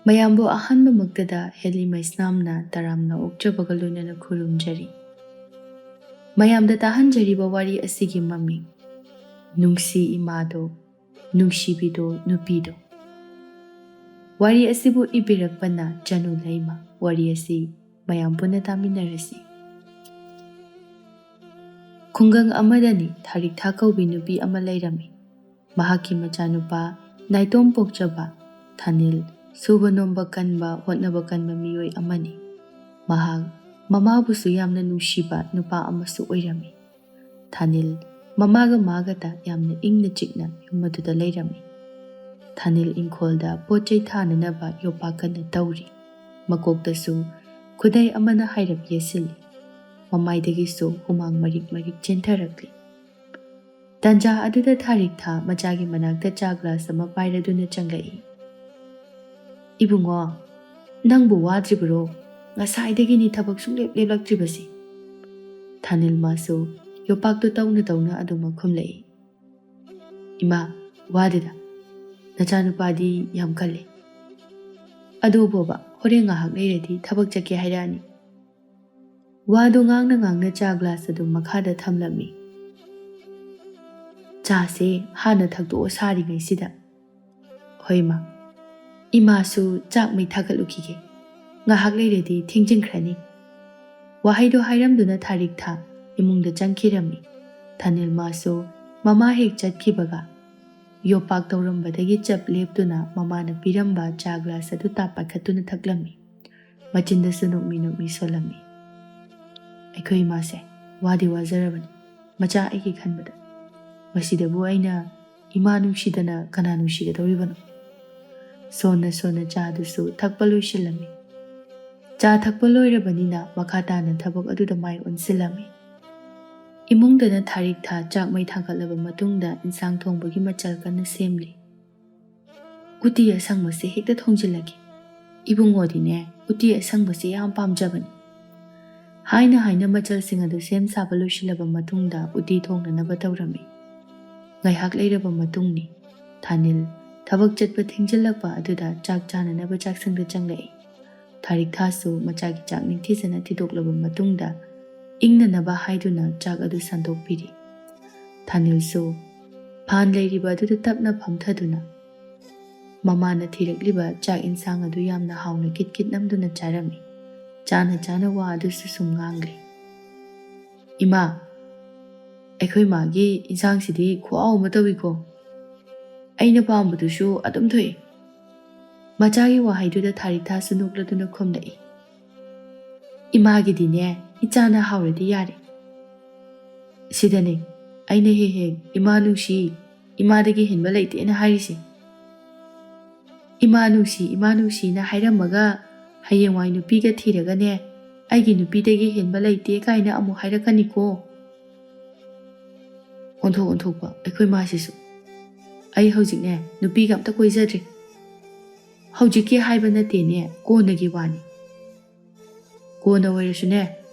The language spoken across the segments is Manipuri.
ꯃꯌꯥꯝꯕꯨ ꯑꯍꯥꯟꯕꯃꯛꯇꯗ ꯍꯦꯂꯤ ꯃꯩꯁꯅꯥꯝꯅ ꯇꯔꯥꯝꯅ ꯑꯣꯛꯆꯕꯒ ꯂꯣꯏꯅꯅ ꯈꯨꯔꯨꯝꯖꯔꯤ꯫ ꯃꯌꯥꯝꯗ ꯇꯥꯍꯟꯖꯔꯤꯕ ꯋꯥꯔꯤ ꯑꯁꯤꯒꯤ ꯃꯃꯤꯡ ꯅꯨꯡꯁꯤ ꯏꯃꯥꯗꯣ ꯅꯨꯡꯁꯤꯕꯤꯗꯣ ꯅꯨꯄꯤꯗꯣ꯫ ꯋꯥꯔꯤ ꯑꯁꯤꯕꯨ ꯏꯕꯤꯔꯛꯄꯅ ꯆꯅꯨ ꯂꯩꯃ꯫ ꯋꯥꯔꯤ ꯑꯁꯤ ꯃꯌꯥꯝ ꯄꯨꯟꯅ ꯇꯥꯃꯤꯟꯅꯔꯁꯤ꯫ ꯈꯨꯡꯒꯪ ꯑꯃꯗꯅꯤ ꯊꯥꯔꯤꯛꯊꯥ ꯀꯧꯕꯤ ꯅꯨꯄꯤ ꯑꯃ ꯂꯩꯔꯝꯃꯤ꯫ ꯃꯍꯥꯛꯀꯤ ꯃꯆꯥꯅꯨꯄꯥ ꯅꯥꯏꯇꯣꯝ ꯄꯣꯛꯆꯕ ꯊꯥꯅꯤꯜ ꯁꯨꯕ ꯅꯣꯝꯕ ꯀꯟꯕ ꯍꯣꯠꯅꯕ ꯀꯟꯕ ꯃꯤꯑꯣꯏ ꯑꯃꯅꯤ꯫ ꯃꯍꯥꯛ ꯃꯃꯥꯕꯨꯁꯨ ꯌꯥꯝꯅ ꯅꯨꯡꯁꯤꯕ ꯅꯨꯄꯥ ꯑꯃꯁꯨ ꯑꯣꯏꯔꯝꯃꯤ꯫ ꯊꯥꯅꯤꯜ ꯃꯃꯥꯒ ꯃꯥꯒꯇ ꯌꯥꯝꯅ ꯏꯪꯅ ꯆꯤꯛꯅ ꯌꯨꯝ ꯑꯗꯨꯗ ꯂꯩꯔꯝꯃꯤ꯫ ꯊꯥꯅꯤꯜ ꯏꯪꯈꯣꯜꯗ ꯄꯣꯠ ꯆꯩ ꯊꯥꯅꯅꯕ ꯌꯣꯄꯥꯛ ꯀꯟꯅ ꯇꯧꯔꯤ꯫ ꯃꯀꯣꯛꯇꯁꯨ ꯈꯨꯗꯩ ꯑꯃꯅ ꯍꯥꯏꯔꯞ ꯌꯦꯠꯁꯤꯜꯂꯤ꯫ ꯃꯃꯥꯏꯗꯒꯤꯁꯨ ꯍꯨꯃꯥꯡ ꯃꯔꯤꯛ ꯃꯔꯤꯛ ꯆꯦꯟꯊꯔꯛꯂꯤ꯫ ꯇꯟꯖꯥ ꯑꯗꯨꯗ ꯊꯥꯔꯤꯛꯊꯥ ꯃꯆꯥꯒꯤ ꯃꯅꯥꯛꯇ ꯆꯥ ꯒ꯭ꯂꯥꯁ ꯑꯃ ꯄꯥꯏꯔꯗꯨꯅ ꯆꯪꯂꯛꯏ꯫ "ꯏꯕꯨꯡꯉꯣ, ꯅꯪꯕꯨ ꯋꯥꯗ꯭ꯔꯤꯕꯔꯣ? ꯉꯁꯥꯏꯗꯒꯤꯅꯤ ꯊꯕꯛ ꯁꯨꯡꯂꯦꯞ ꯂꯦꯞꯂꯛꯇ꯭ꯔꯤꯕꯁꯤ"꯫ ꯊꯥꯅꯤꯜ ꯃꯥꯁꯨ ꯌꯣꯄꯥꯛꯇꯨ ꯇꯧꯅ ꯇꯧꯅ ꯑꯗꯨꯃꯛ ꯈꯨꯝꯂꯛꯏ꯫ "ꯏꯃꯥ, ꯋꯥꯗꯦꯗ. ꯅꯆꯥꯅꯨꯄꯥꯗꯤ ꯌꯥꯝ ꯀꯜꯂꯤ. ꯑꯗꯨꯕꯣꯕ ꯍꯣꯔꯦꯟ ꯉꯥꯏꯍꯥꯛ ꯂꯩꯔꯗꯤ ꯊꯕꯛ ꯆꯠꯀꯦ ꯍꯥꯏꯔꯛꯑꯅꯤ"꯫ ꯋꯥꯗꯨ ꯉꯥꯡꯅ ꯉꯥꯡꯅ ꯆꯥ ꯒ꯭ꯂꯥꯁ ꯑꯗꯨ ꯃꯈꯥꯗ ꯊꯝꯂꯝꯃꯤ꯫ "ꯆꯥꯁꯦ ꯍꯥꯟꯅ ꯊꯛꯇꯣꯛꯑꯣ ꯁꯥꯔꯤꯉꯩꯁꯤꯗ"꯫ "ꯍꯣꯏ ꯃꯥ, ꯏꯃꯥꯁꯨ ꯆꯥꯛ ꯃꯩ ꯊꯥꯒꯠꯂꯨꯈꯤꯒꯦ. ꯉꯥꯏꯍꯥꯛ ꯂꯩꯔꯗꯤ ꯊꯦꯡꯖꯤꯟꯈ꯭ꯔꯅꯤ"꯫ ꯋꯥꯍꯩꯗꯣ ꯍꯥꯏꯔꯝꯗꯨꯅ ꯊꯥꯔꯤꯛꯊꯥ ꯏꯃꯨꯡꯗ ꯆꯪꯈꯤꯔꯝꯃꯤ꯫ ꯊꯥꯅꯤꯜ ꯃꯥꯁꯨ ꯃꯃꯥ ꯍꯦꯛ ꯆꯠꯈꯤꯕꯒ ꯌꯣꯄꯥꯛ ꯇꯧꯔꯝꯕꯗꯒꯤ ꯆꯞ ꯂꯦꯞꯇꯨꯅ ꯃꯃꯥꯅ ꯄꯤꯔꯝꯕ ꯆꯥ ꯒ꯭ꯂꯥꯁ ꯑꯗꯨ ꯇꯥꯞ ꯄꯥꯏꯈꯠꯇꯨꯅ ꯊꯛꯂꯝꯃꯤ꯫ ꯃꯆꯤꯟꯗꯁꯨ ꯅꯣꯛꯃꯤ ꯅꯣꯛꯃꯤ ꯁꯣꯜꯂꯝꯃꯤ꯫ "ꯑꯩꯈꯣꯏ ꯏꯃꯥꯁꯦ ꯋꯥꯗꯤ ꯋꯥꯖꯔꯕꯅꯤ ꯃꯆꯥ ꯑꯩꯒꯤ ꯈꯟꯕꯗ. ꯃꯁꯤꯗꯕꯨ ꯑꯩꯅ ꯏꯃꯥ ꯅꯨꯡꯁꯤꯗꯅ ꯀꯅꯥ ꯅꯨꯡꯁꯤꯒꯗꯧꯔꯤꯕꯅꯣ"꯫ ꯁꯣꯟꯅ ꯁꯣꯟꯅ ꯆꯥꯗꯨꯁꯨ ꯊꯛꯄ ꯂꯣꯏꯁꯤꯜꯂꯝꯃꯤ꯫ ꯆꯥ ꯊꯛꯄ ꯂꯣꯏꯔꯕꯅꯤꯅ ꯃꯈꯥ ꯇꯥꯅ ꯊꯕꯛ ꯑꯗꯨꯗ ꯃꯥꯏ ꯑꯣꯟꯁꯤꯜꯂꯝꯃꯤ꯫ ꯏꯃꯨꯡꯗꯅ ꯊꯥꯔꯤꯛꯊꯥ ꯆꯥꯛ ꯃꯩ ꯊꯥꯒꯠꯂꯕ ꯃꯇꯨꯡꯗ ꯏꯟꯁꯥꯡ ꯊꯣꯡꯕꯒꯤ ꯃꯆꯜ ꯀꯟꯅ ꯁꯦꯝꯂꯤ꯫ "ꯎꯇꯤ ꯑꯁꯪꯕꯁꯦ ꯍꯦꯛꯇ ꯊꯣꯡꯖꯤꯜꯂꯒꯦ. ꯏꯕꯨꯡꯉꯣꯗꯤꯅꯦ ꯎꯇꯤ ꯑꯁꯪꯕꯁꯦ ꯌꯥꯝ ꯄꯥꯝꯖꯕꯅꯤ"꯫ ꯍꯥꯏꯅ ꯍꯥꯏꯅ ꯃꯆꯜꯁꯤꯡ ꯑꯗꯨ ꯁꯦꯝ ꯁꯥꯕ ꯂꯣꯏꯁꯤꯜꯂꯕ ꯃꯇꯨꯡꯗ ꯎꯇꯤ ꯊꯣꯡꯅꯅꯕ ꯇꯧꯔꯝꯃꯤ꯫ ꯉꯥꯏꯍꯥꯛ ꯂꯩꯔꯕ ꯃꯇꯨꯡꯅꯤ ꯊꯥꯅꯤꯜ ꯊꯕꯛ ꯆꯠꯄ ꯊꯦꯡꯖꯤꯜꯂꯛꯄ ꯑꯗꯨꯗ ꯆꯥꯛ ꯆꯥꯅꯅꯕ ꯆꯥꯛꯁꯪꯗ ꯆꯪꯂꯛꯏ꯫ ꯊꯥꯔꯤꯛꯊꯥꯁꯨ ꯃꯆꯥꯒꯤ ꯆꯥꯛ ꯅꯤꯡꯊꯤꯖꯅ ꯊꯤꯗꯣꯛꯂꯕ ꯃꯇꯨꯡꯗ ꯏꯪꯅꯅꯕ ꯍꯥꯏꯗꯨꯅ ꯆꯥꯛ ꯑꯗꯨ ꯁꯟꯗꯣꯛꯄꯤꯔꯤ꯫ ꯊꯥꯅꯤꯜꯁꯨ ꯐꯥꯟ ꯂꯩꯔꯤꯕ ꯑꯗꯨꯗ ꯇꯞꯅ ꯐꯝꯊꯗꯨꯅ ꯃꯃꯥꯅ ꯊꯤꯔꯛꯂꯤꯕ ꯆꯥꯛ ꯏꯟꯁꯥꯡ ꯑꯗꯨ ꯌꯥꯝꯅ ꯍꯥꯎꯅ ꯀꯤꯠ ꯀꯤꯠ ꯅꯝꯗꯨꯅ ꯆꯥꯔꯝꯃꯤ꯫ ꯆꯥꯅ ꯆꯥꯅ ꯋꯥ ꯑꯗꯨꯁꯨ ꯁꯨꯝ ꯉꯥꯡꯂꯤ꯫ "ꯏꯃꯥ, ꯑꯩꯈꯣꯏ ꯃꯥꯒꯤ ꯏꯟꯁꯥꯡꯁꯤꯗꯤ ꯈꯨꯍꯥꯎ ꯑꯃ ꯇꯧꯏꯀꯣ. ꯑꯩꯅ ꯄꯥꯝꯕꯗꯨꯁꯨ ꯑꯗꯨꯝ ꯊꯣꯛꯏ"꯫ ꯃꯆꯥꯒꯤ ꯋꯥꯍꯩꯗꯨꯗ ꯊꯥꯔꯤꯛꯊꯥꯁꯨ ꯅꯣꯛꯂꯗꯨꯅ ꯈꯨꯝꯂꯛꯏ꯫ "ꯏꯃꯥꯒꯤꯗꯤꯅꯦ ꯏꯆꯥꯅ ꯍꯥꯎꯔꯗꯤ ꯌꯥꯔꯦ. ꯁꯤꯗꯅꯦ ꯑꯩꯅ ꯍꯦꯛ ꯍꯦꯛ ꯏꯃꯥ ꯅꯨꯡꯁꯤ, ꯏꯃꯥꯗꯒꯤ ꯍꯦꯟꯕ ꯂꯩꯇꯦꯅ ꯍꯥꯏꯔꯤꯁꯦ. ꯏꯃꯥ ꯅꯨꯡꯁꯤꯅ ꯍꯥꯏꯔꯝꯃꯒ ꯍꯌꯦꯡꯋꯥꯏ ꯅꯨꯄꯤꯒ ꯊꯤꯔꯒꯅꯦ ꯑꯩꯒꯤ ꯅꯨꯄꯤꯗꯒꯤ ꯍꯦꯟꯕ ꯂꯩꯇꯦ ꯀꯥꯏꯅ ꯑꯃꯨꯛ ꯍꯥꯏꯔꯛꯀꯅꯤꯀꯣ". ꯑꯣꯟꯊꯣꯛꯄ ꯑꯩꯈꯣই ꯃꯥꯁꯤꯁꯨ. "ꯑꯩ ꯍꯧꯖꯤꯛꯅꯦ ꯅꯨꯄꯤꯒ ꯑꯝꯇ ꯀꯣꯏꯖꯗ꯭ꯔꯤ. ꯍꯧꯖꯤꯛꯀꯤ ꯍꯥꯏꯕ ꯅꯠꯇꯦꯅꯦ, ꯀꯣꯟꯅꯒꯤ ꯋꯥꯅꯤ. ꯀꯣꯟꯅ ꯑꯣꯏꯔꯁꯨꯅꯦ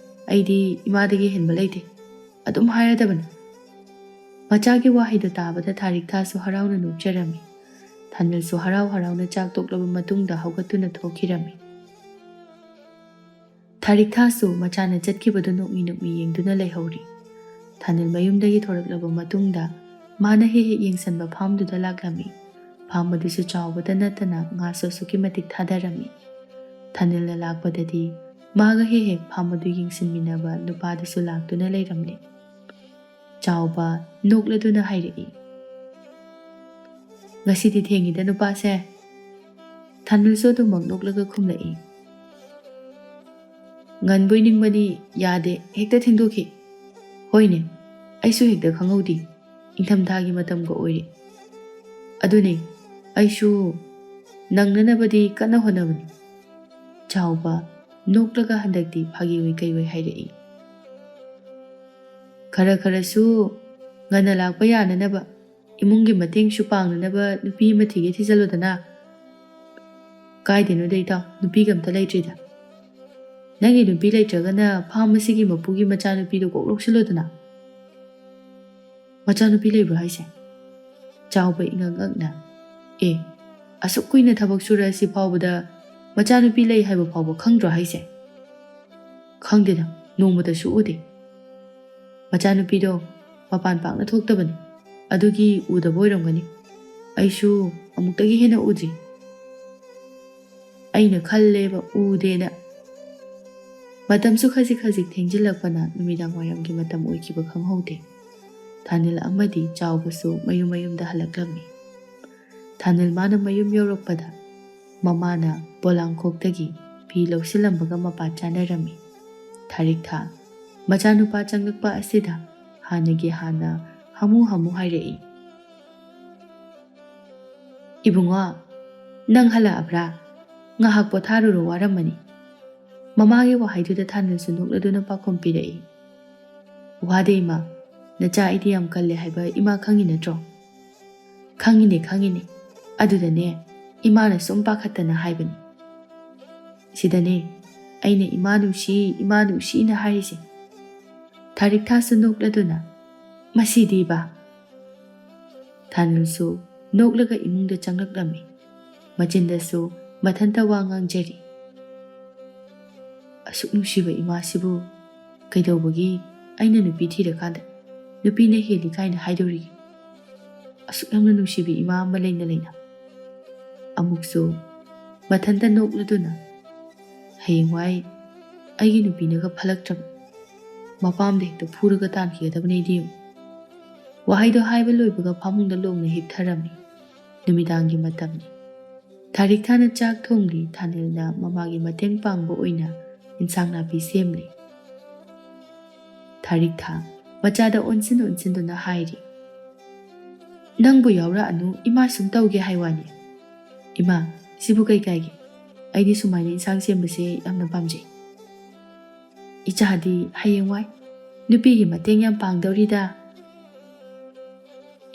ꯑꯩꯗꯤ ꯏꯃꯥꯗꯒꯤ ꯍꯦꯟꯕ ꯂꯩꯇꯦ ꯑꯗꯨꯝ ꯍꯥꯏꯔꯗꯕꯅꯤ". ꯃꯆꯥꯒꯤ ꯋꯥꯍꯩꯗꯣ ꯇꯥꯕꯗ ꯊꯥꯔꯤꯛꯊꯥꯁꯨ ꯍꯔꯥꯎꯅ ꯅꯣꯛꯆꯔꯝꯃꯤ꯫ ꯊꯥꯅꯤꯜꯁꯨ ꯍꯔꯥꯎ ꯍꯔꯥꯎꯅ ꯆꯥꯛ ꯇꯣꯛꯂꯕ ꯃꯇꯨꯡꯗ ꯍꯧꯒꯠꯇꯨꯅ ꯊꯣꯛꯈꯤꯔꯝꯃꯤ꯫ ꯊꯥꯔꯤꯛꯊꯥꯁꯨ ꯃꯆꯥꯅ ꯆꯠꯈꯤꯕꯗꯨ ꯅꯣꯛꯃꯤ ꯅꯣꯛꯃꯤ ꯌꯦꯡꯗꯨꯅ ꯂꯩꯍꯧꯔꯤ꯫ ꯊꯥꯅꯤꯜ ꯃꯌꯨꯝꯗꯒꯤ ꯊꯣꯔꯛꯂꯕ ꯃꯇꯨꯡꯗ ꯃꯥꯅ ꯍꯦꯛ ꯍꯦꯛ ꯌꯦꯡꯁꯟꯕ ꯐꯥꯝꯗꯨꯗ ꯂꯥꯛꯂꯝꯃꯤ꯫ ꯐꯥꯝ ꯑꯗꯨꯁꯨ ꯆꯥꯎꯕꯗ ꯅꯠꯇꯅ ꯉꯥꯁꯨ ꯑꯁꯨꯛꯀꯤ ꯃꯇꯤꯛ ꯊꯥꯗꯔꯝꯃꯤ꯫ ꯊꯥꯅꯤꯜꯅ ꯂꯥꯛꯄꯗꯗꯤ ꯃꯥꯒ ꯍꯦꯛ ꯍꯦꯛ ꯐꯥꯝ ꯑꯗꯨ ꯌꯦꯡꯁꯤꯟꯃꯤꯟꯅꯕ ꯅꯨꯄꯥꯗꯨꯁꯨ ꯂꯥꯛꯇꯨꯅ ꯂꯩꯔꯝꯂꯦ꯫ ꯆꯥꯎꯕ ꯅꯣꯛꯂꯗꯨꯅ ꯍꯥꯏꯔꯛꯏ꯫ "ꯉꯁꯤꯗꯤ ꯊꯦꯡꯉꯤꯗ ꯅꯨꯄꯥꯁꯦ". ꯊꯥꯅꯤꯜꯁꯨ ꯑꯗꯨꯃꯛ ꯅꯣꯛꯂꯒ ꯈꯨꯝꯂꯛꯏ꯫ "ꯉꯟꯕꯣꯏ ꯅꯤꯡꯕꯅꯤ ꯌꯥꯗꯦ, ꯍꯦꯛꯇ ꯊꯦꯡꯗꯣꯛꯈꯤ". "ꯍꯣꯏꯅꯦ, ꯑꯩꯁꯨ ꯍꯦꯛꯇ ꯈꯪꯍꯧꯗꯦ, ꯏꯪꯊꯝꯊꯥꯒꯤ ꯃꯇꯝꯒ ꯑꯣꯏꯔꯦ. ꯑꯗꯨꯅꯦ ꯑꯩꯁꯨ ꯅꯪꯅꯅꯕꯗꯤ ꯀꯟꯅ ꯍꯣꯠꯅꯕꯅꯤ". ꯆꯥꯎꯕ ꯅꯣꯛꯂꯒ ꯍꯟꯗꯛꯇꯤ ꯐꯥꯒꯤ ꯀꯩ ꯑꯣꯏ ꯍꯥꯏꯔꯛꯏ꯫ "ꯈꯔꯁꯨ ꯉꯟꯅ ꯂꯥꯛꯄ ꯌꯥꯅꯅꯕ, ꯏꯃꯨꯡꯒꯤ ꯃꯇꯦꯡꯁꯨ ꯄꯥꯡꯅꯅꯕ ꯅꯨꯄꯤ ꯑꯃ ꯊꯤꯖꯜꯂꯨꯗꯅ". "ꯀꯥꯏꯗꯩꯅꯣꯗ ꯏꯇꯥꯎ, ꯅꯨꯄꯤꯒ ꯑꯝꯇ ꯂꯩꯇ꯭ꯔꯤꯗ". "ꯅꯪꯒꯤ ꯅꯨꯄꯤ ꯂꯩꯇ꯭ꯔꯒꯅ ꯐꯥꯝ ꯑꯁꯤꯒꯤ ꯃꯄꯨꯒꯤ ꯃꯆꯥꯅꯨꯄꯤꯗꯣ ꯀꯣꯛ ꯂꯧꯁꯤꯜꯂꯨꯗꯅ". "ꯃꯆꯥꯅꯨꯄꯤ ꯂꯩꯕ꯭ꯔꯣ ꯍꯥꯏꯁꯦ"꯫ ꯆꯥꯎꯕ ꯏꯉꯛ ꯉꯛꯅ "ꯑꯦ, ꯑꯁꯨꯛ ꯀꯨꯏꯅ ꯊꯕꯛ ꯁꯨꯔꯛꯑꯁꯤ ꯐꯥꯎꯕꯗ ꯃꯆꯥꯅꯨꯄꯤ ꯂꯩ ꯍꯥꯏꯕ ꯐꯥꯎꯕ ꯈꯪꯗ꯭ꯔꯣ ꯍꯥꯏꯁꯦ? ꯈꯪꯗꯦꯗ, ꯅꯣꯡꯃꯇꯁꯨ ꯎꯗꯦ. ꯃꯆꯥꯅꯨꯄꯤꯗꯣ ꯃꯄꯥꯟ ꯄꯥꯛꯅ ꯊꯣꯛꯇꯕꯅꯤ, ꯑꯗꯨꯒꯤ ꯎꯗꯕ ꯑꯣꯏꯔꯝꯒꯅꯤ. ꯑꯩꯁꯨ ꯑꯃꯨꯛꯇꯒꯤ ꯍꯦꯟꯅ ꯎꯗ꯭ꯔꯤ. ꯑꯩꯅ ꯈꯜꯂꯦꯕ ꯎꯗꯦꯅ. ꯃꯇꯝꯁꯨ ꯈꯖꯤꯛ ꯈꯖꯤꯛ ꯊꯦꯡꯖꯤꯜꯂꯛꯄꯅ ꯅꯨꯃꯤꯗꯥꯡ ꯋꯥꯏꯔꯝꯒꯤ ꯃꯇꯝ ꯑꯣꯏꯈꯤꯕ ꯈꯪꯍꯧꯗꯦ. ꯊꯥꯅꯤꯜ ꯑꯃꯗꯤ ꯆꯥꯎꯕꯁꯨ ꯃꯌꯨꯝꯗ ꯍꯜꯂꯛꯂꯝꯃꯤ. ꯊꯥꯅꯤꯜ ꯃꯥꯅ ꯃꯌꯨꯝ ꯌꯧꯔꯛꯄꯗ ꯃꯃꯥꯅ ꯄꯣꯂꯥꯡꯈꯣꯛꯇꯒꯤ ꯐꯤ ꯂꯧꯁꯤꯜꯂꯝꯕꯒ ꯃꯄꯥ ꯆꯥꯅꯔꯝꯃꯤ. ꯊꯥꯔꯤꯛꯊꯥ ꯃꯆꯥꯅꯨꯄꯥ ꯆꯪꯂꯛꯄ ꯑꯁꯤꯗ ꯍꯥꯟꯅ ꯍꯥꯃꯨ ꯍꯥꯏꯔꯛꯏ. ꯏꯕꯨꯡꯉꯣ, ꯅꯪ ꯍꯜꯂꯛꯑꯕ꯭ꯔꯥ? ꯉꯥꯏꯍꯥꯛ ꯄꯣꯊꯥꯔꯨꯔꯣ, ꯋꯥꯔꯝꯃꯅꯤ. ꯃꯃꯥꯒꯤ ꯋꯥꯍꯩꯗꯨꯗ ꯊꯥꯅꯤꯜꯁꯨ ꯅꯣꯛꯂꯗꯨꯅ ꯄꯥꯎꯈꯨꯝ ꯄꯤꯔꯛꯏ. ꯋꯥꯗꯦ ꯏꯃꯥ, ꯅꯆꯥ ꯑꯩꯗꯤ ꯌꯥꯝ ꯀꯜꯂꯦ ꯍꯥꯏꯕ ꯏꯃꯥ ꯈꯪꯉꯤ ꯅꯠꯇ꯭ꯔꯣ? ꯈꯪꯉꯤꯅꯦ. ꯑꯗꯨꯗꯅꯦ ꯏꯃꯥꯅ ꯁꯨꯝ ꯄꯥꯈꯠꯇꯅ ꯍꯥꯏꯕꯅꯤ. ꯁꯤꯗꯅꯦ ꯑꯩꯅ ꯏꯃꯥ ꯅꯨꯡꯁꯤꯅ ꯍꯥꯏꯔꯤꯁꯦ. ꯊꯥꯔꯤꯛꯊꯥꯁꯨ ꯅꯣꯛꯂꯗꯨꯅ ꯃꯁꯤꯗꯤꯕ. ꯊꯥꯅꯤꯜꯁꯨ ꯅꯣꯛꯂꯒ ꯏꯃꯨꯡꯗ ꯆꯪꯂꯛꯂꯝꯃꯤ. ꯃꯆꯤꯟꯗꯁꯨ ꯃꯊꯟꯇ ꯋꯥ ꯉꯥꯡꯖꯔꯤ. ꯑꯁꯨꯛ ꯅꯨꯡꯁꯤꯕ ꯏꯃꯥꯁꯤꯕꯨ ꯀꯩꯗꯧꯕꯒꯤ ꯑꯩꯅ ꯅꯨꯄꯤ ꯊꯤꯔꯀꯥꯟꯗ ꯅꯨꯄꯤꯅ ꯍꯦꯜꯂꯤ ꯀꯥꯏꯅ ꯍꯥꯏꯗꯧꯔꯤꯒꯦ? ꯑꯁꯨꯛ ꯌꯥꯝꯅ ꯅꯨꯡꯁꯤꯕꯤ ꯏꯃꯥ ꯑꯃ ꯂꯩꯅ. ꯑꯃꯨꯛꯁꯨ ꯃꯊꯟꯇ ꯅꯣꯛꯂꯗꯨꯅ ꯍꯌꯦꯡꯋꯥꯏ ꯑꯩꯒꯤ ꯅꯨꯄꯤꯅꯒ ꯐꯠꯂꯛꯇ꯭ꯔꯕ ꯃꯄꯥꯝꯗ ꯍꯦꯛꯇ ꯐꯨꯔꯒ ꯇꯥꯟꯈꯤꯒꯗꯕꯅꯤꯗꯤ. ꯋꯥꯍꯩꯗꯣ ꯍꯥꯏꯕ ꯂꯣꯏꯕꯒ ꯐꯃꯨꯡꯗ ꯂꯣꯡꯅ ꯍꯤꯞꯊꯔꯝꯃꯤ. ꯅꯨꯃꯤꯗꯥꯡꯒꯤ ꯃꯇꯝꯅꯤ. ꯊꯥꯔꯤꯛꯊꯥꯅ ꯆꯥꯛ ꯊꯣꯡꯂꯤ. ꯊꯥꯅꯤꯜꯅ ꯃꯃꯥꯒꯤ ꯃꯇꯦꯡ ꯄꯥꯡꯕ ꯑꯣꯏꯅ ꯏꯟꯁꯥꯡ ꯅꯥꯄꯤ ꯁꯦꯝꯂꯤ. ꯊꯥꯔꯤꯛꯊꯥ ꯃꯆꯥꯗ ꯑꯣꯟꯁꯤꯟꯗꯨꯅ ꯍꯥꯏꯔꯤ. ꯅꯪꯕꯨ ꯌꯥꯎꯔꯛꯑꯅꯨ, ꯏꯃꯥ ꯁꯨꯝ ꯇꯧꯒꯦ ꯍꯥꯏ ꯋꯥꯅꯤ. ꯏꯃꯥ, ꯁꯤꯕꯨ ꯀꯩ ꯀꯥꯏꯒꯦ? ꯑꯩꯗꯤ ꯁꯨꯃꯥꯏꯅ ꯏꯟꯁꯥꯡ ꯁꯦꯝꯕꯁꯦ ꯌꯥꯝꯅ ꯄꯥꯝꯖꯩ. ꯏꯆꯥꯗꯤ ꯍꯌꯦꯡꯋꯥꯏ ꯅꯨꯄꯤꯒꯤ ꯃꯇꯦꯡ ꯌꯥꯝ ꯄꯥꯡꯗꯧꯔꯤꯗ.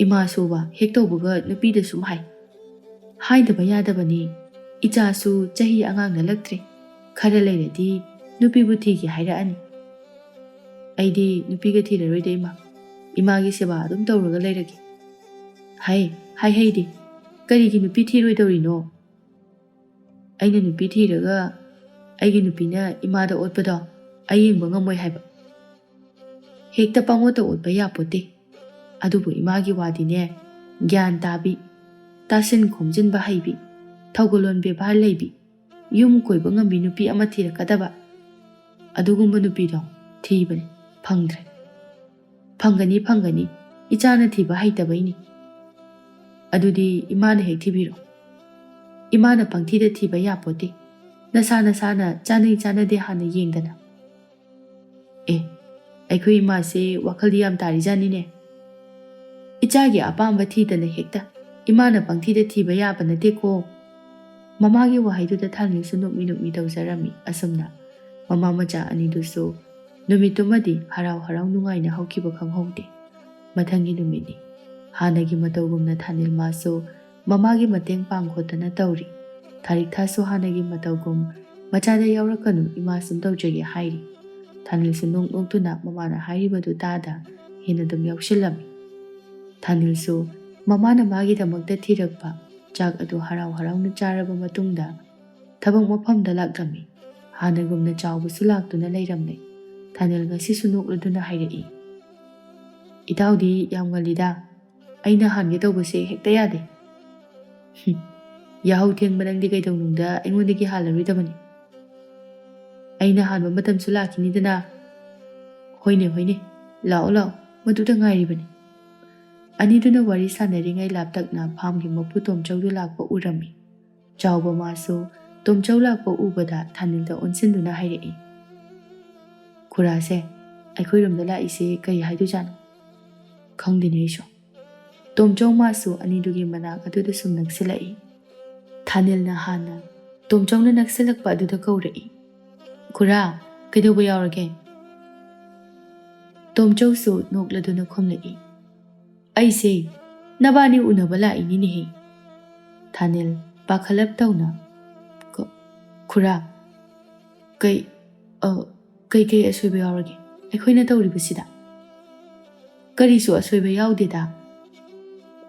ꯏꯃꯥꯁꯨꯕ ꯍꯦꯛ ꯇꯧꯕꯒ ꯅꯨꯄꯤꯗ ꯁꯨꯝ ꯍꯥꯏꯗꯕ ꯌꯥꯗꯕꯅꯤ. ꯏꯆꯥꯁꯨ ꯆꯍꯤ ꯑꯉꯥꯡ ꯅꯠꯂꯛꯇ꯭ꯔꯦ. ꯈꯔ ꯂꯩꯔꯗꯤ ꯅꯨꯄꯤꯕꯨ ꯊꯤꯒꯦ ꯍꯥꯏꯔꯛꯑꯅꯤ. ꯑꯩꯗꯤ ꯅꯨꯄꯤꯒ ꯊꯤꯔꯔꯣꯏꯗ ꯏꯃꯥ. ꯏꯃꯥꯒꯤ ꯁꯦꯕꯥ ꯑꯗꯨꯝ ꯇꯧꯔꯒ ꯂꯩꯔꯒꯦ. ꯍꯩꯗꯤ ꯀꯔꯤꯒꯤ ꯅꯨꯄꯤ ꯊꯤꯔꯣꯏꯗꯧꯔꯤꯅꯣ? ꯑꯩꯅ ꯅꯨꯄꯤ ꯊꯤꯔꯒ ꯑꯩꯒꯤ ꯅꯨꯄꯤꯅ ꯏꯃꯥꯗ ꯑꯣꯠꯄꯗꯣ ꯑꯩ ꯌꯦꯡꯕ ꯉꯝꯃꯣꯏ ꯍꯥꯏꯕ. ꯍꯦꯛꯇ ꯄꯪꯑꯣꯠꯇ ꯑꯣꯠꯄ ꯌꯥꯄꯣꯠꯇꯦ. ꯑꯗꯨꯕꯨ ꯏꯃꯥꯒꯤ ꯋꯥꯗꯤꯅꯦ, ꯒ꯭ꯌꯥꯟ ꯇꯥꯕꯤ, ꯇꯥꯁꯤꯟ ꯈꯣꯝꯖꯤꯟꯕ ꯍꯩꯕꯤ, ꯊꯧꯒꯜꯂꯣꯟ ꯕꯦꯕꯥꯔ ꯂꯩꯕꯤ, ꯌꯨꯝ ꯀꯣꯏꯕ ꯉꯝꯕꯤ ꯅꯨꯄꯤ ꯑꯃ ꯊꯤꯔꯛꯀꯗꯕ. ꯑꯗꯨꯒꯨꯝꯕ ꯅꯨꯄꯤꯗꯣ ꯊꯤꯕꯅꯤ, ꯐꯪꯗ꯭ꯔꯦ. ꯐꯪꯒꯅꯤ, ꯏꯆꯥꯅ ꯊꯤꯕ ꯍꯩꯇꯕꯩꯅꯤ. ꯑꯗꯨꯗꯤ ꯏꯃꯥꯅ ꯍꯦꯛ ꯊꯤꯕꯤꯔꯣ. ꯏꯃꯥꯅ ꯄꯪꯊꯤꯗ ꯊꯤꯕ ꯌꯥꯄꯣꯠꯇꯦ. ꯅꯁꯥꯅ ꯆꯥꯅꯩ ꯆꯥꯅꯗꯦ ꯍꯥꯟꯅ ꯌꯦꯡꯗꯅ. ꯑꯩꯈꯣꯏ ꯏꯃꯥꯁꯦ ꯋꯥꯈꯜꯗꯤ ꯌꯥꯝ ꯇꯥꯔꯤꯖꯥꯠꯅꯤꯅꯦ. ꯏꯆꯥꯒꯤ ꯑꯄꯥꯝꯕ ꯊꯤꯗꯅ ꯍꯦꯛꯇ ꯏꯃꯥꯅ ꯄꯪꯊꯤꯗ ꯊꯤꯕ ꯌꯥꯕ ꯅꯠꯇꯦꯀꯣ. ꯃꯃꯥꯒꯤ ꯋꯥꯍꯩꯗꯨꯗ ꯊꯥꯅꯤꯜꯁꯨ ꯅꯣꯛꯃꯤ ꯇꯧꯖꯔꯝꯃꯤ. ꯑꯁꯨꯝꯅ ꯃꯃꯥ ꯃꯆꯥ ꯑꯅꯤꯗꯨꯁꯨ ꯅꯨꯃꯤꯠꯇꯨꯃꯗꯤ ꯍꯔꯥꯎ ꯅꯨꯡꯉꯥꯏꯅ ꯍꯧꯈꯤꯕ ꯈꯪꯍꯧꯗꯦ. ꯃꯊꯪꯒꯤ ꯅꯨꯃꯤꯠꯅꯤ. ꯍꯥꯟꯅꯒꯤ ꯃꯇꯧꯒꯨꯝꯅ ꯊꯥꯅꯤꯜ ꯃꯥꯁꯨ ꯃꯃꯥꯒꯤ ꯃꯇꯦꯡ ꯄꯥꯡ ꯈꯣꯠꯇꯅ ꯇꯧꯔꯤ. ꯊꯥꯔꯤꯛꯊꯥꯁꯨ ꯍꯥꯟꯅꯒꯤ ꯃꯇꯧꯒꯨꯝ ꯃꯆꯥꯗ ꯌꯥꯎꯔꯛꯀꯅꯨ, ꯏꯃꯥ ꯁꯨꯝ ꯇꯧꯖꯒꯦ ꯍꯥꯏꯔꯤ. ꯊꯥꯅꯤꯜꯁꯨ ꯅꯣꯛꯇꯨꯅ ꯃꯃꯥꯅ ꯍꯥꯏꯔꯤꯕꯗꯨ ꯇꯥꯗ ꯍꯦꯟꯅ ꯑꯗꯨꯝ ꯌꯥꯎꯁꯤꯜꯂꯝꯃꯤ. ꯊꯥꯅꯤꯜꯁꯨ ꯃꯃꯥꯅ ꯃꯥꯒꯤꯗꯃꯛꯇ ꯊꯤꯔꯛꯄ ꯆꯥꯛ ꯑꯗꯨ ꯍꯔꯥꯎꯅ ꯆꯥꯔꯕ ꯃꯇꯨꯡꯗ ꯊꯕꯛ ꯃꯐꯝꯗ ꯂꯥꯛꯂꯝꯃꯤ. ꯍꯥꯟꯅꯒꯨꯝꯅ ꯆꯥꯎꯕꯁꯨ ꯂꯥꯛꯇꯨꯅ ꯂꯩꯔꯝꯂꯦ. ꯊꯥꯅꯤꯜ ꯉꯁꯤꯁꯨ ꯅꯣꯛꯂꯗꯨꯅ ꯍꯥꯏꯔꯛꯏ. ꯏꯇꯥꯎꯗꯤ ꯌꯥꯝ ꯉꯜꯂꯤꯗ. ꯑꯩꯅ ꯍꯥꯟꯒꯦ ꯇꯧꯕꯁꯦ ꯍꯦꯛꯇ ꯌꯥꯗꯦ. ꯌꯥꯍꯧ ꯊꯦꯡꯕ ꯅꯪꯗꯤ ꯀꯩꯗꯧꯅꯨꯡꯗ ꯑꯩꯉꯣꯟꯗꯒꯤ ꯍꯥꯜꯂꯔꯣꯏꯗꯕꯅꯤ. ꯑꯩꯅ ꯍꯥꯟꯕ ꯃꯇꯝꯁꯨ ꯂꯥꯛꯈꯤꯅꯤꯗꯅ. ꯍꯣꯏꯅꯦ, ꯂꯥꯛꯑꯣ, ꯃꯗꯨꯗ ꯉꯥꯏꯔꯤꯕꯅꯤ. ꯑꯅꯤꯗꯨꯅ ꯋꯥꯔꯤ ꯁꯥꯟꯅꯔꯤꯉꯩ ꯂꯥꯞꯇꯛꯅ ꯐꯥꯝꯒꯤ ꯃꯄꯨ ꯇꯣꯝꯆꯧꯗꯨ ꯂꯥꯛꯄ ꯎꯔꯝꯃꯤ. ꯆꯥꯎꯕ ꯃꯥꯁꯨ ꯇꯣꯝꯆꯧ ꯂꯥꯛꯄ ꯎꯕꯗ ꯊꯥꯅꯤꯜꯗ ꯑꯣꯟꯁꯤꯟꯗꯨꯅ ꯍꯥꯏꯔꯛꯏ. ꯈꯨꯔꯥꯁꯦ, ꯑꯩꯈꯣꯏꯔꯣꯝꯗ ꯂꯥꯛꯏꯁꯦ ꯀꯔꯤ ꯍꯥꯏꯗꯣꯏꯖꯥꯠꯅꯣ? ꯈꯪꯗꯦꯅꯦ ꯑꯩꯁꯨ. ꯇꯣꯝꯆꯧ ꯃꯥꯁꯨ ꯑꯅꯤꯗꯨꯒꯤ ꯃꯅꯥꯛ ꯑꯗꯨꯗ ꯁꯨꯝ ꯅꯛꯁꯤꯜꯂꯛꯏ. ꯊꯥꯅꯤꯜꯅ ꯍꯥꯟꯅ ꯇꯣꯝꯆꯧꯅ ꯅꯛꯁꯤꯜꯂꯛꯄ ꯑꯗꯨꯗ ꯀꯧꯔꯛꯏ. ꯈꯨꯔꯥ, ꯀꯩꯗꯧꯕ ꯌꯥꯎꯔꯒꯦ? ꯇꯣꯝꯆꯧꯁꯨ ꯅꯣꯛꯂꯗꯨꯅ ꯈꯨꯝꯂꯛꯏ. ꯑꯩꯁꯦ ꯅꯕꯥꯅꯤ ꯎꯅꯕ ꯂꯥꯛꯏꯅꯤꯅꯦꯍꯦ. ꯊꯥꯅꯤꯜ ꯄꯥꯈꯠꯂꯞ ꯇꯧꯅ ꯈꯨꯔꯥ, ꯀꯩ ꯑꯁꯣꯏꯕ ꯌꯥꯎꯔꯒꯦ ꯑꯩꯈꯣꯏꯅ ꯇꯧꯔꯤꯕꯁꯤꯗ? ꯀꯔꯤꯁꯨ ꯑꯁꯣꯏꯕ ꯌꯥꯎꯗꯦꯗ.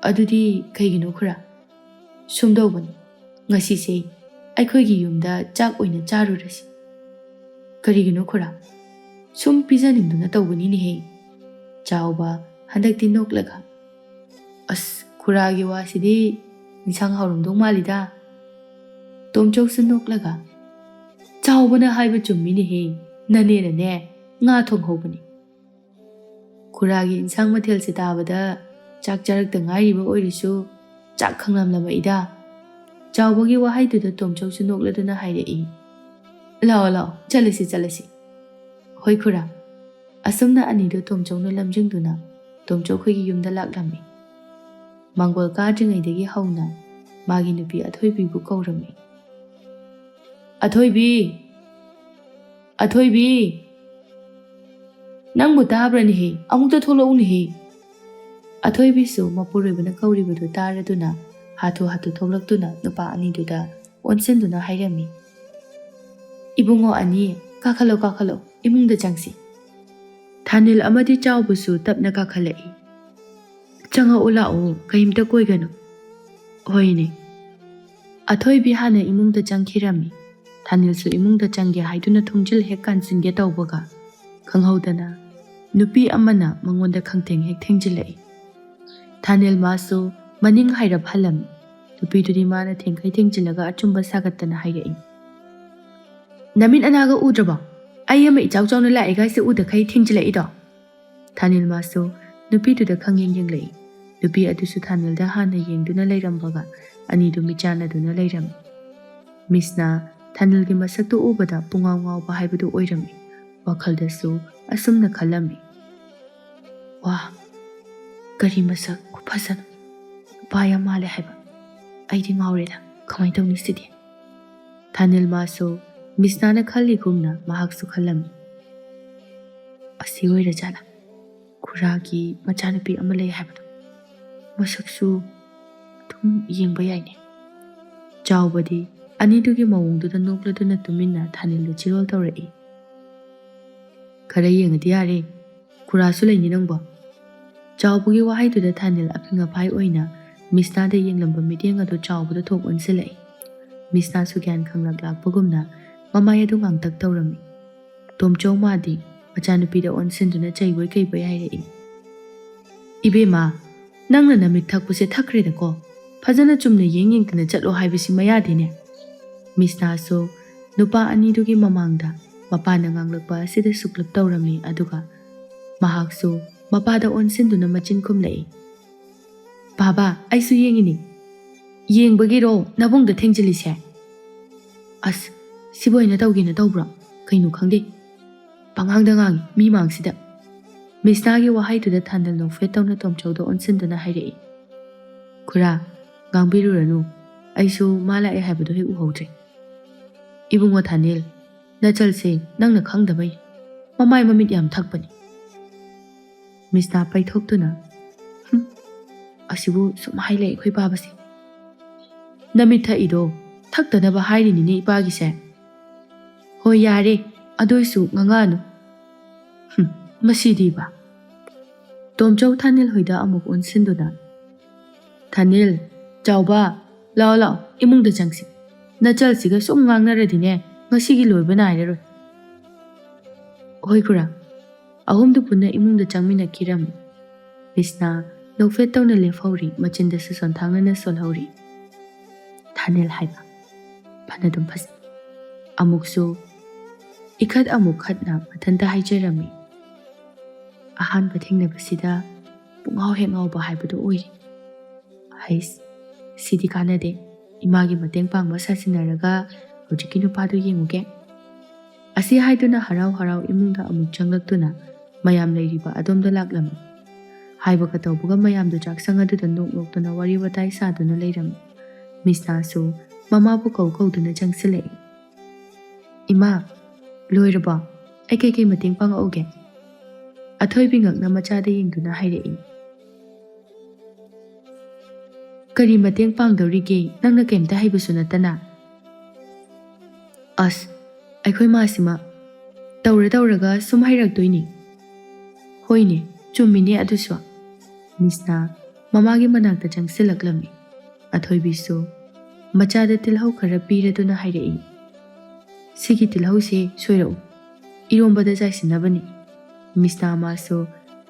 ꯑꯗꯨꯗꯤ ꯀꯩꯒꯤꯅꯣ ꯈꯨꯔꯥ? ꯁꯨꯝꯗꯧꯕꯅꯤ. ꯉꯁꯤꯁꯦ ꯑꯩꯈꯣꯏꯒꯤ ꯌꯨꯝꯗ ꯆꯥꯛ ꯑꯣꯏꯅ ꯆꯥꯔꯨꯔꯁꯤ꯫ ꯀꯔꯤꯒꯤꯅꯣ ꯈꯨꯔꯥ? ꯁꯨꯝ ꯄꯤꯖꯅꯤꯡꯗꯨꯅ ꯇꯧꯕꯅꯤꯅꯦꯍꯦ꯫ ꯆꯥꯎꯕ ꯍꯟꯗꯛꯇꯤ ꯅꯣꯛꯂꯒ, ꯑꯁ ꯈꯨꯔꯥꯒꯤ ꯋꯥꯁꯤꯗꯤ ꯏꯟꯁꯥꯡ ꯍꯥꯎꯔꯝꯗꯧ ꯃꯥꯜꯂꯤꯗ꯫ ꯇꯣꯝꯆꯧꯁꯨ ꯅꯣꯛꯂꯒ, ꯆꯥꯎꯕꯅ ꯍꯥꯏꯕ ꯆꯨꯝꯃꯤꯅꯦꯍꯦ, ꯅꯅꯦꯅꯅꯦ ꯉꯥ ꯊꯣꯡꯍꯧꯕꯅꯤ꯫ ꯈꯨꯔꯥꯒꯤ ꯏꯟꯁꯥꯡ ꯃꯊꯦꯜꯁꯦ ꯇꯥꯕꯗ ꯆꯥꯛ ꯆꯥꯔꯛꯇ ꯉꯥꯏꯔꯤꯕ ꯑꯣꯏꯔꯁꯨ ꯆꯥꯛ ꯈꯪꯂꯝꯂꯝꯃꯛꯏꯗ꯫ ꯆꯥꯎꯕꯒꯤ ꯋꯥꯍꯩꯗꯨꯗ ꯇꯣꯝꯆꯧꯁꯨ ꯅꯣꯛꯂꯗꯨꯅ ꯍꯥꯏꯔꯛꯏ, ꯂꯥꯛꯑꯣ ꯂꯥꯛꯑꯣ ꯆꯠꯂꯁꯤ꯫ ꯍꯣꯏ ꯈꯨꯔꯥ꯫ ꯑꯁꯨꯝꯅ ꯑꯅꯤꯗꯨ ꯇꯣꯝꯆꯧꯅ ꯂꯝꯖꯤꯡꯗꯨꯅ ꯇꯣꯝꯆꯧꯈꯣꯏꯒꯤ ꯌꯨꯝꯗ ꯂꯥꯛꯂꯝꯃꯤ꯫ ꯃꯥꯡꯒꯣꯜ ꯀꯥꯗ꯭ꯔꯤꯉꯩꯗꯒꯤ ꯍꯧꯅ ꯃꯥꯒꯤ ꯅꯨꯄꯤ ꯑꯊꯣꯏꯕꯤꯕꯨ ꯀꯧꯔꯝꯃꯤ꯫ ꯑꯊꯣꯏꯕꯤ, ꯑꯊꯣꯏꯕꯤ, ꯅꯪꯕꯨ ꯇꯥꯕ꯭ꯔꯅꯦꯍꯦ, ꯑꯃꯨꯛꯇ ꯊꯣꯛꯂꯛꯎꯅꯦꯍꯦ꯫ ꯑꯊꯣꯏꯕꯤꯁꯨ ꯃꯄꯨꯔꯣꯏꯕꯅ ꯀꯧꯔꯤꯕꯗꯨ ꯇꯥꯔꯗꯨꯅ ꯍꯥꯊꯨ ꯊꯣꯛꯂꯛꯇꯨꯅ ꯅꯨꯄꯥ ꯑꯅꯤꯗꯨꯗ ꯑꯣꯟꯁꯤꯟꯗꯨꯅ ꯍꯥꯏꯔꯝꯃꯤ, ꯏꯕꯨꯡꯉꯣ ꯑꯅꯤ, ꯀꯥꯈꯠꯂꯣ, ꯏꯃꯨꯡꯗ ꯆꯪꯁꯤ꯫ ꯊꯥꯅꯤꯜ ꯑꯃꯗꯤ ꯆꯥꯎꯕꯁꯨ ꯇꯞꯅ ꯀꯥꯈꯠꯂꯛꯏ꯫ ꯆꯪꯉꯛꯎ ꯂꯥꯛꯑꯣ, ꯀꯩꯝꯇ ꯀꯣꯏꯒꯅꯨ꯫ ꯍꯣꯏꯅꯦ꯫ ꯑꯊꯣꯏꯕꯤ ꯍꯥꯟꯅ ꯏꯃꯨꯡꯗ ꯆꯪꯈꯤꯔꯝꯃꯤ꯫ ꯊꯥꯅꯤꯜꯁꯨ ꯏꯃꯨꯡꯗ ꯆꯪꯒꯦ ꯍꯥꯏꯗꯨꯅ ꯊꯣꯡꯖꯤꯜ ꯍꯦꯛ ꯀꯥꯟꯁꯤꯟꯒꯦ ꯇꯧꯕꯒ ꯈꯪꯍꯧꯗꯅ ꯅꯨꯄꯤ ꯑꯃꯅ ꯃꯉꯣꯟꯗ ꯈꯪꯊꯦꯡ ꯍꯦꯛ ꯊꯦꯡꯖꯤꯜꯂꯛꯏ꯫ ꯊꯥꯅꯤꯜ ꯃꯥꯁꯨ ꯃꯅꯤꯡ ꯍꯥꯏꯔꯞ ꯍꯜꯂꯝꯃꯤ꯫ ꯅꯨꯄꯤꯗꯨꯗꯤ ꯃꯥꯅ ꯊꯦꯡꯈꯩ ꯊꯦꯡꯖꯤꯜꯂꯒ ꯑꯆꯨꯝꯕ ꯁꯥꯒꯠꯇꯅ ꯍꯥꯏꯔꯛꯏ, ꯅꯃꯤꯠ ꯑꯅꯥꯒ ꯎꯗ꯭ꯔꯕꯣ? ꯑꯩ ꯑꯃ ꯏꯆꯥꯎ ꯆꯥꯎꯅ ꯂꯥꯛꯏꯒꯥꯏꯁꯦ ꯎꯗꯈꯩ ꯊꯦꯡꯖꯤꯜꯂꯛꯏꯗꯣ꯫ ꯊꯥꯅꯤꯜ ꯃꯥꯁꯨ ꯅꯨꯄꯤꯗꯨꯗ ꯈꯪꯌꯦꯡ ꯌꯦꯡꯂꯛꯏ꯫ ꯅꯨꯄꯤ ꯑꯗꯨꯁꯨ ꯊꯥꯅꯤꯜꯗ ꯍꯥꯟꯅ ꯌꯦꯡꯗꯨꯅ ꯂꯩꯔꯝꯕꯒ ꯑꯅꯤꯗꯨ ꯃꯤꯆꯥꯟꯅꯗꯨꯅ ꯂꯩꯔꯝꯃꯤ꯫ ꯃꯤꯁꯅ ꯊꯥꯅꯤꯜꯒꯤ ꯃꯁꯛꯇꯨ ꯎꯕꯗ ꯄꯨꯡꯉꯥꯎ ꯉꯥꯎꯕ ꯍꯥꯏꯕꯗꯨ ꯑꯣꯏꯔꯝꯃꯤ꯫ ꯋꯥꯈꯜꯗꯁꯨ ꯑꯁꯨꯝꯅ ꯈꯜꯂꯝꯃꯤ, ꯋꯥ, ꯀꯔꯤ ꯃꯁꯛ ꯈꯨꯐꯖꯅꯣ, ꯅꯨꯄꯥ ꯌꯥꯝ ꯃꯥꯜꯂꯦ ꯍꯥꯏꯕ, ꯑꯩꯗꯤ ꯉꯥꯎꯔꯦꯗ, ꯀꯃꯥꯏ ꯇꯧꯅꯤ ꯁꯤꯗꯤ? ꯊꯥꯅꯤꯜ ꯃꯥꯁꯨ ꯃꯤꯁꯅꯥꯅ ꯈꯜꯂꯤꯒꯨꯝꯅ ꯃꯍꯥꯛꯁꯨ ꯈꯜꯂꯝꯃꯤ, ꯑꯁꯤ ꯑꯣꯏꯔꯖꯥꯠꯂ, ꯈꯨꯔꯥꯒꯤ ꯃꯆꯥꯅꯨꯄꯤ ꯑꯃ ꯂꯩ ꯍꯥꯏꯕꯗꯣ, ꯃꯁꯛꯁꯨ ꯑꯗꯨꯝ ꯌꯦꯡꯕ ꯌꯥꯏꯅꯦ꯫ ꯆꯥꯎꯕꯗꯤ ꯑꯅꯤꯗꯨꯒꯤ ꯃꯑꯣꯡꯗꯨꯗ ꯅꯣꯛꯂꯗꯨꯅ ꯇꯨꯃꯤꯟꯅ ꯊꯥꯅꯤꯜꯗ ꯆꯤꯔꯣꯜ ꯇꯧꯔꯛꯏ, ꯈꯔ ꯌꯦꯡꯉꯗꯤ ꯌꯥꯔꯦ, ꯈꯨꯔꯥꯁꯨ ꯂꯩꯅꯤ ꯅꯪꯕꯣ꯫ ꯆꯥꯎꯕꯒꯤ ꯋꯥꯍꯩꯗꯨꯗ ꯊꯥꯅꯤꯜ ꯑꯐꯤꯡ ꯑꯐꯥꯏ ꯑꯣꯏꯅ ꯃꯤꯁꯅꯥꯗ ꯌꯦꯡꯂꯝꯕ ꯃꯤꯠꯌꯦꯡ ꯑꯗꯨ ꯆꯥꯎꯕꯗ ꯊꯣꯛ ꯑꯣꯟꯁꯤꯜꯂꯛꯏ꯫ ꯃꯤꯁꯅꯥꯁꯨ ꯒ꯭ꯌꯥꯟ ꯈꯪꯂꯛꯄꯒꯨꯝꯅ ꯃꯃꯥꯏ ꯑꯗꯨ ꯉꯥꯡꯇꯛ ꯇꯧꯔꯝꯃꯤ꯫ ꯇꯣꯝꯆꯧ ꯃꯥꯗꯤ ꯃꯆꯥꯅꯨꯄꯤꯗ ꯑꯣꯟꯁꯤꯟꯗꯨꯅ ꯆꯩꯕꯣꯏ ꯀꯩꯕꯣꯏ ꯍꯥꯏꯔꯛꯏ, ꯏꯕꯦꯝꯃ, ꯅꯪꯅ ꯅꯃꯤꯠ ꯊꯛꯄꯁꯦ ꯊꯛꯈ꯭ꯔꯦꯗꯀꯣ, ꯐꯖꯅ ꯆꯨꯝꯅ ꯌꯦꯡꯗꯅ ꯆꯠꯂꯣ ꯍꯥꯏꯕꯁꯤ ꯃꯌꯥꯗꯦꯅꯦ꯫ ꯃꯤꯁꯅꯥꯁꯨ ꯅꯨꯄꯥ ꯑꯅꯤꯗꯨꯒꯤ ꯃꯃꯥꯡꯗ ꯃꯄꯥꯅ ꯉꯥꯡꯂꯛꯄ ꯑꯁꯤꯗ ꯁꯨꯛꯂꯞ ꯇꯧꯔꯝꯃꯤ꯫ ꯑꯗꯨꯒ ꯃꯍꯥꯛꯁꯨ ꯃꯄꯥꯗ ꯑꯣꯟꯁꯤꯟꯗꯨꯅ ꯃꯆꯤꯟ ꯈꯨꯝꯂꯛꯏ, ꯕꯥꯕꯥ, ꯑꯩꯁꯨ ꯌꯦꯡꯉꯤꯅꯤ꯫ ꯌꯦꯡꯕꯒꯤꯔꯣ ꯅꯕꯨꯡꯗ ꯊꯦꯡꯖꯤꯜꯂꯤꯁꯦ? ꯑꯁ, ꯁꯤꯕꯨ ꯑꯩꯅ ꯇꯧꯒꯦꯅ ꯇꯧꯕ꯭ꯔꯣ? ꯀꯩꯅꯣ ꯈꯪꯗꯦ, ꯄꯉꯥꯡꯗ ꯉꯥꯡꯉꯤ ꯃꯤ ꯃꯥꯡꯁꯤꯗ꯫ ꯃꯤꯁꯅꯥꯒꯤ ꯋꯥꯍꯩꯗꯨꯗ ꯊꯥꯅꯤꯜ ꯅꯣꯛꯐꯦꯠ ꯇꯧꯅ ꯇꯣꯝꯆꯧꯗ ꯑꯣꯟꯁꯤꯟꯗꯨꯅ ꯍꯥꯏꯔꯛꯏ, ꯈꯨꯔꯥ, ꯉꯥꯡꯕꯤꯔꯨꯔꯅꯨ, ꯑꯩꯁꯨ ꯃꯥ ꯂꯥꯛꯑꯦ ꯍꯥꯏꯕꯗꯣ ꯍꯦꯛ ꯎꯍꯧꯗ꯭ꯔꯦ꯫ ꯏꯕꯨꯡꯉꯣ ꯊꯥꯅꯤꯜ, ꯅꯆꯜꯁꯦ ꯅꯪꯅ ꯈꯪꯗꯕꯩ ꯃꯃꯥꯏ ꯃꯃꯤꯠ ꯌꯥꯝ ꯊꯛꯄꯅꯤ꯫ ꯃꯤꯁꯅꯥ ꯄꯩꯊꯣꯛꯇꯨꯅ, ꯑꯁꯤꯕꯨ ꯁꯨꯝ ꯍꯥꯏꯂꯩ ꯑꯩꯈꯣꯏ ꯕꯥꯕꯁꯦ꯫ ꯅꯃꯤꯠ ꯊꯛꯏꯗꯣ ꯊꯛꯇꯅꯕ ꯍꯥꯏꯔꯤꯅꯤꯅꯦ ꯏꯄꯥꯒꯤꯁꯦ꯫ ꯍꯣꯏ ꯌꯥꯔꯦ, ꯑꯗꯨꯏꯁꯨ ꯉꯥꯡꯉꯛꯑꯅꯨ꯫ ꯃꯁꯤꯗꯤꯕ꯫ ꯇꯣꯝꯆꯧ ꯊꯥꯅꯤꯜ ꯍꯣꯏꯗ ꯑꯃꯨꯛ ꯑꯣꯟꯁꯤꯟꯗꯨꯅ, ꯊꯥꯅꯤꯜ, ꯆꯥꯎꯕ, ꯂꯥꯛꯑꯣ, ꯏꯃꯨꯡꯗ ꯆꯪꯁꯤ꯫ ꯅꯆꯜꯁꯤꯒ ꯁꯨꯝ ꯉꯥꯡꯅꯔꯗꯤꯅꯦ ꯉꯁꯤꯒꯤ ꯂꯣꯏꯕ ꯅꯥꯏꯔꯔꯣꯏ꯫ ꯍꯣꯏ ꯈꯨꯔꯥ꯫ ꯑꯍꯨꯝꯗꯨ ꯄꯨꯟꯅ ꯏꯃꯨꯡꯗ ꯆꯪꯃꯤꯟꯅꯈꯤꯔꯝꯃꯤ꯫ ꯃꯤꯁꯅ ꯅꯣꯛꯐꯦꯠ ꯇꯧꯅ ꯂꯦꯞꯍꯧꯔꯤ, ꯃꯆꯤꯟꯗꯁꯨ ꯁꯣꯟꯊꯥꯡꯅꯅ ꯁꯣꯜꯍꯧꯔꯤ, ꯊꯥꯅꯤꯜ ꯍꯥꯏꯕ ꯐꯅꯗꯨꯝ ꯐꯖꯩ꯫ ꯑꯃꯨꯛꯁꯨ ꯏꯈꯠ ꯑꯃꯨꯛ ꯈꯠꯅ ꯃꯊꯟꯇ ꯍꯥꯏꯖꯔꯝꯃꯤ, ꯑꯍꯥꯟꯕ ꯊꯦꯡꯅꯕꯁꯤꯗ ꯄꯨꯡꯉꯥꯎ ꯍꯦꯛ ꯉꯥꯎꯕ ꯍꯥꯏꯕꯗꯨ ꯑꯣꯏꯔꯤ꯫ ꯍꯩꯁ, ꯁꯤꯗꯤ ꯀꯥꯟꯅꯗꯦ, ꯏꯃꯥꯒꯤ ꯃꯇꯦꯡ ꯄꯥꯡꯕ ꯁꯥꯁꯤꯟꯅꯔꯒ ꯍꯧꯖꯤꯛꯀꯤ ꯅꯨꯄꯥꯗꯨ ꯌꯦꯡꯉꯨꯒꯦ꯫ ꯑꯁꯤ ꯍꯥꯏꯗꯨꯅ ꯍꯔꯥꯎ ꯍꯔꯥꯎ ꯏꯃꯨꯡꯗ ꯑꯃꯨꯛ ꯆꯪꯂꯛꯇꯨꯅ ꯃꯌꯥꯝ ꯂꯩꯔꯤꯕ ꯑꯗꯣꯝꯗ ꯂꯥꯛꯂꯝꯃꯤ꯫ ꯍꯥꯏꯕꯒ ꯇꯧꯕꯒ ꯃꯌꯥꯝꯗꯨ ꯆꯥꯛꯁꯪ ꯑꯗꯨꯗ ꯅꯣꯛꯅꯣꯛꯇꯨꯅ ꯋꯥꯔꯤ ꯋꯥꯇꯥꯏ ꯁꯥꯗꯨꯅ ꯂꯩꯔꯝꯃꯤ꯫ ꯃꯤꯁꯅꯥꯁꯨ ꯃꯃꯥꯕꯨ ꯀꯧꯗꯨꯅ ꯆꯪꯁꯤꯜꯂꯛꯏ꯫ ꯏꯃꯥ, ꯂꯣꯏꯔꯕꯣ? ꯑꯩ ꯀꯩꯀꯩ ꯃꯇꯦꯡ ꯄꯥꯡꯉꯛꯎꯒꯦ? ꯑꯊꯣꯏꯕꯤ ꯉꯛꯅ ꯃꯆꯥꯗ ꯌꯦꯡꯗꯨꯅ ꯍꯥꯏꯔꯛꯏ, ꯀꯔꯤ ꯃꯇꯦꯡ ꯄꯥꯡꯗꯧꯔꯤꯒꯦ, ꯅꯪꯅ ꯀꯩꯝꯇ ꯍꯩꯕꯁꯨ ꯅꯠꯇꯅ? ꯑꯁ, ꯑꯩꯈꯣꯏ ꯃꯥꯁꯤꯃ ꯇꯧꯔꯒ ꯁꯨꯝ ꯍꯩꯔꯛꯇꯣꯏꯅꯤ꯫ ꯍꯣꯏꯅꯦ, ꯆꯨꯝꯃꯤꯅꯦ ꯑꯗꯨꯁꯨ꯫ ꯃꯤꯁꯅ ꯃꯃꯥꯒꯤ ꯃꯅꯥꯛꯇ ꯆꯪꯁꯤꯜꯂꯛꯂꯝꯃꯤ꯫ ꯑꯊꯣꯏꯕꯤꯁꯨ ꯃꯆꯥꯗ ꯇꯤꯜꯍꯧ ꯈꯔ ꯄꯤꯔꯗꯨꯅ ꯍꯥꯏꯔꯛꯏ, "ꯁꯤꯒꯤ ꯇꯤꯜꯍꯧꯁꯤ ꯁꯣꯏꯔꯛꯎ, ꯏꯔꯣꯝꯕꯗ ꯆꯥꯏꯁꯤꯟꯅꯕꯅꯤ"꯫ ꯃꯤꯁꯅ ꯃꯥꯁꯨ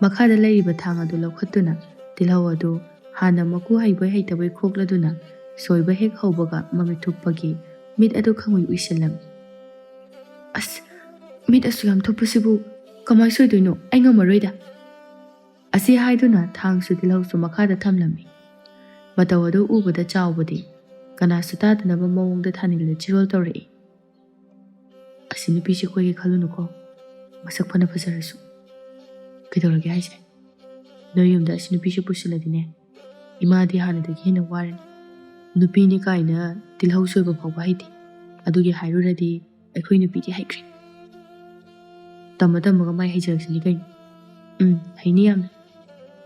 ꯃꯈꯥꯗ ꯂꯩꯔꯤꯕ ꯊꯥꯡ ꯑꯗꯨ ꯂꯧꯈꯠꯇꯨꯅ ꯇꯤꯜꯍꯧ ꯑꯗꯨ ꯍꯥꯟꯅ ꯃꯀꯨ ꯍꯩꯕꯣꯏ ꯍꯩꯇꯕꯣꯏ ꯈꯣꯛꯂꯗꯨꯅ ꯁꯣꯏꯕ ꯍꯦꯛ ꯍꯧꯕꯒ ꯃꯃꯤꯠ ꯊꯨꯞꯄꯒꯤ ꯃꯤꯠ ꯑꯗꯨ ꯈꯪꯎꯏ ꯎꯏꯁꯤꯜꯂꯝꯃꯤ꯫ "ꯑꯁ, ꯃꯤꯠ ꯑꯁꯨꯛ ꯌꯥꯝ ꯊꯨꯞꯄꯁꯤꯕꯨ ꯀꯃꯥꯏ ꯁꯣꯏꯗꯣꯏꯅꯣ? ꯑꯩ ꯉꯝꯃꯔꯣꯏꯗ"꯫ ꯑꯁꯤ ꯍꯥꯏꯗꯨꯅ ꯊꯥꯡꯁꯨ ꯇꯤꯜꯍꯧꯁꯨ ꯃꯈꯥꯗ ꯊꯝꯂꯝꯃꯤ꯫ ꯃꯇꯧ ꯑꯗꯨ ꯎꯕꯗ ꯆꯥꯎꯕꯗꯤ ꯀꯅꯥꯁꯨ ꯇꯥꯗꯅꯕ ꯃꯑꯣꯡꯗ ꯊꯥꯅꯤꯜꯗ ꯆꯤꯔꯣꯜ ꯇꯧꯔꯛꯏ꯫ "ꯑꯁꯤ ꯅꯨꯄꯤꯁꯤ ꯑꯩꯈꯣꯏꯒꯤ ꯈꯜꯂꯨꯅꯨꯀꯣ, ꯃꯁꯛ ꯐꯅ ꯐꯖꯔꯁꯨ꯫ ꯀꯩꯗꯧꯔꯒꯦ ꯍꯥꯏꯁꯦ? ꯅꯣꯏ ꯌꯨꯝꯗ ꯑꯁꯤ ꯅꯨꯄꯤꯁꯤ ꯄꯨꯁꯤꯜꯂꯗꯤꯅꯦ, ꯏꯃꯥꯗꯤ ꯍꯥꯟꯅꯗꯒꯤ ꯍꯦꯟꯅ ꯋꯥꯔꯅꯤ꯫ ꯅꯨꯄꯤꯅꯤ ꯀꯥꯏꯅ ꯇꯤꯜꯍꯧ ꯁꯣꯏꯕ ꯐꯥꯎꯕ ꯍꯩꯇꯦ, ꯑꯗꯨꯒꯤ ꯍꯥꯏꯔꯨꯔꯗꯤ ꯑꯩꯈꯣꯏ ꯅꯨꯄꯤꯗꯤ ꯍꯩꯈ꯭ꯔꯦ꯫ ꯇꯝꯃ ꯇꯝꯃꯒ ꯃꯥꯏ ꯍꯩꯖꯔꯛꯁꯅꯤ ꯀꯩꯅꯣ꯫ ꯍꯩꯅꯤ ꯌꯥꯝꯅ"꯫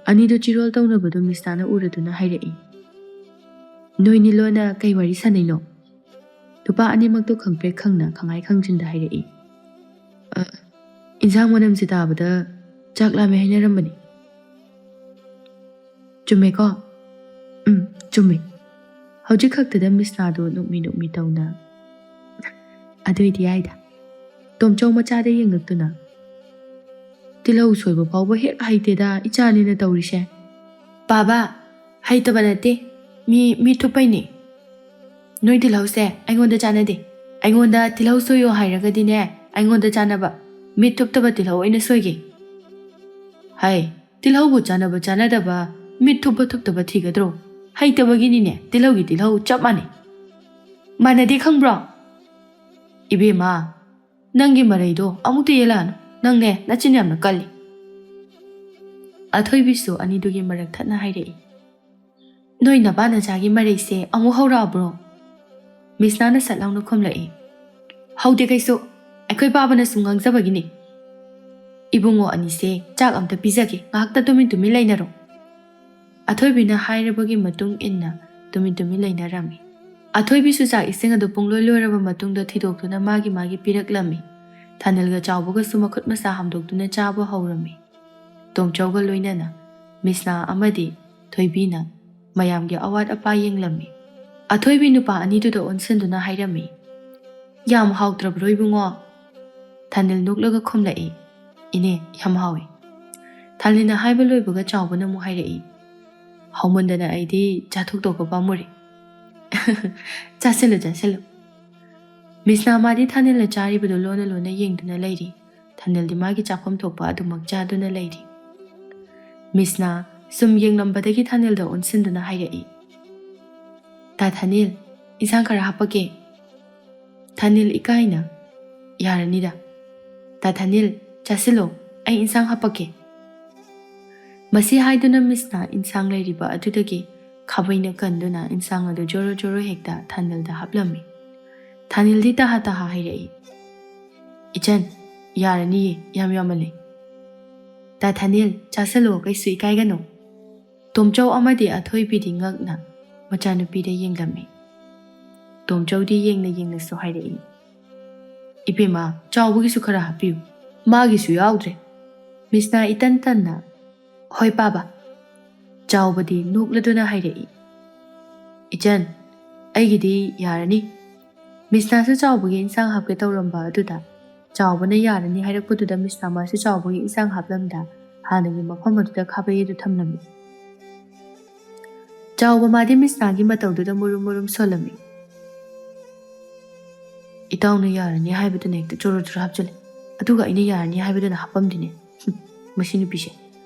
ꯑꯅꯤꯗꯨ ꯆꯤꯔꯣꯜ ꯇꯧꯅꯕꯗꯨ ꯃꯤꯁꯅꯥꯅ ꯎꯔꯗꯨꯅ ꯍꯥꯏꯔꯛꯏ, "ꯅꯣꯏꯅꯤ ꯂꯣꯟꯅ ꯀꯩ ꯋꯥꯔꯤ ꯁꯥꯅꯩꯅꯣ?" ꯅꯨꯄꯥ ꯑꯅꯤꯃꯛꯇꯨ ꯈꯪꯄ꯭ꯔꯦꯛ ꯈꯪꯅ ꯈꯪꯍꯥꯏ ꯈꯪꯖꯤꯟꯗ ꯍꯥꯏꯔꯛꯏ, "ꯏꯟꯁꯥꯡ ꯃꯅꯝꯁꯤ ꯇꯥꯕꯗ ꯆꯥꯛ ꯂꯥꯝꯃꯦ ꯍꯥꯏꯅꯔꯝꯕꯅꯤ"꯫ "ꯆꯨꯝꯃꯦꯀꯣ?" "ꯆꯨꯝꯃꯦ"꯫ ꯍꯧꯖꯤꯛ ꯈꯛꯇꯗ ꯃꯤꯁꯅꯥꯗꯨ ꯅꯣꯛꯃꯤ ꯇꯧꯅ, "ꯑꯗꯨꯏꯗꯤ ꯌꯥꯏꯗ"꯫ ꯇꯣꯝꯆꯧ ꯃꯆꯥꯗ ꯌꯦꯡꯂꯛꯇꯨꯅ, "ꯇꯤꯜꯍꯧ ꯁꯣꯏꯕ ꯐꯥꯎꯕ ꯍꯦꯛ ꯍꯩꯇꯦꯗ ꯏꯆꯥꯅꯤꯅ ꯇꯧꯔꯤꯁꯦ"꯫ "ꯄꯥꯕꯥ, ꯍꯩꯇꯕ ꯅꯠꯇꯦ, ꯃꯤ ꯊꯨꯞꯄꯩꯅꯤ꯫ ꯅꯣꯏ ꯇꯤꯜꯍꯧꯁꯦ ꯑꯩꯉꯣꯟꯗ ꯆꯥꯟꯅꯗꯦ꯫ ꯑꯩꯉꯣꯟꯗ ꯇꯤꯜꯍꯧ ꯁꯣꯏꯌꯣ ꯍꯥꯏꯔꯒꯗꯤꯅꯦ ꯑꯩꯉꯣꯟꯗ ꯆꯥꯟꯅꯕ ꯃꯤꯠ ꯊꯨꯞꯇꯕ ꯇꯤꯜꯍꯧ ꯑꯣꯏꯅ ꯁꯣꯏꯒꯦ꯫ ꯍꯥꯏ, ꯇꯤꯜꯍꯧꯕꯨ ꯆꯥꯟꯅꯕ ꯆꯥꯟꯅꯗꯕ ꯃꯤꯠ ꯊꯨꯞꯄ ꯊꯨꯞꯇꯕ ꯊꯤꯒꯗ꯭ꯔꯣ? ꯍꯩꯇꯕꯒꯤꯅꯤꯅꯦ, ꯇꯤꯜꯍꯧꯒꯤ ꯇꯤꯜꯍꯧ ꯆꯞ ꯃꯥꯟꯅꯩ꯫ ꯃꯥꯟꯅꯗꯦ ꯈꯪꯕ꯭ꯔꯣ? ꯏꯕꯦꯝꯃ, ꯅꯪꯒꯤ ꯃꯔꯩꯗꯣ ꯑꯃꯨꯛꯇ ꯌꯦꯜꯂꯛꯑꯅꯨ, ꯅꯪꯅꯦ ꯅꯆꯤꯟ ꯌꯥꯝꯅ ꯀꯜꯂꯤ"꯫ ꯑꯊꯣꯏꯕꯤꯁꯨ ꯑꯅꯤꯗꯨꯒꯤ ꯃꯔꯛ ꯊꯠꯅ ꯍꯥꯏꯔꯛꯏ, "ꯅꯣꯏ ꯅꯄꯥ ꯅꯆꯥꯒꯤ ꯃꯔꯩꯁꯦ ꯑꯃꯨꯛ ꯍꯧꯔꯛꯑꯕ꯭ꯔꯣ"꯫ ꯃꯤꯁꯅꯥꯅ ꯁꯠ ꯂꯥꯎꯅ ꯈꯨꯝꯂꯛꯏ, "ꯍꯧꯗꯦ ꯀꯩꯁꯨ, ꯑꯩꯈꯣꯏ ꯄꯥꯕꯅ ꯁꯨꯝ ꯉꯥꯡꯖꯕꯒꯤꯅꯤ꯫ ꯏꯕꯨꯡꯉꯣ ꯑꯅꯤꯁꯦ ꯆꯥꯛ ꯑꯝꯇ ꯄꯤꯖꯒꯦ, ꯉꯥꯏꯍꯥꯛꯇ ꯇꯨꯃꯤꯟ ꯂꯩꯅꯔꯣ"꯫ ꯑꯊꯣꯏꯕꯤꯅ ꯍꯥꯏꯔꯕꯒꯤ ꯃꯇꯨꯡ ꯏꯟꯅ ꯇꯨꯃꯤꯟ ꯂꯩꯅꯔꯝꯃꯤ꯫ ꯑꯊꯣꯏꯕꯤꯁꯨ ꯆꯥꯛ ꯏꯁꯤꯡ ꯑꯗꯨ ꯄꯨꯡꯂꯣꯏ ꯂꯣꯏꯔꯕ ꯃꯇꯨꯡꯗ ꯊꯤꯗꯣꯛꯇꯨꯅ ꯃꯥꯒꯤ ꯄꯤꯔꯛꯂꯝꯃꯤ꯫ ꯊꯥꯅꯤꯜꯒ ꯆꯥꯎꯕꯒꯁꯨ ꯃꯈꯨꯠ ꯃꯁꯥ ꯍꯥꯝꯗꯣꯛꯇꯨꯅ ꯆꯥꯕ ꯍꯧꯔꯝꯃꯤ꯫ ꯇꯣꯝꯆꯧꯒ ꯂꯣꯏꯅꯅ ꯃꯤꯁꯅꯥ ꯑꯃꯗꯤ ꯊꯣꯏꯕꯤꯅ ꯃꯌꯥꯝꯒꯤ ꯑꯋꯥꯠ ꯑꯄꯥ ꯌꯦꯡꯂꯝꯃꯤ꯫ ꯑꯊꯣꯏꯕꯤ ꯅꯨꯄꯥ ꯑꯅꯤꯗꯨꯗ ꯑꯣꯟꯁꯤꯟꯗꯨꯅ ꯍꯥꯏꯔꯝꯃꯤ, "ꯌꯥꯝ ꯍꯥꯎꯇ꯭ꯔꯕ꯭ꯔꯣ ꯏꯕꯨꯡꯉꯣ"꯫ ꯊꯥꯅꯤꯜ ꯅꯣꯛꯂꯒ ꯈꯨꯝꯂꯛꯏ, "ꯏꯅꯦ, ꯌꯥꯝ ꯍꯥꯎꯏ"꯫ ꯊꯥꯅꯤꯜꯅ ꯍꯥꯏꯕ ꯂꯣꯏꯕꯒ ꯆꯥꯎꯕꯅ ꯑꯃꯨꯛ ꯍꯥꯏꯔꯛꯏ, "ꯍꯥꯎꯃꯟꯗꯅ ꯑꯩꯗꯤ ꯆꯥꯊꯣꯛꯇꯧꯕ ꯄꯥꯝꯃꯨꯔꯦ"꯫ "ꯆꯥꯁꯤꯜꯂꯨ". ꯃꯤꯁꯅꯥ ꯃꯥꯗꯤ ꯊꯥꯅꯤꯜꯅ ꯆꯥꯔꯤꯕꯗꯨ ꯂꯣꯟꯅ ꯌꯦꯡꯗꯨꯅ ꯂꯩꯔꯤ꯫ ꯊꯥꯅꯤꯜꯗꯤ ꯃꯥꯒꯤ ꯆꯥꯐꯝ ꯊꯣꯛꯄ ꯑꯗꯨꯃꯛ ꯆꯥꯗꯨꯅ ꯂꯩꯔꯤ꯫ ꯃꯤꯁꯅꯥ ꯁꯨꯝ ꯌꯦꯡꯂꯝꯕꯗꯒꯤ ꯊꯥꯅꯤꯜꯗ ꯑꯣꯟꯁꯤꯟꯗꯨꯅ ꯍꯥꯏꯔꯛꯏ, "ꯇꯥ ꯊꯥꯅꯤꯜ, ꯏꯟꯁꯥꯡ ꯈꯔ ꯍꯥꯞꯄꯛꯀꯦ"꯫ ꯊꯥꯅꯤꯜ ꯏꯀꯥꯏꯅ, "ꯌꯥꯔꯅꯤꯗ, ꯇꯥ ꯊꯥꯅꯤꯜ ꯆꯥꯁꯤꯜꯂꯣ, ꯑꯩ ꯏꯟꯁꯥꯡ ꯍꯥꯞꯄꯛꯀꯦ"꯫ ꯃꯁꯤ ꯍꯥꯏꯗꯨꯅ ꯃꯤꯁꯅꯥ ꯏꯟꯁꯥꯡ ꯂꯩꯔꯤꯕ ꯑꯗꯨꯗꯒꯤ ꯈꯥꯕꯩꯅ ꯀꯟꯗꯨꯅ ꯏꯟꯁꯥꯡ ꯑꯗꯨ ꯖꯣꯔꯣ ꯍꯦꯛꯇ ꯊꯥꯅꯤꯜꯗ ꯍꯥꯞꯂꯝꯃꯤ꯫ ꯊꯥꯅꯤꯜꯗꯤ ꯇꯍꯥ ꯍꯥꯏꯔꯛꯏ, "ꯏꯆꯟ, ꯌꯥꯔꯅꯤꯌꯦ, ꯌꯥꯝ ꯌꯥꯝꯃꯜꯂꯦ"꯫ "ꯇꯥ ꯊꯥꯅꯤꯜ ꯆꯥꯁꯤꯜꯂꯣ, ꯀꯩꯁꯨ ꯏꯀꯥꯏꯒꯅꯨ"꯫ ꯇꯣꯝꯆꯧ ꯑꯃꯗꯤ ꯑꯊꯣꯏꯕꯤꯗꯤ ꯉꯛꯅ ꯃꯆꯥꯅꯨꯄꯤꯗ ꯌꯦꯡꯂꯝꯃꯤ꯫ ꯇꯣꯝꯆꯧꯗꯤ ꯌꯦꯡꯅꯁꯨ ꯍꯥꯏꯔꯛꯏ, "ꯏꯕꯦꯝꯃ, ꯆꯥꯎꯕꯒꯤꯁꯨ ꯈꯔ ꯍꯥꯞꯄꯤꯌꯨ, ꯃꯥꯒꯤꯁꯨ ꯌꯥꯎꯗ꯭ꯔꯦ"꯫ ꯃꯤꯁꯅꯥ ꯏꯇꯟ ꯇꯟꯅ, "ꯍꯣꯏ ꯄꯥꯕꯥ"꯫ ꯆꯥꯎꯕꯗꯤ ꯅꯣꯛꯂꯗꯨꯅ ꯍꯥꯏꯔꯛꯏ, "ꯏꯆꯟ, ꯑꯩꯒꯤꯗꯤ ꯌꯥꯔꯅꯤ"꯫ ꯃꯤꯁꯅꯥꯁꯨ ꯆꯥꯎꯕꯒꯤ ꯏꯟꯁꯥꯡ ꯍꯥꯞꯀꯦ ꯇꯧꯔꯝꯕ ꯑꯗꯨꯗ ꯆꯥꯎꯕꯅ ꯌꯥꯔꯅꯤ ꯍꯥꯏꯔꯛꯄꯗꯨꯗ ꯃꯤꯁꯅꯥ ꯃꯥꯁꯨ ꯆꯥꯎꯕꯒꯤ ꯏꯟꯁꯥꯡ ꯍꯥꯞꯂꯝꯗ ꯍꯥꯟꯅꯒꯤ ꯃꯐꯝ ꯑꯗꯨꯗ ꯈꯥꯕꯩ ꯑꯗꯨ ꯊꯝꯂꯝꯃꯤ꯫ ꯆꯥꯎꯕ ꯃꯥꯗꯤ ꯃꯤꯁꯅꯥꯒꯤ ꯃꯇꯧꯗꯨꯗ ꯃꯨꯔꯨꯝ ꯁꯣꯜꯂꯝꯃꯤ꯫ "ꯏꯇꯥꯎꯅ ꯌꯥꯔꯅꯤ ꯍꯥꯏꯕꯗꯨꯅ ꯍꯦꯛꯇ ꯖꯣꯔꯣ ꯍꯥꯞꯆꯤꯜꯂꯦ, ꯑꯗꯨꯒ ꯑꯩꯅ ꯌꯥꯔꯅꯤ ꯍꯥꯏꯕꯗꯨꯅ ꯍꯥꯞꯄꯝꯗꯦꯅꯦ꯫ ꯃꯁꯤ ꯅꯨꯄꯤꯁꯦ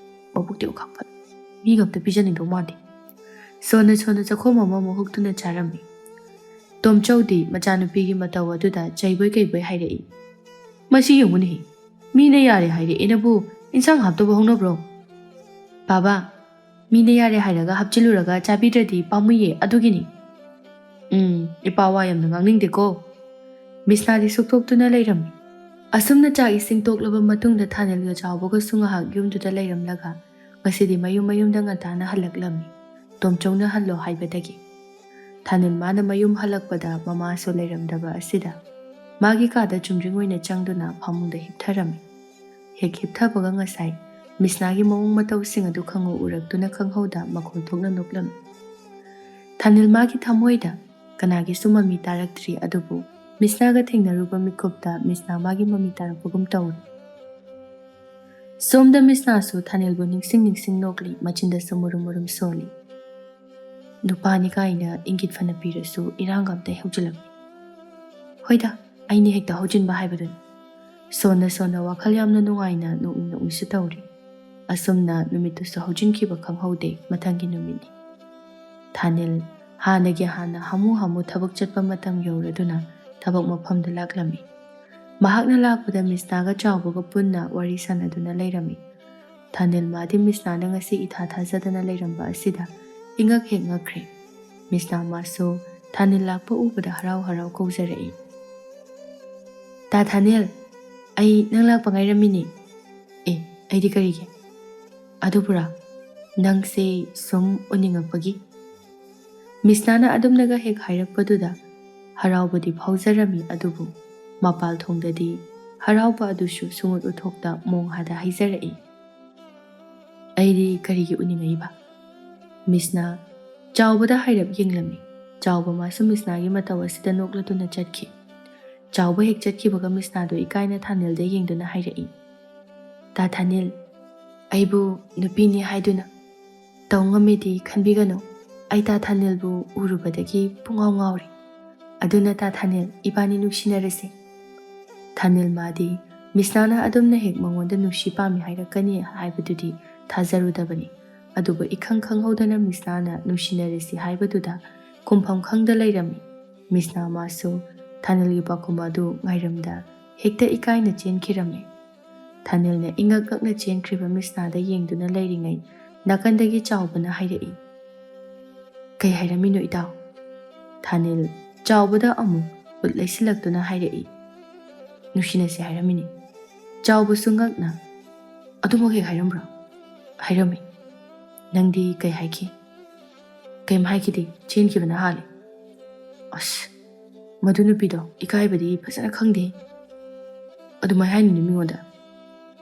ꯃꯕꯨꯛꯇꯤ ꯎꯈꯥꯛ ꯐꯠ, ꯃꯤꯒ ꯑꯝꯇ ꯄꯤꯖꯅꯤꯡꯗꯧ ꯃꯥꯟꯗꯦ"꯫ ꯁꯣꯟꯅ ꯆꯈꯣꯝ ꯑꯃꯃꯨꯛ ꯍꯨꯛꯇꯨꯅ ꯆꯥꯔꯝꯃꯤ꯫ ꯇꯣꯝꯆꯧꯗꯤ ꯃꯆꯥꯅꯨꯄꯤꯒꯤ ꯃꯇꯧ ꯑꯗꯨꯗ ꯆꯩꯕꯣꯏ ꯀꯩꯕꯣꯏ ꯍꯥꯏꯔꯛꯏ, "ꯃꯁꯤ ꯌꯦꯡꯉꯨꯅꯦꯍꯦ, ꯃꯤꯅ ꯌꯥꯔꯦ ꯍꯥꯏꯔꯛꯑꯦꯅꯕꯨ ꯏꯟꯁꯥꯡ ꯍꯥꯞꯇꯕ ꯍꯧꯅꯕ꯭ꯔꯣ"꯫ "ꯄꯥꯕꯥ, ꯃꯤꯅ ꯌꯥꯔꯦ ꯍꯥꯏꯔꯒ ꯍꯥꯞꯆꯤꯜꯂꯨꯔꯒ ꯆꯥꯕꯤꯗ꯭ꯔꯗꯤ ꯄꯥꯝꯃꯨꯏꯌꯦ, ꯑꯗꯨꯒꯤꯅꯤ"꯫ "ꯏꯄꯥ ꯋꯥ ꯌꯥꯝꯅ ꯉꯥꯡꯅꯤꯡꯗꯦꯀꯣ"꯫ ꯃꯤꯁꯅꯥꯗꯤ ꯁꯨꯛꯇꯣꯛꯇꯨꯅ ꯂꯩꯔꯝꯃꯤ꯫ ꯑꯁꯨꯝꯅ ꯆꯥꯛ ꯏꯁꯤꯡ ꯇꯣꯛꯂꯕ ꯃꯇꯨꯡꯗ ꯊꯥꯅꯤꯜꯒ ꯆꯥꯎꯕꯒꯁꯨ ꯉꯥꯏꯍꯥꯛ ꯌꯨꯝꯗꯨꯗ ꯂꯩꯔꯝꯂꯒ ꯉꯁꯤꯗꯤ ꯃꯌꯨꯝꯗ ꯉꯟꯇꯥꯅ ꯍꯜꯂꯛꯂꯝꯃꯤ, ꯇꯣꯝꯆꯧꯅ ꯍꯜꯂꯣ ꯍꯥꯏꯕꯗꯒꯤ꯫ ꯊꯥꯅꯤꯜ ꯃꯥꯅ ꯃꯌꯨꯝ ꯍꯜꯂꯛꯄꯗ ꯃꯃꯥꯁꯨ ꯂꯩꯔꯝꯗꯕ ꯑꯁꯤꯗ ꯃꯥꯒꯤ ꯀꯥꯗ ꯆꯨꯝꯗ꯭ꯔꯤꯡ ꯑꯣꯏꯅ ꯆꯪꯗꯨꯅ ꯐꯃꯨꯡꯗ ꯍꯤꯞꯊꯔꯝꯃꯤ꯫ ꯍꯦꯛ ꯍꯤꯞꯊꯕꯒ ꯉꯁꯥꯏ ꯃꯤꯁꯅꯥꯒꯤ ꯃꯑꯣꯡ ꯃꯇꯧꯁꯤꯡ ꯑꯗꯨ ꯎꯔꯛꯇꯨꯅ ꯈꯪꯍꯧꯗ ꯃꯈꯣꯜ ꯊꯣꯛꯅ ꯅꯣꯛꯂꯝꯃꯤ꯫ ꯊꯥꯅꯤꯜ ꯃꯥꯒꯤ ꯊꯃꯣꯏꯗ ꯀꯅꯥꯒꯤꯁꯨ ꯃꯃꯤ ꯇꯥꯔꯛꯇ꯭ꯔꯤ ꯑꯗꯨꯕꯨ ꯃꯤꯁꯅꯥꯒ ꯊꯦꯡꯅꯔꯨꯕ ꯃꯤꯀꯨꯞꯇ ꯃꯤꯁꯅꯥ ꯃꯥꯒꯤ ꯃꯃꯤ ꯇꯥꯔꯛꯄꯒꯨꯝ ꯇꯧꯔꯤ꯫ ꯁꯣꯝꯗ ꯃꯤꯁꯅꯥꯁꯨ ꯊꯥꯅꯤꯜꯕꯨ ꯅꯤꯡꯁꯤꯡ ꯅꯣꯛꯂꯤ, ꯃꯆꯤꯟꯗꯁꯨ ꯃꯨꯔꯨꯝ ꯁꯣꯜꯂꯤ꯫ ꯅꯨꯄꯥꯅꯤ ꯀꯥꯏꯅ ꯏꯪꯒꯤꯠ ꯐꯅ ꯄꯤꯔꯁꯨ ꯏꯔꯥꯡꯒ ꯑꯝꯇ ꯍꯧꯖꯤꯜꯂꯛꯏ꯫ ꯍꯣꯏꯗ, ꯑꯩꯅ ꯍꯦꯛꯇ ꯍꯧꯖꯤꯟꯕ ꯍꯥꯏꯕꯗꯨꯅꯤ꯫ ꯁꯣꯟꯅ ꯋꯥꯈꯜ ꯌꯥꯝꯅ ꯅꯨꯡꯉꯥꯏꯅ ꯅꯣꯛꯅꯤꯡꯁꯨ ꯇꯧꯔꯤ꯫ ꯑꯁꯨꯝꯅ ꯅꯨꯃꯤꯠꯇꯨꯁꯨ ꯍꯧꯖꯤꯟꯈꯤꯕ ꯈꯪꯍꯧꯗꯦ꯫ ꯃꯊꯪꯒꯤ ꯅꯨꯃꯤꯠꯅꯤ꯫ ꯊꯥꯅꯤꯜ ꯍꯥꯟꯅꯒꯤ ꯍꯥꯃꯨ ꯊꯕꯛ ꯆꯠꯄ ꯃꯇꯝ ꯌꯧꯔꯗꯨꯅ ꯊꯕꯛ ꯃꯐꯝꯗ ꯂꯥꯛꯂꯝꯃꯤ꯫ ꯃꯍꯥꯛꯅ ꯂꯥꯛꯄꯗ ꯃꯤꯁꯅꯥꯒ ꯆꯥꯎꯕꯒ ꯄꯨꯟꯅ ꯋꯥꯔꯤ ꯁꯥꯟꯅꯗꯨꯅ ꯂꯩꯔꯝꯃꯤ꯫ ꯊꯥꯅꯤꯜ ꯃꯥꯗꯤ ꯃꯤꯁꯅꯥꯅ ꯉꯁꯤ ꯏꯊꯥ ꯊꯥꯖꯗꯅ ꯂꯩꯔꯝꯕ ꯑꯁꯤꯗ ꯏꯉꯛ ꯍꯦꯛ ꯉꯛꯈ꯭ꯔꯦ꯫ ꯃꯤꯁꯅꯥ ꯃꯥꯁꯨ ꯊꯥꯅꯤꯜ ꯂꯥꯛꯄ ꯎꯕꯗ ꯍꯔꯥꯎ ꯀꯧꯖꯔꯛꯏ꯫ ꯇꯥ ꯊꯥꯅꯤꯜ, ꯑꯩ ꯅꯪ ꯂꯥꯛꯄ ꯉꯥꯏꯔꯝꯃꯤꯅꯦ꯫ ꯑꯦ, ꯑꯩꯗꯤ ꯀꯔꯤꯒꯤ? ꯑꯗꯨꯕꯨꯔꯥ, ꯅꯪꯁꯦ ꯁꯨꯝ ꯎꯅꯤꯡꯉꯛꯄꯒꯤ꯫ ꯃꯤꯁꯅꯥꯅ ꯑꯗꯨꯝꯅꯒ ꯍꯦꯛ ꯍꯥꯏꯔꯛꯄꯗꯨꯗ ꯍꯔꯥꯎꯕꯗꯤ ꯐꯥꯎꯖꯔꯝꯃꯤ ꯑꯗꯨꯕꯨ ꯃꯄꯥꯜꯊꯣꯡꯗꯗꯤ ꯍꯔꯥꯎꯕ ꯑꯗꯨꯁꯨ ꯁꯨꯡꯎꯠ ꯎꯊꯣꯛꯇ ꯃꯣꯡꯍꯥꯗ ꯍꯥꯏꯖꯔꯛꯏ꯫ ꯑꯩꯗꯤ ꯀꯔꯤꯒꯤ ꯎꯅꯤꯡꯉꯛꯏꯕ? ꯃꯤꯁꯅꯥ ꯆꯥꯎꯕꯗ ꯍꯥꯏꯔꯞ ꯌꯦꯡꯂꯝꯃꯤ꯫ ꯆꯥꯎꯕ ꯃꯥꯁꯨ ꯃꯤꯁꯅꯥꯒꯤ ꯃꯇꯧ ꯑꯁꯤꯗ ꯅꯣꯛꯂꯗꯨꯅ ꯆꯠꯈꯤ꯫ ꯆꯥꯎꯕ ꯍꯦꯛ ꯆꯠꯈꯤꯕꯒ ꯃꯤꯁꯅꯥꯗꯣ ꯏꯀꯥꯏꯅ ꯊꯥꯅꯤꯜꯗ ꯌꯦꯡꯗꯨꯅ ꯍꯥꯏꯔꯛꯏ꯫ ꯇꯥ ꯊꯥꯅꯤꯜ, ꯑꯩꯕꯨ ꯅꯨꯄꯤꯅꯤ ꯍꯥꯏꯗꯨꯅ ꯇꯧ ꯉꯝꯃꯤꯗꯤ ꯈꯟꯕꯤꯒꯅꯨ꯫ ꯑꯩ ꯇꯥ ꯊꯥꯅꯤꯜꯕꯨ ꯎꯔꯨꯕꯗꯒꯤ ꯄꯨꯡꯉꯥꯎ ꯉꯥꯎꯔꯤ꯫ ꯑꯗꯨꯅ ꯇꯥ ꯊꯥꯅꯤꯜ, ꯏꯕꯥꯅꯤ ꯅꯨꯡꯁꯤꯅꯔꯁꯤ꯫ ꯊꯥꯅꯤꯜ ꯃꯥꯗꯤ ꯃꯤꯁꯅꯥꯅ ꯑꯗꯨꯝꯅ ꯍꯦꯛ ꯃꯉꯣꯟꯗ ꯅꯨꯡꯁꯤ ꯄꯥꯝꯃꯤ ꯍꯥꯏꯔꯛꯀꯅꯤ ꯍꯥꯏꯕꯗꯨꯗꯤ ꯊꯥꯖꯔꯨꯗꯕꯅꯤ꯫ ꯑꯗꯨꯕꯨ ꯏꯈꯪ ꯈꯪꯍꯧꯗꯅ ꯃꯤꯁꯅꯥꯅ ꯅꯨꯡꯁꯤꯅꯔꯁꯤ ꯍꯥꯏꯕꯗꯨꯗ ꯈꯨꯝꯐꯝ ꯈꯪꯗ ꯂꯩꯔꯝꯃꯤ꯫ ꯃꯤꯁꯅꯥ ꯃꯥꯁꯨ ꯊꯥꯅꯤꯜꯒꯤ ꯄꯥꯎꯈꯨꯝ ꯑꯗꯨ ꯉꯥꯏꯔꯝꯗ ꯍꯦꯛꯇ ꯏꯀꯥꯏꯅ ꯆꯦꯟꯈꯤꯔꯝꯃꯤ꯫ ꯊꯥꯅꯤꯜꯅ ꯏꯉꯛ ꯉꯛꯅ ꯆꯦꯟꯈ꯭ꯔꯤꯕ ꯃꯤꯁꯅꯥꯗ ꯌꯦꯡꯗꯨꯅ ꯂꯩꯔꯤꯉꯩ ꯅꯥꯀꯟꯗꯒꯤ ꯆꯥꯎꯕꯅ ꯍꯥꯏꯔꯛꯏ꯫ ꯀꯩ ꯍꯥꯏꯔꯝꯃꯤꯅꯣ ꯏꯇꯥꯎ? ꯊꯥꯅꯤꯜ ꯆꯥꯎꯕꯗ ꯑꯃꯨꯛ ꯎꯠ ꯂꯩꯁꯤꯜꯂꯛꯇꯨꯅ ꯍꯥꯏꯔꯛꯏ꯫ ꯅꯨꯡꯁꯤꯅꯁꯤ ꯍꯥꯏꯔꯝꯃꯤꯅꯤ꯫ ꯆꯥꯎꯕꯁꯨ ꯉꯛꯅ, ꯑꯗꯨꯃꯛ ꯍꯦꯛ ꯍꯥꯏꯔꯝꯕ꯭ꯔꯣ? ꯍꯥꯏꯔꯝꯃꯤ꯫ ꯅꯪꯗꯤ ꯀꯩ ꯍꯥꯏꯈꯤ? ꯀꯩꯝ ꯍꯥꯏꯈꯤꯗꯦ, ꯆꯦꯟꯈꯤꯕꯅ ꯍꯥꯜꯂꯤ꯫ ꯑꯁ, ꯃꯗꯨ ꯅꯨꯄꯤꯗꯣ ꯏꯀꯥꯏꯕꯗꯤ ꯐꯖꯅ ꯈꯪꯗꯦ꯫ ꯑꯗꯨꯃꯥꯏ ꯍꯥꯏꯅꯨꯅꯦ ꯃꯤꯉꯣꯟꯗ꯫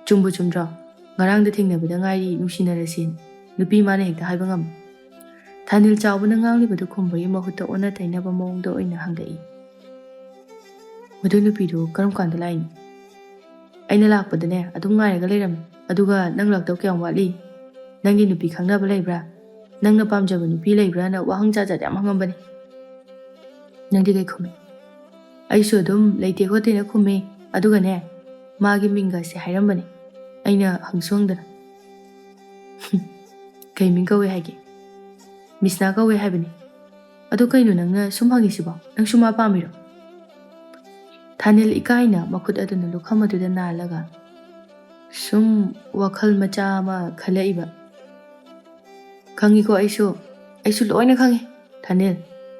ꯆꯨꯝꯕꯨ ꯆꯨꯝꯗ꯭ꯔꯣ? ꯉꯔꯥꯡꯗ ꯊꯦꯡꯅꯕꯗ ꯉꯥꯏꯔꯤ ꯅꯨꯡꯁꯤꯅꯔꯁꯤꯅ ꯅꯨꯄꯤ ꯃꯥꯅ ꯍꯦꯛꯇ ꯍꯥꯏꯕ ꯉꯝꯃꯤ꯫ ꯊꯥꯅꯤꯜ ꯆꯥꯎꯕꯅ ꯉꯥꯡꯂꯤꯕꯗꯨ ꯈꯨꯝꯕꯒꯤ ꯃꯍꯨꯠꯇ ꯑꯣꯟꯅ ꯇꯩꯅꯕ ꯃꯑꯣꯡꯗ ꯑꯣꯏꯅ ꯍꯪꯂꯛꯏ꯫ ꯃꯗꯨ ꯅꯨꯄꯤꯗꯨ ꯀꯔꯝ ꯀꯥꯟꯗ ꯂꯥꯛꯏꯅꯣ? ꯑꯩꯅ ꯂꯥꯛꯄꯗꯅꯦ ꯑꯗꯨꯝ ꯉꯥꯏꯔꯒ ꯂꯩꯔꯝꯃꯤ꯫ ꯑꯗꯨꯒ ꯅꯪ ꯂꯥꯛꯇꯧ ꯀꯌꯥꯝ ꯋꯥꯠꯂꯤ? ꯅꯪꯒꯤ ꯅꯨꯄꯤ ꯈꯪꯅꯕ ꯂꯩꯕ꯭ꯔꯥ? ꯅꯪꯅ ꯄꯥꯝꯖꯕ ꯅꯨꯄꯤ ꯂꯩꯕ꯭ꯔꯥꯅ ꯋꯥꯍꯪ ꯖꯥꯠ ꯌꯥꯝ ꯍꯪꯉꯝꯕꯅꯤ꯫ ꯅꯪꯗꯤ ꯀꯩ ꯈꯨꯝꯃꯤ? ꯑꯩꯁꯨ ꯑꯗꯨꯝ ꯂꯩꯇꯦ ꯈꯣꯠꯇꯦꯅ ꯈꯨꯝꯃꯤ꯫ ꯑꯗꯨꯒꯅꯦ ꯃꯥꯒꯤ ꯃꯤꯡꯒꯁꯦ ꯍꯥꯏꯔꯝꯕꯅꯤ꯫ ꯑꯩꯅ ꯍꯪꯁꯨ ꯍꯪꯗꯅ꯫ ꯀꯩ ꯃꯤꯡ ꯀꯧꯋꯦ ꯍꯥꯏꯒꯦ? ꯃꯤꯁꯅꯥ ꯀꯧꯋꯦ ꯍꯥꯏꯕꯅꯤ꯫ ꯑꯗꯨ ꯀꯩꯅꯣ ꯅꯪꯅ ꯁꯨꯝ ꯍꯪꯉꯤꯁꯤꯕꯣ? ꯅꯪꯁꯨ ꯃꯥ ꯄꯥꯝꯃꯤꯔꯣ? ꯊꯥꯅꯤꯜ ꯏꯀꯥꯏꯅ ꯃꯈꯨꯠ ꯑꯗꯨꯅ ꯂꯨꯈꯝ ꯑꯗꯨꯗ ꯅꯥꯜꯂꯒ ꯁꯨꯝ ꯋꯥꯈꯜ ꯃꯆꯥ ꯑꯃ ꯈꯜꯂꯛꯏꯕ꯫ ꯈꯪꯉꯤꯀꯣ ꯑꯩꯁꯨ ꯂꯣꯏꯅ ꯈꯪꯉꯤ꯫ ꯊꯥꯅꯤꯜ,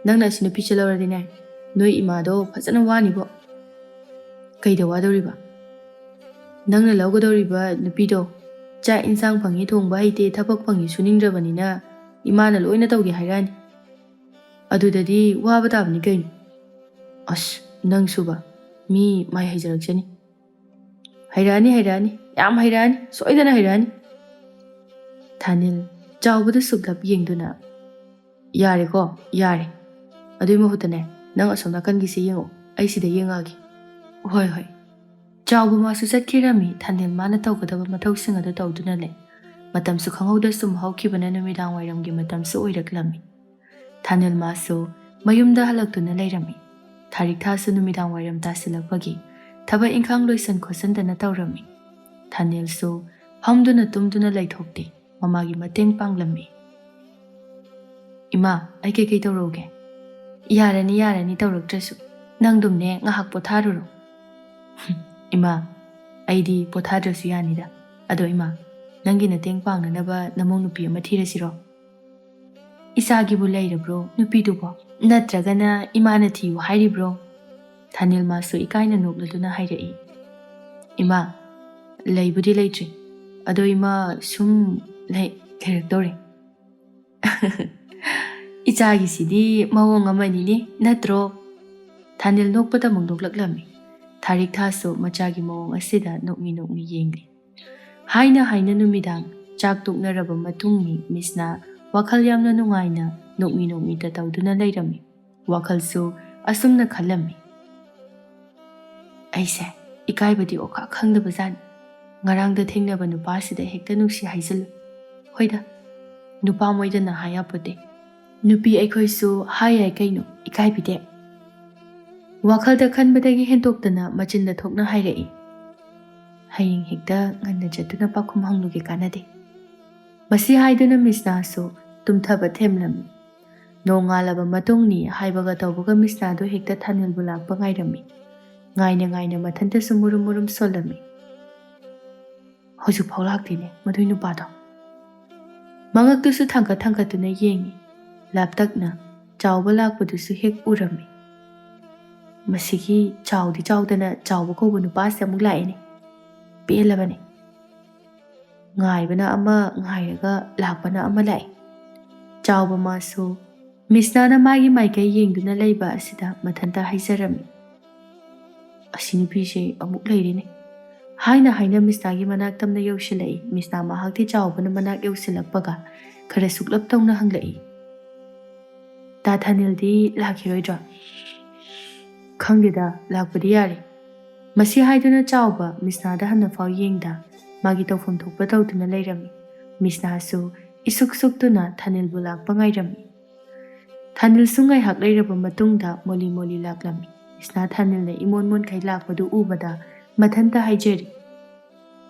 ꯅꯪꯅ ꯑꯁꯤ ꯅꯨꯄꯤꯁꯦ ꯂꯧꯔꯗꯤꯅꯦ ꯅꯣꯏ ꯏꯃꯥꯗꯣ ꯐꯖꯅ ꯋꯥꯅꯤꯕꯣ꯫ ꯀꯩꯗ ꯋꯥꯗꯧꯔꯤꯕ? ꯅꯪꯅ ꯂꯧꯒꯗꯧꯔꯤꯕ ꯅꯨꯄꯤꯗꯣ ꯆꯥꯛ ꯏꯟꯁꯥꯡ ꯐꯪꯉꯤ ꯊꯣꯡꯕ ꯍꯩꯇꯦ, ꯊꯕꯛ ꯐꯪꯉꯤ ꯁꯨꯅꯤꯡꯗ꯭ꯔꯕꯅꯤꯅ ꯏꯃꯥꯅ ꯂꯣꯏꯅ ꯇꯧꯒꯦ ꯍꯥꯏꯔꯛꯑꯅꯤ꯫ ꯑꯗꯨꯗꯗꯤ ꯋꯥꯕ ꯇꯥꯕꯅꯤ ꯀꯩꯅꯣ꯫ ꯑꯁ, ꯅꯪꯁꯨꯕ ꯃꯤ ꯃꯥꯏ ꯍꯩꯖꯔꯛꯆꯅꯤ꯫ ꯍꯩꯔꯛꯑꯅꯤ, ꯌꯥꯝ ꯍꯩꯔꯛꯑꯅꯤ, ꯁꯣꯏꯗꯅ ꯍꯩꯔꯛꯑꯅꯤ꯫ ꯊꯥꯅꯤꯜ ꯆꯥꯎꯕꯗ ꯁꯨꯛꯂꯞ ꯌꯦꯡꯗꯨꯅ, ꯌꯥꯔꯦꯀꯣ, ꯌꯥꯔꯦ꯫ ꯑꯗꯨꯏ ꯃꯍꯨꯠꯇꯅꯦ ꯅꯪ ꯑꯁꯣꯝ ꯅꯥꯀꯟꯒꯤꯁꯦ ꯌꯦꯡꯉꯣ, ꯑꯩ ꯁꯤꯗ ꯌꯦꯡꯉꯛꯑꯒꯦ꯫ ꯍꯣꯏ꯫ ꯆꯥꯎꯕ ꯃꯥꯁꯨ ꯆꯠꯈꯤꯔꯝꯃꯤ꯫ ꯊꯥꯅꯤꯜ ꯃꯥꯅ ꯇꯧꯒꯗꯕ ꯃꯊꯧꯁꯤꯡ ꯑꯗꯨ ꯇꯧꯗꯨꯅ ꯂꯩ꯫ ꯃꯇꯝꯁꯨ ꯈꯪꯍꯧꯗ ꯁꯨꯝ ꯍꯧꯈꯤꯕꯅ ꯅꯨꯃꯤꯗꯥꯡ ꯋꯥꯏꯔꯝꯒꯤ ꯃꯇꯝꯁꯨ ꯑꯣꯏꯔꯛꯂꯝꯃꯤ꯫ ꯊꯥꯅꯤꯜ ꯃꯥꯁꯨ ꯃꯌꯨꯝꯗ ꯍꯜꯂꯛꯇꯨꯅ ꯂꯩꯔꯝꯃꯤ꯫ ꯊꯥꯔꯤꯛ ꯊꯥꯁꯨ ꯅꯨꯃꯤꯗꯥꯡ ꯋꯥꯏꯔꯝ ꯇꯥꯁꯤꯜꯂꯛꯄꯒꯤ ꯊꯕꯛ ꯏꯪꯈꯥꯡ ꯂꯣꯏꯁꯟ ꯈꯣꯠꯆꯟꯗꯅ ꯇꯧꯔꯝꯃꯤ꯫ ꯊꯥꯅꯤꯜꯁꯨ ꯐꯝꯗꯨꯅ ꯇꯨꯝꯗꯨꯅ ꯂꯩꯊꯣꯛꯇꯦ, ꯃꯃꯥꯒꯤ ꯃꯇꯦꯡ ꯄꯥꯡꯂꯝꯃꯤ꯫ ꯏꯃꯥ, ꯑꯩ ꯀꯩꯀꯩ ꯇꯧꯔꯛꯎꯒꯦ? ꯌꯥꯔꯅꯤ ꯇꯧꯔꯛꯇ꯭ꯔꯁꯨ ꯅꯪꯗꯨꯝꯅꯦ ꯉꯥꯏꯍꯥꯛ ꯄꯣꯊꯥꯔꯨꯔꯣ꯫ ꯏꯃꯥ, ꯑꯩꯗꯤ ꯄꯣꯊꯥꯗ꯭ꯔꯁꯨ ꯌꯥꯅꯤꯗ꯫ ꯑꯗꯣ ꯏꯃꯥ, ꯅꯪꯒꯤ ꯃꯇꯦꯡ ꯄꯥꯡꯅꯅꯕ ꯅꯃꯧ ꯅꯨꯄꯤ ꯑꯃ ꯊꯤꯔꯁꯤꯔꯣ? ꯏꯆꯥꯒꯤꯕꯨ ꯂꯩꯔꯕ꯭ꯔꯣ ꯅꯨꯄꯤꯗꯨꯕꯣ? ꯅꯠꯇ꯭ꯔꯒꯅ ꯏꯃꯥꯅ ꯊꯤꯌꯨ ꯍꯥꯏꯔꯤꯕ꯭ꯔꯣ? ꯊꯥꯅꯤꯜ ꯃꯥꯁꯨ ꯏꯀꯥꯏꯅ ꯅꯣꯛꯂꯗꯨꯅ ꯍꯥꯏꯔꯛꯏ꯫ ꯏꯃꯥ, ꯂꯩꯕꯨꯗꯤ ꯂꯩꯇ꯭ꯔꯤ, ꯑꯗꯣ ꯏꯃꯥ ꯁꯨꯝ ꯂꯩꯔꯛꯇꯧꯔꯦ꯫ ꯏꯆꯥꯒꯤꯁꯤꯗꯤ ꯃꯑꯣꯡ ꯑꯃꯅꯤꯅꯦ ꯅꯠꯇ꯭ꯔꯣ? ꯊꯥꯅꯤꯜ ꯅꯣꯛꯄꯗ ꯑꯃꯨꯛ ꯅꯣꯛꯂꯛꯂꯝꯃꯤ꯫ ꯊꯥꯔꯤꯛ ꯊꯥꯁꯨ ꯃꯆꯥꯒꯤ ꯃꯑꯣꯡ ꯑꯁꯤꯗ ꯅꯣꯛꯃꯤ ꯌꯦꯡꯂꯤ꯫ ꯍꯥꯏꯅ ꯅꯨꯃꯤꯗꯥꯡ ꯆꯥꯛ ꯇꯣꯛꯅꯔꯕ ꯃꯇꯨꯡꯅꯤ ꯃꯤꯁꯅꯥ ꯋꯥꯈꯜ ꯌꯥꯝꯅ ꯅꯨꯡꯉꯥꯏꯅ ꯅꯣꯛꯃꯤ ꯇꯧꯗꯨꯅ ꯂꯩꯔꯝꯃꯤ꯫ ꯋꯥꯈꯜꯁꯨ ꯑꯁꯨꯝꯅ ꯈꯜꯂꯝꯃꯤ꯫ ꯑꯩꯁꯦ ꯏꯀꯥꯏꯕꯗꯤ ꯑꯣꯈꯥꯛ ꯈꯪꯗꯕꯖꯥꯠꯅꯤ꯫ ꯉꯔꯥꯡꯗ ꯊꯦꯡꯅꯕ ꯅꯨꯄꯥꯁꯤꯗ ꯍꯦꯛꯇ ꯅꯨꯡꯁꯤ ꯍꯥꯏꯖꯤꯜꯂꯨ꯫ ꯍꯣꯏꯗ, ꯅꯨꯄꯥ ꯃꯣꯏꯗꯅ ꯍꯥꯏꯌꯥꯄꯣꯠꯇꯦ꯫ ꯅꯨꯄꯤ ꯑꯩꯈꯣꯏꯁꯨ ꯍꯥꯏ ꯌꯥꯏ ꯀꯩꯅꯣ, ꯏꯀꯥꯏꯕꯤꯗꯦ꯫ ꯋꯥꯈꯜꯗ ꯈꯟꯕꯗꯒꯤ ꯍꯦꯟꯇꯣꯛꯇꯅ ꯃꯆꯤꯟꯗ ꯊꯣꯛꯅ ꯍꯥꯏꯔꯛꯏ꯫ ꯍꯌꯦꯡ ꯍꯦꯛꯇ ꯉꯟꯅ ꯆꯠꯇꯨꯅ ꯄꯥꯎꯈꯨꯝ ꯍꯪꯂꯨꯒꯦ ꯀꯥꯟꯅꯗꯦ꯫ ꯃꯁꯤ ꯍꯥꯏꯗꯨꯅ ꯃꯤꯁꯅꯥꯁꯨ ꯇꯨꯝꯊꯕ ꯊꯦꯝꯂꯝꯃꯤ꯫ ꯅꯣꯡꯉꯥꯜꯂꯕ ꯃꯇꯨꯡꯅꯤ ꯍꯥꯏꯕꯒ ꯇꯧꯕꯒ ꯃꯤꯁꯅꯥꯗꯣ ꯍꯦꯛꯇ ꯊꯥꯅꯤꯜꯕꯨ ꯂꯥꯛꯄ ꯉꯥꯏꯔꯝꯃꯤ꯫ ꯉꯥꯏꯅ ꯉꯥꯏꯅ ꯃꯊꯟꯇꯁꯨ ꯃꯨꯔꯨꯝ ꯃꯨꯔꯨꯝ ꯁꯣꯜꯂꯝꯃꯤ꯫ ꯍꯧꯖꯤꯛꯐꯥꯎ ꯂꯥꯛꯇꯦꯅꯦ ꯃꯗꯨꯏ ꯅꯨꯄꯥꯗꯣ꯫ ꯃꯉꯛꯇꯨꯁꯨ ꯊꯥꯡꯀꯠ ꯊꯥꯡꯀꯠꯇꯨꯅ ꯌꯦꯡꯉꯤ꯫ ꯂꯥꯞꯇꯛꯅ ꯆꯥꯎꯕ ꯂꯥꯛꯄꯗꯨꯁꯨ ꯍꯦꯛ ꯎꯔꯝꯃꯤ꯫ ꯃꯁꯤꯒꯤ ꯆꯥꯎꯗꯤ ꯆꯥꯎꯗꯅ ꯆꯥꯎꯕ ꯀꯧꯕ ꯅꯨꯄꯥꯁꯦ ꯑꯃꯨꯛ ꯂꯥꯛꯑꯦꯅꯦ꯫ ꯄꯦꯜꯂꯕꯅꯦ꯫ ꯉꯥꯏꯕꯅ ꯑꯃ ꯉꯥꯏꯔꯒ ꯂꯥꯛꯄꯅ ꯑꯃ ꯂꯥꯛꯏ꯫ ꯆꯥꯎꯕ ꯃꯥꯁꯨ ꯃꯤꯁꯅꯥꯅ ꯃꯥꯒꯤ ꯃꯥꯏꯀꯩ ꯌꯦꯡꯗꯨꯅ ꯂꯩꯕ ꯑꯁꯤꯗ ꯃꯊꯟꯇ ꯍꯥꯏꯖꯔꯝꯃꯤ꯫ ꯑꯁꯤ ꯅꯨꯄꯤꯁꯦ ꯑꯃꯨꯛ ꯂꯩꯔꯤꯅꯦ꯫ ꯍꯥꯏꯅ ꯍꯥꯏꯅ ꯃꯤꯁꯅꯥꯒꯤ ꯃꯅꯥꯛ ꯇꯝꯅ ꯌꯧꯁꯤꯜꯂꯛꯏ꯫ ꯃꯤꯁꯅꯥ ꯃꯍꯥꯛꯇꯤ ꯆꯥꯎꯕꯅ ꯃꯅꯥꯛ ꯌꯧꯁꯤꯜꯂꯛꯄꯒ ꯈꯔ ꯁꯨꯛꯂꯞ ꯇꯧꯅ ꯍꯪꯂꯛꯏ꯫ ꯇꯥ ꯊꯥꯅꯤꯜꯗꯤ ꯂꯥꯛꯈꯤꯔꯣꯏꯗ꯭ꯔꯣ? ꯈꯪꯗꯦꯗ, ꯂꯥꯛꯄꯗꯤ ꯌꯥꯔꯦ꯫ ꯃꯁꯤ ꯍꯥꯏꯗꯨꯅ ꯆꯥꯎꯕ ꯃꯤꯁꯅꯥꯗ ꯍꯟꯅꯐꯥꯎ ꯌꯦꯡꯗ ꯃꯥꯒꯤ ꯇꯧꯐꯝ ꯊꯣꯛꯄ ꯇꯧꯗꯨꯅ ꯂꯩꯔꯝꯃꯤ꯫ ꯃꯤꯁꯅꯥꯁꯨ ꯏꯁꯨꯛ ꯁꯨꯛꯇꯨꯅ ꯊꯥꯅꯤꯜꯕꯨ ꯂꯥꯛꯄ ꯉꯥꯏꯔꯝꯃꯤ꯫ ꯊꯥꯅꯤꯜꯁꯨ ꯉꯥꯏꯍꯥꯛ ꯂꯩꯔꯕ ꯃꯇꯨꯡꯗ ꯃꯣꯂꯤ ꯃꯣꯂꯤ ꯂꯥꯛꯂꯝꯃꯤ꯫ ꯃꯤꯁꯅꯥ ꯊꯥꯅꯤꯜꯅ ꯏꯃꯣꯟ ꯃꯣꯟꯈꯩ ꯂꯥꯛꯄꯗꯨ ꯎꯕꯗ ꯃꯊꯟꯇ ꯍꯥꯏꯖꯔꯤ꯫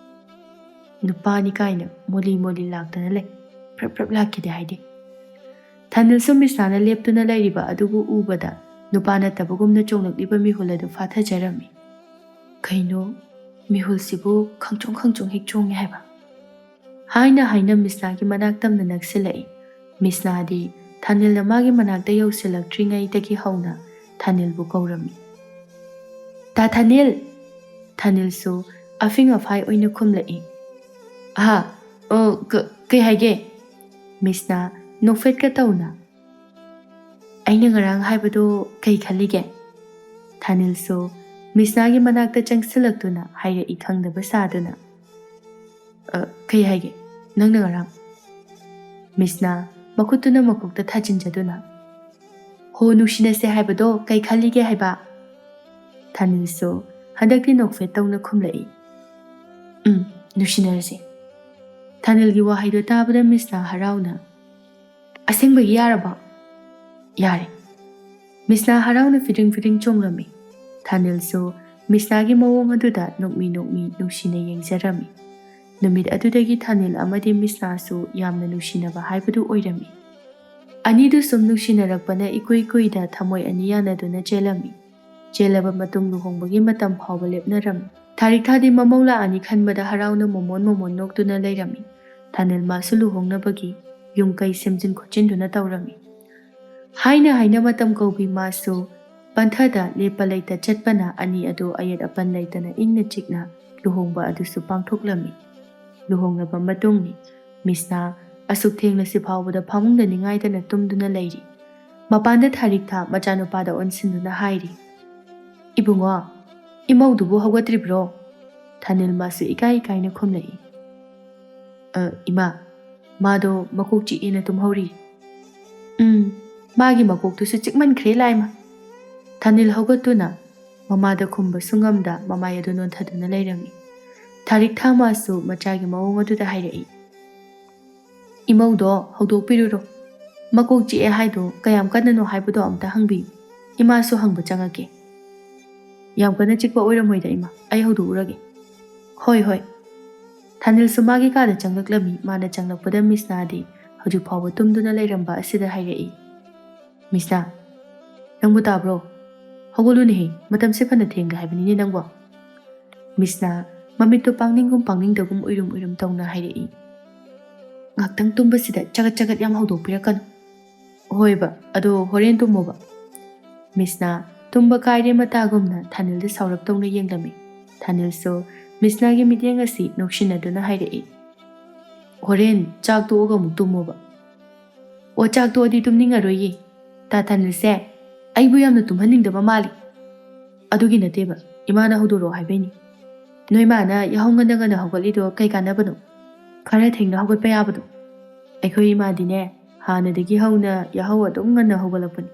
ꯅꯨꯄꯥꯅꯤ ꯀꯥꯏꯅ ꯃꯣꯂꯤ ꯃꯣꯂꯤ ꯂꯥꯛꯇꯅ ꯂꯩ, ꯐ꯭ꯔꯞ ꯐ꯭ꯔꯞ ꯂꯥꯛꯈꯤꯗꯦ ꯍꯥꯏꯗꯤ꯫ ꯊꯥꯅꯤꯜꯁꯨ ꯃꯤꯁꯅꯥꯅ ꯂꯦꯞꯇꯨꯅ ꯂꯩꯔꯤꯕ ꯑꯗꯨꯕꯨ ꯎꯕꯗ ꯅꯨꯄꯥ ꯅꯠꯇꯕꯒꯨꯝꯅ ꯆꯣꯡꯂꯛꯂꯤꯕ ꯃꯤꯍꯨꯜ ꯑꯗꯨ ꯐꯥꯊꯖꯔꯝꯃꯤ꯫ ꯀꯩꯅꯣ, ꯃꯤꯍꯨꯜꯁꯤꯕꯨ ꯈꯪꯆꯣꯡ ꯈꯪꯆꯣꯡ ꯍꯦꯛ ꯆꯣꯡꯉꯦ ꯍꯥꯏꯕ꯫ ꯍꯥꯏꯅ ꯍꯥꯏꯅ ꯃꯤꯁꯅꯥꯒꯤ ꯃꯅꯥꯛ ꯇꯝꯅ ꯅꯛꯁꯤꯜꯂꯛꯏ꯫ ꯃꯤꯁꯅꯥꯗꯤ ꯊꯥꯅꯤꯜꯅ ꯃꯥꯒꯤ ꯃꯅꯥꯛꯇ ꯌꯧꯁꯤꯜꯂꯛꯇ꯭ꯔꯤꯉꯩꯗꯒꯤ ꯍꯧꯅ ꯊꯥꯅꯤꯜꯕꯨ ꯀꯧꯔꯝꯃꯤ꯫ ꯇꯥ ꯊꯥꯅꯤꯜ! ꯊꯥꯅꯤꯜꯁꯨ ꯑꯐꯤꯡ ꯑꯐꯥꯏ ꯑꯣꯏꯅ ꯈꯨꯝꯂꯛꯏ꯫ ꯀꯩ ꯍꯥꯏꯒꯦ? ꯃꯤꯁꯅꯥ ꯅꯣꯛꯐꯦꯠꯀ ꯇꯧꯅ꯫ ꯑꯩꯅ ꯉꯔꯥꯡ ꯍꯥꯏꯕꯗꯣ ꯀꯩ ꯈꯜꯂꯤꯒꯦ? ꯊꯥꯅꯤꯜꯁꯨ ꯃꯤꯁꯅꯥꯒꯤ ꯃꯅꯥꯛꯇ ꯆꯪꯁꯤꯜꯂꯛꯇꯨꯅ ꯍꯥꯏꯔꯛꯏ ꯈꯪꯗꯕ ꯁꯥꯗꯨꯅ꯫ ꯀꯩ ꯍꯥꯏꯒꯦ ꯅꯪꯅ ꯉꯔꯥꯡ? ꯃꯤꯁꯅꯥ ꯃꯈꯨꯠꯇꯨꯅ ꯃꯀꯣꯛꯇ ꯊꯥꯖꯤꯟꯖꯗꯨꯅ꯫ ꯍꯣ, ꯅꯨꯡꯁꯤꯅꯁꯦ ꯍꯥꯏꯕꯗꯣ ꯀꯩ ꯈꯜꯂꯤꯒꯦ ꯍꯥꯏꯕ? ꯊꯥꯅꯤꯜꯁꯨ ꯍꯟꯗꯛꯇꯤ ꯅꯣꯛꯐꯦꯠ ꯇꯧꯅ ꯈꯨꯝꯂꯛꯏ꯫ ꯅꯨꯡꯁꯤꯅꯔꯁꯦ꯫ ꯊꯥꯅꯤꯜꯒꯤ ꯋꯥꯍꯩꯗꯣ ꯇꯥꯕꯗ ꯃꯤꯁꯅꯥ ꯍꯔꯥꯎꯅ, ꯑꯁꯦꯡꯕꯒꯤ ꯌꯥꯔꯕꯣ? ꯌꯥꯔꯦ꯫ ꯃꯤꯁꯅꯥ ꯍꯔꯥꯎꯅ ꯐꯤꯗꯤꯡ ꯐꯤꯗꯤꯡ ꯆꯣꯡꯂꯝꯃꯤ꯫ ꯊꯥꯅꯤꯜꯁꯨ ꯃꯤꯁꯅꯥꯒꯤ ꯃꯑꯣꯡ ꯑꯗꯨꯗ ꯅꯣꯛꯃꯤ ꯅꯣꯛꯃꯤ ꯅꯨꯡꯁꯤꯅ ꯌꯦꯡꯖꯔꯝꯃꯤ꯫ ꯅꯨꯃꯤꯠ ꯑꯗꯨꯗꯒꯤ ꯊꯥꯅꯤꯜ ꯑꯃꯗꯤ ꯃꯤꯁꯅꯥꯁꯨ ꯌꯥꯝꯅ ꯅꯨꯡꯁꯤꯅꯕ ꯍꯥꯏꯕꯗꯨ ꯑꯣꯏꯔꯝꯃꯤ꯫ ꯑꯅꯤꯗꯨ ꯁꯨꯝ ꯅꯨꯡꯁꯤꯅꯔꯛꯄꯅ ꯏꯀꯨꯏ ꯀꯨꯏꯗ ꯊꯃꯣꯏ ꯑꯅꯤ ꯌꯥꯅꯗꯨꯅ ꯆꯦꯜꯂꯝꯃꯤ꯫ ꯆꯦꯜꯂꯕ ꯃꯇꯨꯡ ꯂꯨꯍꯣꯡꯕꯒꯤ ꯃꯇꯝ ꯐꯥꯎꯕ ꯂꯦꯞꯅꯔꯝꯃꯤ꯫ ꯊꯥꯔꯤꯛ ꯊꯥꯗꯤ ꯃꯃꯧ ꯂꯥꯛꯑꯅꯤ ꯈꯟꯕꯗ ꯍꯔꯥꯎꯅ ꯃꯣꯃꯣꯟ ꯃꯣꯃꯣꯟ ꯅꯣꯛꯇꯨꯅ ꯂꯩꯔꯝꯃꯤ꯫ ꯊꯥꯅꯤꯜ ꯃꯥꯁꯨ ꯂꯨꯍꯣꯡꯅꯕꯒꯤ ꯌꯨꯝ ꯀꯩ ꯁꯦꯝꯖꯤꯟ ꯈꯣꯠꯆꯤꯟꯗꯨꯅ ꯇꯧꯔꯝꯃꯤ꯫ ꯍꯥꯏꯅ ꯍꯥꯏꯅ ꯃꯇꯝ ꯀꯧꯕꯤ ꯃꯥꯁꯨ ꯄꯟꯊꯗ ꯂꯦꯞꯄ ꯂꯩꯇ ꯆꯠꯄꯅ ꯑꯅꯤ ꯑꯗꯨ ꯑꯌꯦꯠ ꯑꯄꯟ ꯂꯩꯇꯅ ꯏꯪꯅ ꯆꯤꯛꯅ ꯂꯨꯍꯣꯡꯕ ꯑꯗꯨꯁꯨ ꯄꯥꯡꯊꯣꯛꯂꯝꯃꯤ꯫ ꯂꯨꯍꯣꯡꯂꯕ ꯃꯇꯨꯡꯅꯤ ꯃꯤꯁꯅꯥ ꯑꯁꯨꯛ ꯊꯦꯡꯂꯁꯤ ꯐꯥꯎꯕꯗ ꯐꯃꯨꯡꯗ ꯅꯤꯡꯉꯥꯏꯗꯅ ꯇꯨꯝꯗꯨꯅ ꯂꯩꯔꯤ꯫ ꯃꯄꯥꯟꯗ ꯊꯥꯔꯤꯛ ꯊꯥ ꯃꯆꯥꯅꯨꯄꯥꯗ ꯑꯣꯟꯁꯤꯟꯗꯨꯅ ꯍꯥꯏꯔꯤ꯫ ꯏꯕꯨꯡꯉꯣ, ꯏꯃꯧꯗꯨꯕꯨ ꯍꯧꯒꯠꯇ꯭ꯔꯤꯕ꯭ꯔꯣ? ꯊꯥꯅꯤꯜ ꯃꯥꯁꯨ ꯏꯀꯥꯏ ꯏꯀꯥꯏꯅ ꯈꯨꯝꯂꯛꯏ꯫ ꯏꯃꯥ, ꯃꯥꯗꯣ ꯃꯀꯣꯛ ꯆꯤꯛꯑꯦꯅ ꯇꯨꯝꯍꯧꯔꯤ꯫ ꯃꯥꯒꯤ ꯃꯀꯣꯛꯇꯨꯁꯨ ꯆꯤꯛꯃꯟꯈ꯭ꯔꯦ ꯂꯥꯏꯃ꯫ ꯊꯥꯅꯤꯜ ꯍꯧꯒꯠꯇꯨꯅ ꯃꯃꯥꯗ ꯈꯨꯝꯕꯁꯨ ꯉꯝꯗ ꯃꯃꯥꯏ ꯑꯗꯨ ꯅꯣꯟꯊꯗꯨꯅ ꯂꯩꯔꯝꯃꯤ꯫ ꯊꯥꯔꯤꯛ ꯊꯥ ꯃꯥꯁꯨ ꯃꯆꯥꯒꯤ ꯃꯑꯣꯡ ꯑꯗꯨꯗ ꯍꯥꯏꯔꯛꯏ꯫ ꯏꯃꯧꯗꯣ ꯍꯧꯗꯣꯛꯄꯤꯔꯨꯔꯣ꯫ ꯃꯀꯣꯛ ꯆꯤꯛꯑꯦ ꯍꯥꯏꯗꯣ ꯀꯌꯥꯝ ꯀꯟꯅꯅꯣ ꯍꯥꯏꯕꯗꯣ ꯑꯝꯇ ꯍꯪꯕꯤꯌꯨ꯫ ꯏꯃꯥꯁꯨ ꯍꯪꯕ ꯆꯪꯉꯛꯀꯦ꯫ ꯌꯥꯝ ꯀꯟꯅ ꯆꯤꯛꯄ ꯑꯣꯏꯔꯝꯃꯣꯏꯗ ꯏꯃꯥ, ꯑꯩ ꯍꯧꯗꯣꯛꯎꯔꯒꯦ꯫ ꯍꯣꯏ ꯍꯣꯏ꯫ ꯊꯥꯅꯤꯜꯁꯨ ꯃꯥꯒꯤ ꯀꯥꯗ ꯆꯪꯂꯛꯂꯝꯃꯤ꯫ ꯃꯥꯅ ꯆꯪꯂꯛꯄꯗ ꯃꯤꯁꯅꯥꯗꯤ ꯍꯧꯖꯤꯛ ꯐꯥꯎꯕ ꯇꯨꯝꯗꯨꯅ ꯂꯩꯔꯝꯕ ꯑꯁꯤꯗ ꯍꯥꯏꯔꯛꯏ꯫ ꯃꯤꯁꯅꯥ, ꯅꯪꯕꯨ ꯇꯥꯕ꯭ꯔꯣ? ꯍꯧꯒꯠꯂꯨꯅꯦꯍꯦ, ꯃꯇꯝꯁꯦ ꯐꯅ ꯊꯦꯡꯒ ꯍꯥꯏꯕꯅꯤꯅꯦ ꯅꯪꯕꯣ꯫ ꯃꯤꯁꯅꯥ ꯃꯃꯤꯠꯇꯨ ꯄꯥꯡꯅꯤꯡꯒꯨꯝ ꯄꯥꯡꯅꯤꯡꯗꯒꯨꯝ ꯎꯏꯔꯨꯝ ꯎꯏꯔꯨꯝ ꯇꯧꯅ ꯍꯥꯏꯔꯛꯏ꯫ ꯉꯥꯛꯇꯪ ꯇꯨꯝꯕꯁꯤꯗ ꯆꯒꯠ ꯆꯒꯠ ꯌꯥꯝ ꯍꯧꯗꯣꯛꯄꯤꯔꯛꯀꯅꯨ꯫ ꯍꯣꯏꯕ, ꯑꯗꯣ ꯍꯣꯔꯦꯟ ꯇꯨꯝꯃꯣꯕ꯫ ꯃꯤꯁꯅꯥ ꯇꯨꯝꯕ ꯀꯥꯏꯔꯦ ꯃꯇꯥꯒꯨꯝꯅ ꯊꯥꯅꯤꯜꯗ ꯁꯥꯎꯔꯞ ꯇꯧꯅ ꯌꯦꯡꯂꯝꯃꯤ꯫ ꯊꯥꯅꯤꯜꯁꯨ ꯃꯤꯁꯅꯥꯒꯤ ꯃꯤꯠꯌꯦꯡ ꯑꯁꯤ ꯅꯣꯛꯁꯤꯟꯅꯗꯨꯅ ꯍꯥꯏꯔꯛꯏ꯫ ꯍꯣꯔꯦꯟ ꯆꯥꯛ ꯇꯣꯛꯑꯒ ꯑꯃꯨꯛ ꯇꯨꯝꯃꯣꯕ꯫ ꯑꯣ, ꯆꯥꯛ ꯇꯣꯛꯑꯗꯤ ꯇꯨꯝꯅꯤꯡꯉꯔꯣꯏꯌꯦ꯫ ꯇꯥ ꯊꯥꯅꯤꯜꯁꯦ ꯑꯩꯕꯨ ꯌꯥꯝꯅ ꯇꯨꯝꯍꯟꯅꯤꯡꯗꯕ ꯃꯥꯜꯂꯤ꯫ ꯑꯗꯨꯒꯤ ꯅꯠꯇꯦꯕ, ꯏꯃꯥꯅ ꯍꯧꯗꯣꯔꯛꯑꯣ ꯍꯥꯏꯕꯩꯅꯤ꯫ ꯅꯣꯏ ꯃꯥꯅ ꯌꯥꯍꯧ ꯉꯟꯅ ꯉꯟꯅ ꯍꯧꯒꯠꯂꯤꯗꯣ ꯀꯩ ꯀꯥꯟꯅꯕꯅꯣ? ꯈꯔ ꯊꯦꯡꯅ ꯍꯧꯒꯠꯄ ꯌꯥꯕꯗꯣ꯫ ꯑꯩꯈꯣꯏ ꯏꯃꯥꯗꯤꯅꯦ ꯍꯥꯟꯅꯗꯒꯤ ꯍꯧꯅ ꯌꯥꯍꯧ ꯑꯗꯨꯝ ꯉꯟꯅ ꯍꯧꯒꯠꯂꯛꯄꯅꯤ꯫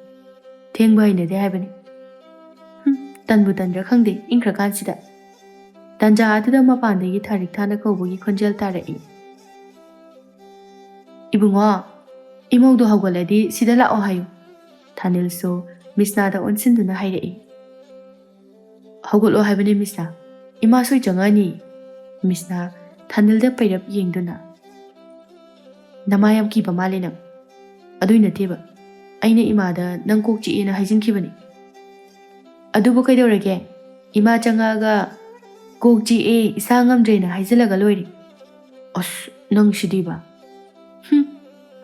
ꯊꯦꯡꯕ ꯍꯩꯅꯗꯦ ꯍꯥꯏꯕꯅꯤ. ꯇꯟꯕꯨ ꯇꯟꯗ꯭ꯔꯥ ꯈꯪꯗꯦ ꯏꯪꯈ꯭ꯔꯀꯥꯟꯁꯤꯗ. ꯇꯟꯖꯥ ꯑꯗꯨꯗ ꯃꯄꯥꯟꯗꯒꯤ ꯊꯥꯔꯤꯛꯊꯥꯅ ꯀꯧꯕꯒꯤ ꯈꯣꯟꯖꯦꯜ ꯇꯥꯔꯛꯏ. ꯏꯕꯨꯡꯉꯣ, ꯏꯃꯧꯗꯣ ꯍꯧꯒꯠꯂꯗꯤ ꯁꯤꯗ ꯂꯥꯛꯑꯣ ꯍꯥꯏꯌꯨ. ꯊꯥꯅꯤꯜꯁꯨ ꯃꯤꯁꯅꯥꯗ ꯑꯣꯟꯁꯤꯟꯗꯨꯅ ꯍꯥꯏꯔꯛꯏ. ꯍꯧꯒꯠꯂꯣ ꯍꯥꯏꯕꯅꯤ ꯃꯤꯁꯅꯥ, ꯏꯃꯥ ꯁꯣꯏ ꯆꯪꯉꯛꯑꯅꯤ. ꯃꯤꯁꯅꯥ ꯊꯥꯅꯤꯜꯗ ꯄꯩꯔꯞ ꯌꯦꯡꯗꯨꯅ. ꯅꯃꯥ ꯌꯥꯝ ꯀꯤꯕ ꯃꯥꯜꯂꯦ ꯅꯪ. ꯑꯗꯨꯏ ꯅꯠꯇꯦꯕ, ꯑꯩꯅ ꯏꯃꯥꯗ ꯅꯪ ꯀꯣꯛ ꯆꯤꯛꯑꯦꯅ ꯍꯥꯏꯖꯤꯟꯈꯤꯕꯅꯤ. ꯑꯗꯨꯕꯨ ꯀꯩꯗꯧꯔꯒꯦ? ꯏꯃꯥ ꯆꯪꯉꯛꯑꯒ ꯀꯣꯛ ꯆꯤꯛꯑꯦ ꯏꯁꯥ ꯉꯝꯗ꯭ꯔꯦꯅ ꯍꯥꯏꯖꯤꯜꯂꯒ ꯂꯣꯏꯔꯦ. ꯑꯁ ꯅꯪ ꯁꯤꯗꯤꯕ.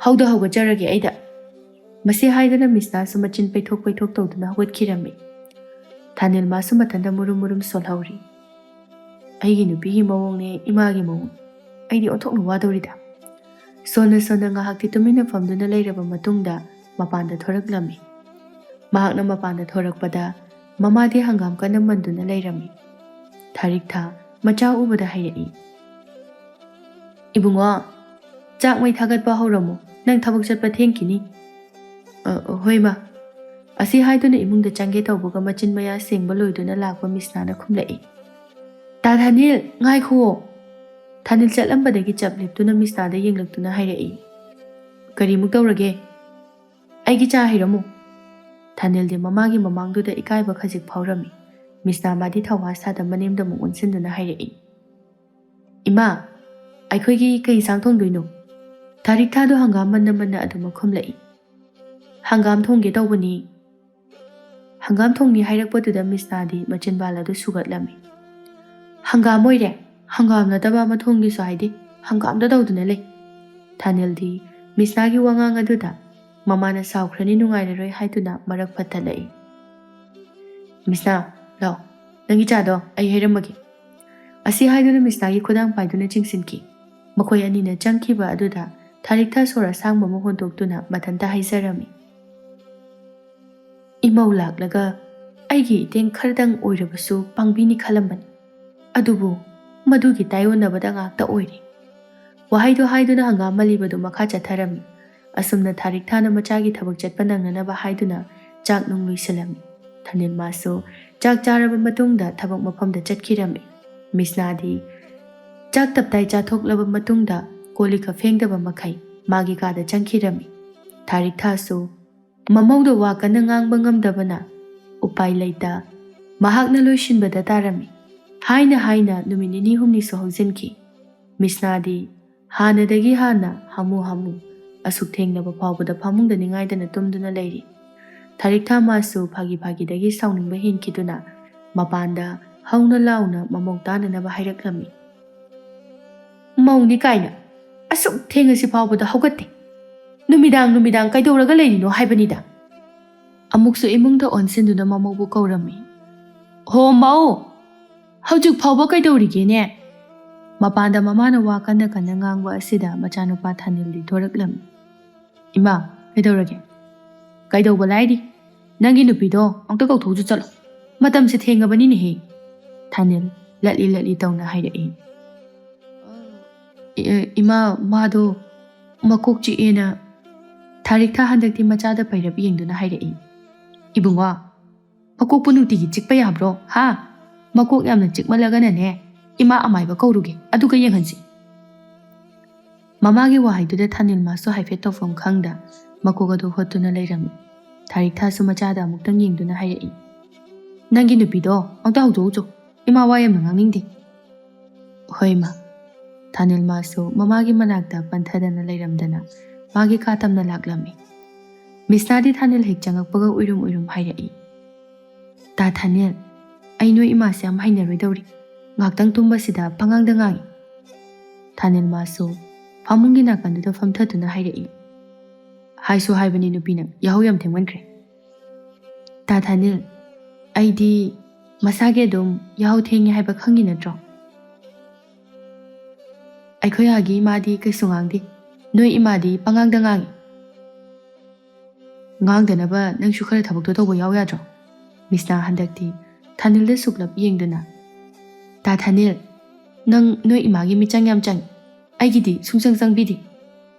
ꯍꯧꯗ ꯍꯧꯒꯠꯆꯔꯒꯦ ꯑꯩꯗ. ꯃꯁꯤ ꯍꯥꯏꯗꯨꯅ ꯃꯤꯁꯅꯥꯁꯨ ꯃꯆꯤꯟ ꯄꯩꯊꯣꯛ ꯄꯩꯊꯣꯛ ꯇꯧꯗꯨꯅ ꯍꯧꯒꯠꯈꯤꯔꯝꯃꯤ. ꯊꯥꯅꯤꯜ ꯃꯥꯁꯨ ꯃꯊꯟꯇ ꯃꯨꯔꯨꯝ ꯃꯨꯔꯨꯝ ꯁꯣꯜꯍꯧꯔꯤ. ꯑꯩꯒꯤ ꯅꯨꯄꯤꯒꯤ ꯃꯑꯣꯡꯅꯦ ꯏꯃꯥꯒꯤ ꯃꯑꯣꯡ. ꯑꯩꯗꯤ ꯑꯣꯟꯊꯣꯛꯅ ꯋꯥꯗꯧꯔꯤꯗ. ꯁꯣꯟꯅ ꯁꯣꯟꯅ ꯉꯥꯏꯍꯥꯛꯇꯤ ꯇꯨꯃꯤꯟꯅ ꯐꯝꯗꯨꯅ ꯂꯩꯔꯕ ꯃꯇꯨꯡꯗ ꯃꯄꯥꯟꯗ ꯊꯣꯔꯛꯂꯝꯃꯤ. ꯃꯍꯥꯛꯅ ꯃꯄꯥꯟꯗ ꯊꯣꯔꯛꯄꯗ ꯃꯃꯥꯗꯤ ꯍꯪꯒꯥꯝ ꯀꯟꯅ ꯃꯟꯗꯨꯅ ꯂꯩꯔꯝꯃꯤ. ꯊꯥꯔꯤꯛꯊꯥ ꯃꯆꯥ ꯎꯕꯗ ꯍꯥꯏꯔꯛꯏ. ꯏꯕꯨꯡꯉꯣ, ꯆꯥꯛ ꯃꯩ ꯊꯥꯒꯠꯄ ꯍꯧꯔꯝꯃꯣ. ꯅꯪ ꯊꯕꯛ ꯆꯠꯄ ꯊꯦꯡꯈꯤꯅꯤ. ꯍꯣꯏ ꯃꯥ. ꯑꯁꯤ ꯍꯥꯏꯗꯨꯅ ꯏꯃꯨꯡꯗ ꯆꯪꯒꯦ ꯇꯧꯕꯒ ꯃꯆꯤꯟ ꯃꯌꯥ ꯁꯦꯡꯕ ꯂꯣꯏꯗꯨꯅ ꯂꯥꯛꯄ ꯃꯤꯁꯅꯥꯅ ꯈꯨꯝꯂꯛꯏ. ꯇꯥ ꯊꯥꯅꯤꯜ, ꯉꯥꯏꯈꯨꯑꯣ. ꯊꯥꯅꯤꯜ ꯆꯠꯂꯝꯕꯗꯒꯤ ꯆꯞ ꯂꯦꯞꯇꯨꯅ ꯃꯤꯁꯅꯥꯗ ꯌꯦꯡꯂꯛꯇꯨꯅ ꯍꯥꯏꯔꯛꯏ. ꯀꯔꯤꯃꯨꯛ ꯇꯧꯔꯒꯦ? ꯑꯩꯒꯤ ꯆꯥ ꯍꯩꯔꯝꯃꯨ. ꯊꯥꯅꯤꯜꯗꯤ ꯃꯃꯥꯒꯤ ꯃꯃꯥꯡꯗꯨꯗ ꯏꯀꯥꯏꯕ ꯈꯖꯤꯛ ꯐꯥꯎꯔꯝꯃꯤ. ꯃꯤꯁꯅꯥ ꯃꯥꯗꯤ ꯊꯧꯋꯥ ꯁꯥꯗ ꯃꯅꯦꯝꯗ ꯑꯃꯨꯛ ꯑꯣꯟꯁꯤꯟꯗꯨꯅ ꯍꯥꯏꯔꯛꯏ. ꯏꯃꯥ, ꯑꯩꯈꯣꯏꯒꯤ ꯀꯩ ꯏꯟꯁꯥꯡ ꯊꯣꯡꯗꯣꯏꯅꯣ? ꯊꯥꯔꯤꯛꯊꯥꯗꯣ ꯍꯪꯒꯥꯝ ꯃꯟꯅ ꯃꯟꯅ ꯑꯗꯨꯃꯛ ꯈꯨꯝꯂꯛꯏ. ꯍꯪꯒꯥꯝ ꯊꯣꯡꯒꯦ ꯇꯧꯕꯅꯤ. ꯍꯪꯒꯥꯝ ꯊꯣꯡꯅꯤ ꯍꯥꯏꯔꯛꯄꯗꯨꯗ ꯃꯤꯁꯅꯥꯗꯤ ꯃꯆꯤꯟꯕꯥꯜ ꯑꯗꯨ ꯁꯨꯒꯠꯂꯝꯃꯤ. ꯍꯪꯒꯥꯝ ꯑꯣꯏꯔꯦ. ꯍꯪꯒꯥꯝ ꯅꯠꯇꯕ ꯑꯃ ꯊꯣꯡꯒꯦꯁꯨ ꯍꯥꯏꯗꯦ. ꯍꯪꯒꯥꯝꯗ ꯇꯧꯗꯨꯅ ꯂꯩ. ꯊꯥꯅꯤꯜꯗꯤ ꯃꯤꯁꯅꯥꯒꯤ ꯋꯥꯉꯥꯡ ꯑꯗꯨꯗ ꯃꯃꯥꯅ ꯁꯥꯎꯈ꯭ꯔꯅꯤ ꯅꯨꯡꯉꯥꯏꯔꯔꯣই ꯍꯥꯏꯗꯨꯅ ꯃꯔꯛ ꯐꯠꯊꯠꯂꯛꯏ. ꯃꯤꯁꯅꯥ, ꯂꯥꯛꯑꯣ. ꯅꯪꯒꯤ ꯆꯥꯗꯣ ꯑꯩ ꯍꯩꯔꯝꯃꯒꯦ. ꯑꯁꯤ ꯍꯥꯏꯗꯨꯅ ꯃꯤꯁꯅꯥꯒꯤ ꯈꯨꯗꯥꯡ ꯄꯥꯏꯗꯨꯅ ꯆꯤꯡꯁꯤꯟꯈꯤ. ꯃꯈꯣꯏ ꯑꯅꯤꯅ ꯆꯪꯈꯤꯕ ꯑꯗꯨꯗ ꯊꯥꯔꯤꯛꯊꯥ ꯁꯣꯔ ꯑꯁꯥꯡꯕ ꯑꯃ ꯍꯣꯟꯗꯣꯛꯇꯨꯅ ꯃꯊꯟꯇ ꯍꯥꯏꯖꯔꯝꯃꯤ. ꯏꯃꯧ ꯂꯥꯛꯂꯒ ꯑꯩꯒꯤ ꯏꯇꯦꯡ ꯈꯔꯗꯪ ꯑꯣꯏꯔꯕꯁꯨ ꯄꯥꯡꯕꯤꯅꯤ ꯈꯜꯂꯝꯕꯅꯤ. ꯑꯗꯨꯕꯨ ꯃꯗꯨꯒꯤ ꯇꯥꯏꯑꯣꯟꯅꯕꯗ ꯉꯥꯛꯇ ꯑꯣꯏꯔꯦ. ꯋꯥꯍꯩꯗꯣ ꯍꯥꯏꯗꯨꯅ ꯍꯪꯒꯥꯝ ꯃꯜꯂꯤꯕꯗꯨ ꯃꯈꯥ ꯆꯠꯊꯔꯝꯃꯤ. ꯑꯁꯨꯝꯅ ꯊꯥꯔꯤꯛꯊꯥꯅ ꯃꯆꯥꯒꯤ ꯊꯕꯛ ꯆꯠꯄ ꯅꯪꯅꯅꯕ ꯍꯥꯏꯗꯨꯅ ꯆꯥꯛ ꯅꯨꯡ ꯂꯣꯏꯁꯤꯜꯂꯝꯃꯤ. ꯊꯥꯅꯤꯜ ꯃꯥꯁꯨ ꯆꯥꯛ ꯆꯥꯔꯕ ꯃꯇꯨꯡꯗ ꯊꯕꯛ ꯃꯐꯝꯗ ꯆꯠꯈꯤꯔꯝꯃꯤ. ꯃꯤꯁꯅꯥꯗꯤ ꯆꯥꯛ ꯇꯞꯇꯥꯏ ꯆꯥꯊꯣꯛꯂꯕ ꯃꯇꯨꯡꯗ ꯀꯣꯜꯂꯤꯛꯀ ꯐꯦꯡꯗꯕ ꯃꯈꯩ ꯃꯥꯒꯤ ꯀꯥꯗ ꯆꯪꯈꯤꯔꯝꯃꯤ. ꯊꯥꯔꯤꯛꯊꯥꯁꯨ ꯃꯃꯧꯗ ꯋꯥ ꯀꯟꯅ ꯉꯥꯡꯕ ꯉꯝꯗꯕꯅ ꯎꯄꯥꯏ ꯂꯩꯇ ꯃꯍꯥꯛꯅ ꯂꯣꯏꯁꯤꯟꯕꯗ ꯇꯥꯔꯝꯃꯤ. ꯍꯥꯏꯅ ꯍꯥꯏꯅ ꯅꯨꯃꯤꯠ ꯅꯤꯅꯤ ꯍꯨꯝꯅꯤꯁꯨ ꯍꯧꯖꯤꯟꯈꯤ. ꯃꯤꯁꯅꯥꯗꯤ ꯍꯥꯟꯅꯗꯒꯤ ꯍꯥꯟꯅ ꯍꯥꯃꯨ ꯍꯥꯃꯨ ꯑꯁꯨꯛ ꯊꯦꯡꯅꯕ ꯐꯥꯎꯕꯗ ꯐꯃꯨꯡꯗ ꯅꯤꯡꯉꯥꯏꯗꯅ ꯇꯨꯝꯗꯨꯅ ꯂꯩꯔꯤ. ꯊꯥꯔꯤꯛꯊꯥ ꯃꯥꯁꯨ ꯐꯥꯒꯤ ꯐꯥꯒꯤꯗꯒꯤ ꯁꯥꯎꯅꯤꯡꯕ ꯍꯦꯟꯈꯤꯗꯨꯅ ꯃꯄꯥꯟꯗ ꯍꯧꯅ ꯂꯥꯎꯅ ꯃꯃꯧ ꯇꯥꯅꯅꯕ ꯍꯥꯏꯔꯛꯂꯝꯃꯤ. ꯃꯧꯅꯤ ꯀꯥꯏꯅ ꯑꯁꯨꯛ ꯊꯦꯡꯉꯁꯤ ꯐꯥꯎꯕꯗ ꯍꯧꯒꯠꯇꯦ. ꯅꯨꯃꯤꯗꯥꯡ ꯀꯩꯗꯧꯔꯒ ꯂꯩꯔꯤꯅꯣ ꯍꯥꯏꯕꯅꯤꯗ. ꯑꯃꯨꯛꯁꯨ ꯏꯃꯨꯡꯗ ꯑꯣꯟꯁꯤꯟꯗꯨꯅ ꯃꯃꯧꯕꯨ ꯀꯧꯔꯝꯃꯤ. ꯍꯣ ꯃꯧ, ꯍꯧꯖꯤꯛ ꯐꯥꯎꯕ ꯀꯩꯗꯧꯔꯤꯒꯦꯅꯦ? ꯃꯄꯥꯟꯗ ꯃꯃꯥꯅ ꯋꯥ ꯀꯟꯅ ꯀꯟꯅ ꯉꯥꯡꯕ ꯑꯁꯤꯗ ꯃꯆꯥꯅꯨꯄꯥ ꯊꯥꯅꯤꯜꯗꯤ ꯊꯣꯔꯛꯂꯝꯃꯤ. ꯏꯃꯥ, ꯀꯩꯗꯧꯔꯒꯦ? ꯀꯩꯗꯧꯕ ꯂꯥꯏꯔꯤ. ꯅꯪꯒꯤ ꯅꯨꯄꯤꯗꯣ ꯑꯝꯇ ꯀꯧꯊꯣꯛꯎꯁꯨ ꯆꯠꯂꯣ. ꯃꯇꯝꯁꯦ ꯊꯦꯡꯉꯕꯅꯤꯅꯦꯍꯦ. ꯊꯥꯅꯤꯜ ꯂꯠꯂꯤ ꯂꯠꯂꯤ ꯇꯧꯅ ꯍꯥꯏꯔꯛꯏ. ꯏꯃꯥ, ꯃꯥꯗꯣ ꯃꯀꯣꯛ ꯆꯤꯛꯑꯦꯅ. ꯊꯥꯔꯤꯛꯊꯥ ꯍꯟꯗꯛꯇꯤ ꯃꯆꯥꯗ ꯄꯩꯔꯞ ꯌꯦꯡꯗꯨꯅ ꯍꯥꯏꯔꯛꯏ. ꯏꯕꯨꯡꯉꯣ, ꯃꯀꯣꯛꯄꯨ ꯅꯨꯡꯇꯤꯒꯤ ꯆꯤꯛꯄ ꯌꯥꯕ꯭ꯔో? ꯃꯀꯣꯛ ꯌꯥꯝꯅ ꯆꯤꯛꯃꯜꯂꯒꯅꯅꯦ ꯏꯃꯥ ꯑꯃꯥꯏꯕ ꯀꯧꯔꯨꯒꯦ, ꯑꯗꯨꯒ ꯌꯦꯡꯍꯟꯁꯤ. ꯃꯃꯥꯒꯤ ꯋꯥꯍꯩꯗꯨꯗ ꯊꯥꯅꯤꯜ ꯃꯥꯁꯨ ꯍꯥꯏꯐꯦꯠ ꯇꯧꯐꯝ ꯈꯪꯗ ꯃꯀꯣꯛ ꯑꯗꯨ ꯍꯣꯠꯇꯨꯅ ꯂꯩꯔꯝꯃꯤ. ꯊꯥꯔꯤꯛꯊꯥꯁꯨ ꯃꯆꯥꯗ ꯑꯃꯨꯛꯇꯪ ꯌꯦꯡꯗꯨꯅ ꯍꯥꯏꯔꯛꯏ. ꯅꯪꯒꯤ ꯅꯨꯄꯤꯗꯣ ꯑꯝꯇ ꯍꯧꯗꯣꯛꯎꯆꯣ. ꯏꯃꯥ ꯋꯥ ꯌꯥꯝꯅ ꯉꯥꯡꯅꯤꯡꯗꯦ. ꯍꯣꯏ ꯃꯥ. ꯊꯥꯅꯤꯜ ꯃꯥꯁꯨ ꯃꯃꯥꯒꯤ ꯃꯅꯥꯛꯇ ꯄꯟꯊꯗꯅ ꯂꯩꯔꯝꯗꯅ ꯃꯥꯒꯤ ꯀꯥ ꯇꯝꯅ ꯂꯥꯛꯂꯝꯃꯤ. ꯃꯤꯁꯅꯥꯗꯤ ꯊꯥꯅꯤꯜ ꯍꯦꯛ ꯆꯪꯉꯛꯄꯒ ꯎꯏꯔꯨꯝ ꯎꯏꯔꯨꯝ ꯍꯥꯏꯔꯛꯏ. ꯇꯥ ꯊꯥꯅꯤꯜ, ꯑꯩ ꯅꯣꯏ ꯏꯃꯥꯁꯦ ꯌꯥꯝ ꯍꯩꯅꯔꯣꯏꯗꯧꯔꯤ. ꯉꯥꯛꯇꯪ ꯇꯨꯝꯕꯁꯤꯗ ꯄꯉꯥꯡꯗ ꯉꯥꯡꯏ. ꯊꯥꯅꯤꯜ ꯃꯥꯁꯨ ꯐꯃꯨꯡꯒꯤ ꯅꯥꯀꯟꯗꯨꯗ ꯐꯝꯊꯗꯨꯅ ꯍꯥꯏꯔꯛꯏ. ꯍꯥꯏꯁꯨ ꯍꯥꯏꯕꯅꯤ ꯅꯨꯄꯤꯅ ꯌꯥꯍꯧ ꯌꯥꯝ ꯊꯦꯡꯃꯟꯈ꯭ꯔꯦ. ꯇꯥ ꯊꯥꯅꯤꯜ, ꯑꯩꯗꯤ ꯃꯁꯥꯒꯤ ꯑꯗꯨꯝ ꯌꯥꯍꯧ ꯊꯦꯡꯉꯦ ꯍꯥꯏꯕ ꯈꯪꯉꯤ ꯅꯠꯇ꯭ꯔꯣ? ꯑꯩꯈꯣꯏ ꯑꯥꯒꯤ ꯏꯃꯥꯗꯤ ꯀꯩꯁꯨ ꯉꯥꯡꯗꯦ. ꯅꯣꯏ ꯏꯃꯥꯗꯤ ꯄꯉꯥꯡꯗ ꯉꯥꯡꯏ. ꯉꯥꯡꯗꯅꯕ ꯅꯪꯁꯨ ꯈꯔ ꯊꯕꯛꯇꯣ ꯇꯧꯕ ꯌꯥꯎ ꯌꯥꯗ꯭ꯔꯣ? ꯃꯤꯁꯅꯥ ꯍꯟꯗꯛꯇꯤ ꯊꯥꯅꯤꯜꯗ ꯁꯨꯛꯂꯞ ꯌꯦꯡꯗꯨꯅ. ꯇꯥ ꯊꯥꯅꯤꯜ, ꯅꯪ ꯅꯣꯏ ꯏꯃꯥꯒꯤ ꯃꯤꯆꯪ ꯌꯥꯝ ꯆꯪꯏ. ꯑꯩꯒꯤꯗꯤ ꯁꯨꯡꯆꯪ ꯆꯪꯕꯤꯗꯦ.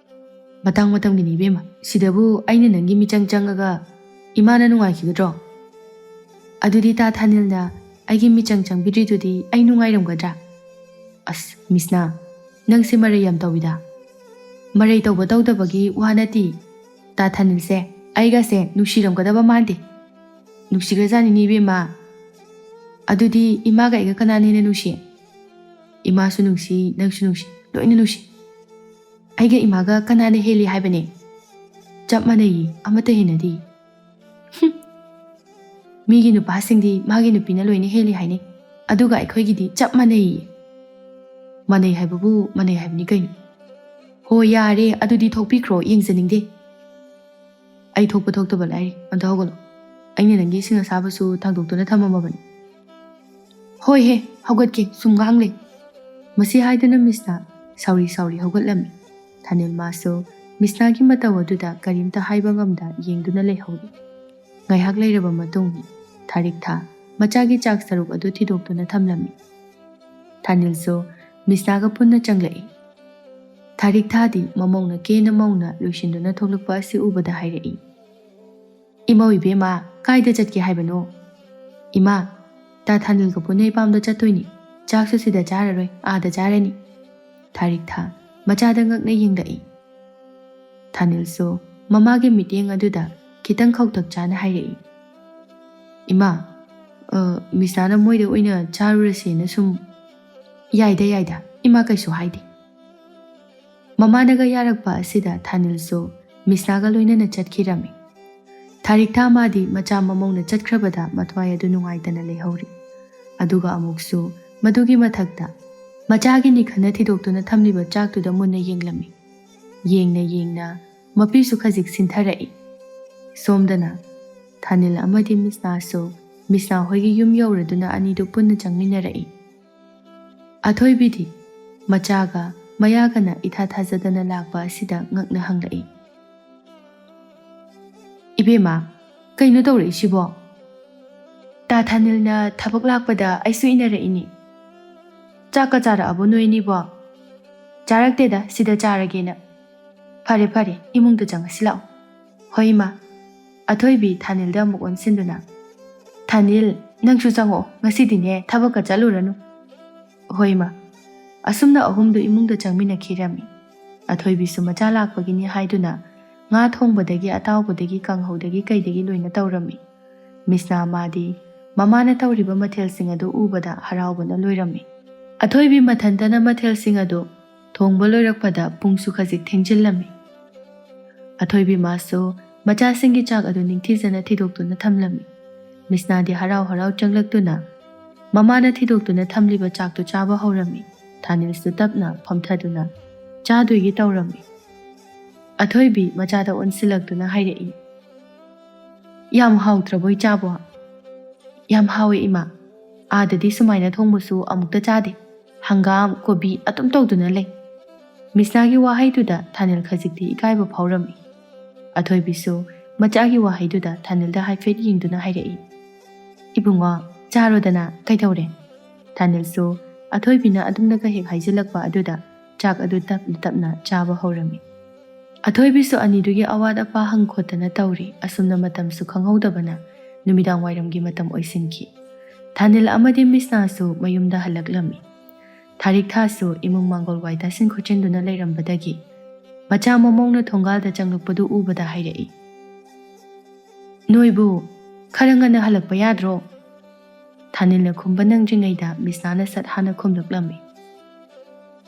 ꯃꯇꯥꯡ ꯃꯇꯝꯒꯤꯅꯤ ꯏꯕꯦꯝꯃ. ꯁꯤꯗꯕꯨ ꯑꯩꯅ ꯅꯪꯒꯤ ꯃꯤꯆꯪ ꯆꯪꯉꯒ Imana nungaikigadro. Adudi ta Thanilna aigi michang changbidridudi ai nungairamgadra. As Misna nang si maray yam tawida. Maray tawba tawdabagi wanati ta Thanilse aiga se nushiramgadaba mandi. Nushigazani ni bima. Adudi imaga iga kanani na nushi. Ima su nushi nang su nushi loina nushi. Aiga imaga kanani heli haibane. Chap manayi amata hinadi. Migi nupasingdi magi nupina loina heli haine. Aduga aikhoigidi chap manayi. Manay haibabu manay haibni kainu. Ho yare adudi thokpikro yengjaningde. Ai thokpa thoktaba lairi anta hogolo. Aina nangi singa sabasu thangdoktuna thamamabani. Hoi he hogatke sumgangle. Masi haidana Misna sauri hogatlami. Thanil maso Misna ki mataw aduda karimta haiba ngamda yengduna leihori. Ngaihak leiraba matungni Tharik Tha machagi chak saruk adu thidoktuna thamlami. Thanil so Misna ga punna changlai. Tharik Tha di mamongna kena mongna lushinduna tholukpa asi ubada hairai. Ima ibema kaida chatke haibano. Ima ta Thanil ga punai pamda chatoini. Chak su sida chararoi aada charani. Tharik Tha machada ngakna yengdai. Thanil so mamage miteng aduda kitang khautak chana hairai. Ima Misna na moida oina charurase na sum yaida ima kaisu haidi. Mama naga yarakpa asida Thanil so Misna ga loina na chatkirami. Tharik Tha madi macha mamong na chatkrabada matwaya adu nungaitana leihori. Aduga amuksu madugi mathakta machagi ni khana thidoktuna thamliba chaktuda munna yenglami. Yengna mapisu khajik sintharai. Somdana Thanil amadi Misna so Misna hoigi yum yauraduna anidu punna changminarai. Athoibidi machaga mayagana itha thajadana lakpa asida ngakna hanglai. Ibema kaino tawrei sibo. Ta Thanil na thabak lakpada aisu inaraini. Chaka chara abu noini bo. Charakte da sida charagena. Pare imungda changa silao. Hoima Athoibi Thanil da mukon sinduna. Thanil nangsu chango ngasidine thabaka chaluranu. Hoima asumna ahumdu imungda changmina khirami. Athoibi su macha lakpagini haiduna nga thongbadagi atawbadagi kanghowdagi kaidagi loina tawrami. Misna madi mamana tawriba mathel sing adu ubada haraubana loirami. Athoibi mathantana mathel sing adu thongba loirakpada pungsu khajik thengjillami. Athoibi maso macha singi chak adu ningthijana thidoktuna thamlami. Misna di harau changlaktuna mamana thidoktuna thamliba chaktu chaba horami. Thanil su tapna phamthaduna chaduigi tawrami. Athoibi machada onsilaktuna hairai. Yam hautraboi chabo. Yam hawe ima. Adadi sumaina thongbusu amukta chade. Hangam kobi atum tawduna lei. Misna gi wahaiduda Thanil khajikti ikaiba phawrami. Athoibi su machagi wahaiduda Thanil da haifet yingduna hairai. Ibunga charodana kaitawre. Thanil su Athoibina adumna ka hek haijilakpa aduda chak adu tapna chaba horami. Athoibi su anidugi awad apa hangkhotana tawri asumna matam su khanghaudabana numidang wairamgi matam oisinki. Thanil amadi Misna su mayumda halaklami. Tharik Tha su imung mangol waida sin khochenduna leirambadagi macha mamongna thongalda changlukpadu ubada hairai. Noibu kharangana halakpa yadro. Thanil na khumba nangjingaida Misna na sat hana khumlaklami.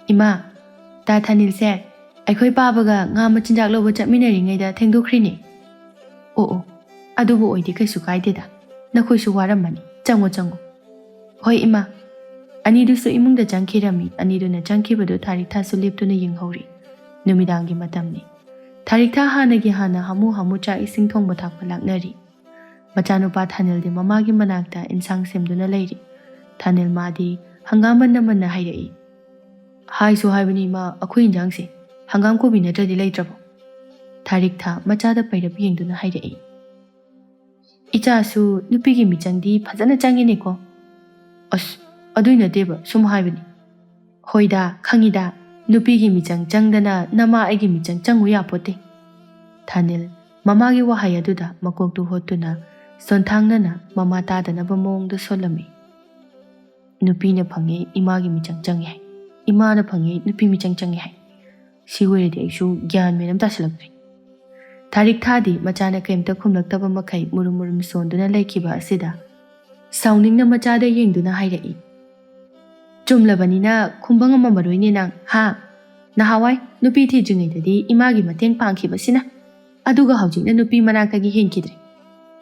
Ima ta Thanil se aikhoi pabaga nga machinjak loba chapminaringaida thengdokhrini. O adubu oidi kaisu kaideda nakhoisu waramani chango. Hoi ima anidu su imungda changkhirami aniduna changkhibadu Tharik Tha su leptuna yenghori. Numidangi matamni Tharik Tha hanagi hana hamu cha ising thongba thakpa laknari. Machanupa Thanil di mamagi manakta insang semduna leiri. Thanil madi hangam manna hairai. Hai su haibani ma akhui injangse hangam ko binatradi leitrabo. Tharik Tha machada pairap yengduna hairai. Icha su nupigi michangdi phajana changine ko. As aduina deba sum haibani. Hoida khangida nupigi michang changdana nama aigi michang changu ya pote. Thanil ꯃꯃꯥꯒꯤ ꯋꯥꯍꯩ ꯑꯗꯨꯗ ꯃꯀꯣꯛꯇꯨ ꯍꯣꯠꯇꯨꯅ ꯁꯣꯟꯊꯥꯡꯅꯅ ꯃꯃꯥ ꯇꯥꯗꯅꯕ ꯃꯑꯣꯡꯗ ꯁꯣꯜꯂꯝꯃꯤ꯫ ꯅꯨꯄꯤꯅ ꯐꯪꯉꯦ ꯏꯃꯥꯒꯤ ꯃꯤꯆꯪ ꯆꯪꯉꯦ ꯍꯥꯏ, ꯏꯃꯥꯅ ꯐꯪꯉꯦ ꯅꯨꯄꯤ ꯃꯤꯆꯪ ꯆꯪꯉꯦ ꯍꯥꯏ꯫ ꯁꯤ ꯑꯣꯏꯔꯗꯤ ꯑꯩꯁꯨ ꯒ꯭ꯌꯥꯟ ꯃꯦꯟ ꯑꯃ ꯇꯥꯁꯤꯜꯂꯛꯇ꯭ꯔꯦ꯫ ꯊꯥꯔꯤꯛ ꯊꯥꯗꯤ ꯃꯆꯥꯅ ꯀꯩꯝꯇ ꯈꯨꯝꯂꯛꯇꯕ ꯃꯈꯩ ꯃꯨꯔꯨꯝ ꯃꯨꯔꯨꯝ ꯁꯣꯟꯗꯨꯅ ꯂꯩꯈꯤꯕ ꯑꯁꯤꯗ ꯁꯥꯎꯅꯤꯡꯅ ꯃꯆꯥꯗ ꯌꯦꯡꯗꯨꯅ ꯍꯥꯏꯔꯛꯏ, ꯆꯨꯝꯂꯕꯅꯤꯅ ꯈꯨꯝꯕ ꯉꯝꯃꯝꯃꯔꯣꯏꯅꯦ ꯅꯪ, ꯍꯥ? ꯅꯍꯥꯟꯋꯥꯏ ꯅꯨꯄꯤ ꯊꯤꯗ꯭ꯔꯤꯉꯩꯗꯗꯤ ꯏꯃꯥꯒꯤ ꯃꯇꯦꯡ ꯄꯥꯡꯈꯤꯕꯁꯤꯅ, ꯑꯗꯨꯒ ꯍꯧꯖꯤꯛꯅ ꯅꯨꯄꯤ ꯃꯅꯥꯛꯇꯒꯤ ꯍꯦꯟꯈꯤꯗ꯭ꯔꯦ꯫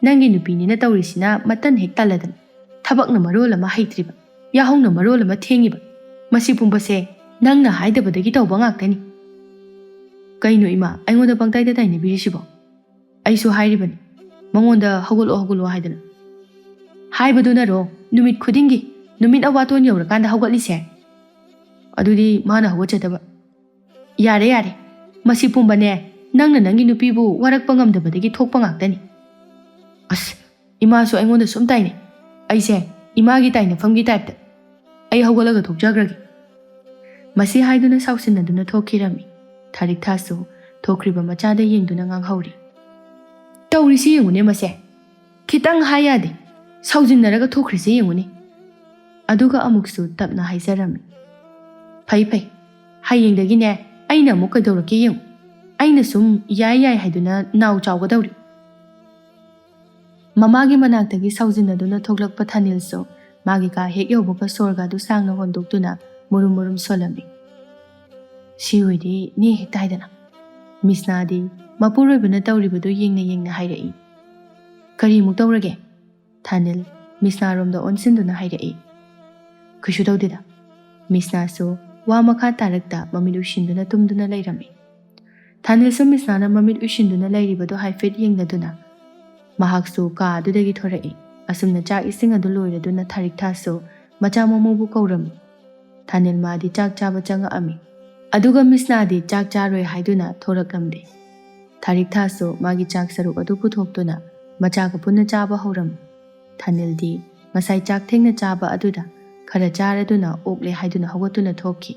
ꯅꯪꯒꯤ ꯅꯨꯄꯤꯅꯤꯅ ꯇꯧꯔꯤꯁꯤꯅ ꯃꯇꯟ ꯍꯦꯛ ꯇꯜꯂꯗꯅ, ꯊꯕꯛꯅ ꯃꯔꯣꯜ ꯑꯃ ꯍꯩꯇ꯭ꯔꯤꯕ, ꯌꯥꯍꯧꯅ ꯃꯔꯣꯜ ꯑꯃ ꯊꯦꯡꯉꯤꯕ, ꯃꯁꯤ ꯄꯨꯝꯕꯁꯦ ꯅꯪꯅ ꯍꯥꯏꯗꯕꯗꯒꯤ ꯇꯧꯕ ꯉꯥꯛꯇꯅꯤ꯫ ꯀꯩꯅꯣ ꯏꯃꯥ, ꯑꯩꯉꯣꯟꯗ ꯄꯪꯇꯥꯏꯗ ꯇꯥꯏꯅꯕꯤꯔꯤꯁꯤꯕꯣ? ꯑꯩꯁꯨ ꯍꯥꯏꯔꯤꯕꯅꯤ ꯃꯉꯣꯟꯗ ꯍꯧꯒꯠꯂꯣ ꯍꯧꯒꯠꯂꯣ ꯍꯥꯏꯗꯅ꯫ ꯍꯥꯏꯕꯗꯨꯅꯔꯣ ꯅꯨꯃꯤꯠ ꯈꯨꯗꯤꯡꯒꯤ ꯅꯨꯃꯤꯠ ꯑꯋꯥꯇꯣꯟ ꯌꯧꯔꯀꯥꯟꯗ ꯍꯧꯒꯠꯂꯤꯁꯦ? ꯑꯗꯨꯗꯤ ꯃꯥꯅ ꯍꯧꯒꯠꯆꯗꯕ꯫ ꯌꯥꯔꯦ ꯌꯥꯔꯦ, ꯃꯁꯤ ꯄꯨꯝꯕꯅꯦ ꯅꯪꯅ ꯅꯪꯒꯤ ꯅꯨꯄꯤꯕꯨ ꯋꯥꯔꯛꯄ ꯉꯝꯗꯕꯗꯒꯤ ꯊꯣꯛꯄ ꯉꯥꯛꯇꯅꯤ꯫ ꯑꯁ, ꯏꯃꯥꯁꯨ ꯑꯩꯉꯣꯟꯗ ꯁꯨꯝ ꯇꯥꯏꯅꯩ꯫ ꯑꯩꯁꯦ ꯏꯃꯥꯒꯤ ꯇꯥꯏꯅꯐꯝꯒꯤ ꯇꯥꯏꯞꯇ ꯑꯩ ꯍꯧꯒꯠꯂꯒ ꯊꯣꯛꯆꯈ꯭ꯔꯒꯦ꯫ ꯃꯁꯤ ꯍꯥꯏꯗꯨꯅ ꯁꯥꯎꯁꯤꯟꯅꯗꯨꯅ ꯊꯣꯛꯈꯤꯔꯝꯃꯤ꯫ ꯊꯥꯔꯤꯛ ꯊꯥꯁꯨ ꯊꯣꯛꯈ꯭ꯔꯤꯕ ꯃꯆꯥꯗ ꯌꯦꯡꯗꯨꯅ ꯉꯥꯡꯍꯧꯔꯤ, ꯇꯧꯔꯤꯁꯤ ꯌꯦꯡꯉꯨꯅꯦ ꯃꯁꯦ, ꯈꯤꯇꯪ ꯍꯥꯏ ꯌꯥꯗꯦ, ꯁꯥꯎꯖꯤꯟꯅꯔꯒ ꯊꯣꯛꯈ꯭ꯔꯤꯁꯤ ꯌꯦꯡꯉꯨꯅꯦ꯫ ꯑꯗꯨꯒ ꯑꯃꯨꯛꯁꯨ ꯇꯞꯅ ꯍꯥꯏꯖꯔꯝꯃꯤ, ꯐꯩ ꯐꯩ, ꯍꯌꯦꯡꯗꯒꯤꯅꯦ ꯑꯩꯅ ꯑꯃꯨꯛ ꯀꯩꯗꯧꯔꯛꯀꯦ ꯌꯦꯡꯉꯨ, ꯑꯩꯅ ꯁꯨꯝ ꯌꯥꯏ ꯌꯥꯏ ꯍꯥꯏꯗꯨꯅ ꯅꯥꯎ ꯆꯥꯎꯒꯗꯧꯔꯤ꯫ ꯃꯃꯥꯒꯤ ꯃꯅꯥꯛꯇꯒꯤ ꯁꯥꯎꯖꯤꯟꯅꯗꯨꯅ ꯊꯣꯛꯂꯛꯄ ꯊꯥꯅꯤꯜꯁꯨ ꯃꯥꯒꯤ ꯀꯥ ꯍꯦꯛ ꯌꯧꯕꯒ ꯁꯣꯔꯒꯗꯨ ꯁꯥꯡꯅ ꯍꯣꯟꯗꯣꯛꯇꯨꯅ ꯃꯨꯔꯨꯝ ꯃꯨꯔꯨꯝ ꯁꯣꯜꯂꯝꯃꯤ꯫ ꯁꯤ ꯑꯣꯏꯗꯤ ꯅꯦ ꯍꯦꯛ ꯇꯥꯏꯗꯅ꯫ ꯃꯤꯁꯅꯥꯗꯤ ꯃꯄꯨꯔꯣꯏꯕꯅ ꯇꯧꯔꯤꯕꯗꯨ ꯌꯦꯡꯅ ꯌꯦꯡꯅ ꯍꯥꯏꯔꯛꯏ꯫ ꯀꯔꯤꯃꯨꯛ ꯇꯧꯔꯒꯦ? ꯊꯥꯅꯤꯜ ꯃꯤꯁꯅꯥꯔꯣꯝꯗ ꯑꯣꯟꯁꯤꯟꯗꯨꯅ ꯍꯥꯏꯔꯛꯏ꯫ ꯀꯩꯁꯨ ꯇꯧꯗꯦꯗ꯫ ꯃꯤꯁꯅꯥꯁꯨ ꯋꯥ ꯃꯈꯥ ꯇꯥꯔꯛꯇ ꯃꯃꯤꯠ ꯎꯏꯁꯤꯟꯗꯨꯅ ꯇꯨꯝꯗꯨꯅ ꯂꯩꯔꯝꯃꯤ꯫ ꯊꯥꯅꯤꯜꯁꯨ ꯃꯤꯁꯅꯥꯅ ꯃꯃꯤꯠ ꯎꯏꯁꯤꯟꯗꯨꯅ ꯂꯩꯔꯤꯕꯗꯨ ꯍꯥꯏꯐꯦꯠ ꯌꯦꯡꯂꯗꯨꯅ ꯃꯍꯥꯛꯁꯨ ꯀꯥ ꯑꯗꯨꯗꯒꯤ ꯊꯣꯔꯛꯏ꯫ ꯑꯁꯨꯝꯅ ꯆꯥꯛ ꯏꯁꯤꯡ ꯑꯗꯨ ꯂꯣꯏꯔꯗꯨꯅ ꯊꯥꯔꯤꯛ ꯊꯥꯁꯨ ꯃꯆꯥ ꯃꯃꯧꯕꯨ ꯀꯧꯔꯝꯃꯤ꯫ ꯊꯥꯅꯤꯜ ꯃꯥꯗꯤ ꯆꯥꯛ ꯆꯥꯕ ꯆꯪꯉꯛꯑꯝꯃꯤ꯫ ꯑꯗꯨꯒ ꯃꯤꯁꯅꯥꯗꯤ ꯆꯥꯛ ꯆꯥꯔꯣꯏ ꯍꯥꯏꯗꯨꯅ ꯊꯣꯔꯛꯂꯝꯗꯦ꯫ ꯊꯥꯔꯤꯛ ꯊꯥꯁꯨ ꯃꯥꯒꯤ ꯆꯥꯛ ꯁꯔꯨꯛ ꯑꯗꯨ ꯄꯨꯊꯣꯛꯇꯨꯅ ꯃꯆꯥꯒ ꯄꯨꯟꯅ ꯆꯥꯕ ꯍꯧꯔꯝꯃꯤ꯫ ꯊꯥꯅꯤꯜꯗꯤ ꯉꯁꯥꯏ ꯆꯥꯛ ꯊꯦꯡꯅ ꯆꯥꯕ ꯑꯗꯨꯗ ꯈꯔ ꯆꯥꯔꯗꯨꯅ ꯑꯣꯛꯂꯦ ꯍꯥꯏꯗꯨꯅ ꯍꯧꯒꯠꯇꯨꯅ ꯊꯣꯛꯈꯤ꯫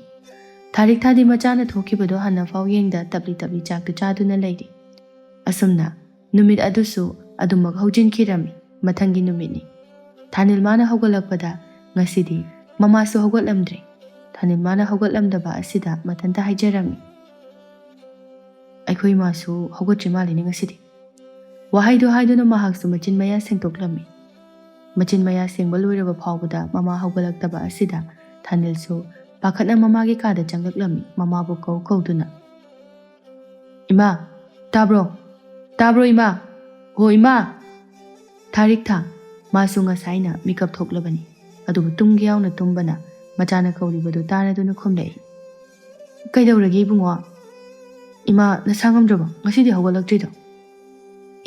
ꯊꯥꯔꯤꯛ ꯊꯥꯗꯤ ꯃꯆꯥꯅ ꯊꯣꯛꯈꯤꯕꯗꯣ ꯍꯟꯅꯐꯥꯎ ꯌꯦꯡꯗ ꯇꯞꯂꯤ ꯇꯞꯂꯤ ꯆꯥꯛꯇꯨ ꯆꯥꯗꯨꯅ ꯂꯩꯔꯤ꯫ ꯑꯁꯨꯝꯅ ꯅꯨꯃꯤꯠ ꯑꯗꯨꯁꯨ ꯑꯗꯨꯃꯛ ꯍꯧꯖꯤꯟꯈꯤꯔꯝꯃꯤ꯫ ꯃꯊꯪꯒꯤ ꯅꯨꯃꯤꯠꯅꯤ꯫ ꯊꯥꯅꯤꯜ ꯃꯥꯅ ꯍꯧꯒꯠꯂꯛꯄꯗ ꯉꯁꯤꯗꯤ ꯃꯃꯥꯁꯨ ꯍꯧꯒꯠꯂꯝꯗ꯭ꯔꯦ꯫ ꯊꯥꯅꯤꯜ ꯃꯥꯅ ꯍꯧꯒꯠꯂꯝꯗꯕ ꯑꯁꯤꯗ ꯃꯊꯟꯇ ꯍꯥꯏꯖꯔꯝꯃꯤ, ꯑꯩꯈꯣꯏ ꯃꯥꯁꯨ ꯍꯧꯒꯠꯇ꯭ꯔꯤ ꯃꯥꯜꯂꯤꯅꯦ ꯉꯁꯤꯗꯤ꯫ ꯋꯥꯍꯩꯗꯨ ꯍꯥꯏꯗꯨꯅ ꯃꯍꯥꯛꯁꯨ ꯃꯆꯤꯟ ꯃꯌꯥ ꯁꯦꯡꯗꯣꯛꯂꯝꯃꯤ꯫ ꯃꯆꯤꯟ ꯃꯌꯥ ꯁꯦꯡꯕ ꯂꯣꯏꯔꯕ ꯐꯥꯎꯕꯗ ꯃꯃꯥ ꯍꯧꯒꯠꯂꯛꯇꯕ ꯑꯁꯤꯗ ꯊꯥꯅꯤꯜꯁꯨ ꯄꯥꯈꯠꯅ ꯃꯃꯥꯒꯤ ꯀꯥꯗ ꯆꯪꯂꯛꯂꯝꯃꯤ꯫ ꯃꯃꯥꯕꯨ ꯀꯧ ꯀꯧꯗꯨꯅ, ꯏꯃꯥ, ꯇꯥꯕ꯭ꯔꯣ? ꯇꯥꯕ꯭ꯔꯣ ꯏꯃꯥ? ꯍꯣ ꯏꯃꯥ! ꯊꯥꯔꯤꯛ ꯊꯥ ꯃꯥꯁꯨ ꯉꯁꯥꯏꯅ ꯃꯤꯀꯞ ꯊꯣꯛꯂꯕꯅꯤ꯫ ꯑꯗꯨꯕꯨ ꯇꯨꯝꯒꯦ ꯌꯥꯎꯅ ꯇꯨꯝꯕꯅ ꯃꯆꯥꯅ ꯀꯧꯔꯤꯕꯗꯨ ꯇꯥꯔꯗꯨꯅ ꯈꯨꯝꯂꯛꯏ, ꯀꯩꯗꯧꯔꯒꯦ ꯏꯕꯨꯡꯉꯣ? ꯏꯃꯥ ꯅꯁꯥ ꯉꯝꯗ꯭ꯔꯕꯣ ꯉꯁꯤꯗꯤ ꯍꯧꯒꯠꯂꯛꯇ꯭ꯔꯤꯗꯣ?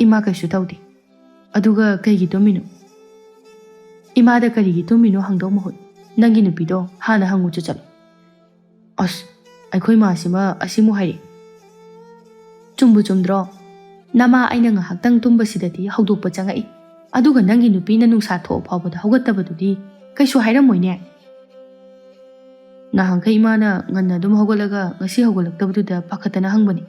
ꯏꯃꯥ ꯀꯩꯁꯨ ꯇꯧꯗꯦ꯫ ꯑꯗꯨꯒ ꯀꯩꯒꯤ ꯇꯨꯝꯃꯤꯅꯣ? ꯏꯃꯥꯗ ꯀꯔꯤꯒꯤ ꯇꯨꯝꯃꯤꯅꯣ ꯍꯪꯗꯧ ꯃꯍꯨꯠ ꯅꯪꯒꯤ ꯅꯨꯄꯤꯗꯣ ꯍꯥꯟꯅ ꯍꯪꯉꯨ ꯆꯠꯂꯣ꯫ ꯑꯁ, ꯑꯩꯈꯣꯏ ꯃꯥꯁꯤꯃ ꯑꯁꯤꯃꯨꯛ ꯍꯥꯏꯔꯛꯏ꯫ ꯆꯨꯝꯕꯨ ꯆꯨꯝꯗ꯭ꯔꯣ? ꯅꯃꯥ ꯑꯩꯅ ꯉꯥꯏꯍꯥꯛꯇꯪ ꯇꯨꯝꯕꯁꯤꯗꯗꯤ ꯍꯧꯗꯣꯛꯄ ꯆꯪꯉꯛꯏ, ꯑꯗꯨꯒ ꯅꯪꯒꯤ ꯅꯨꯄꯤꯅ ꯅꯨꯡꯁꯥ ꯊꯣꯛꯑ ꯐꯥꯎꯕꯗ ꯍꯧꯒꯠꯇꯕꯗꯨꯗꯤ ꯀꯩꯁꯨ ꯍꯥꯏꯔꯝꯃꯣꯏꯅꯦ? ꯅꯍꯥꯟꯈꯩ ꯏꯃꯥꯅ ꯉꯟꯅ ꯑꯗꯨꯝ ꯍꯧꯒꯠꯂꯒ ꯉꯁꯤ ꯍꯧꯒꯠꯂꯛꯇꯕꯗꯨꯗ ꯄꯥꯈꯠꯇꯅ ꯍꯪꯕꯅꯤ꯫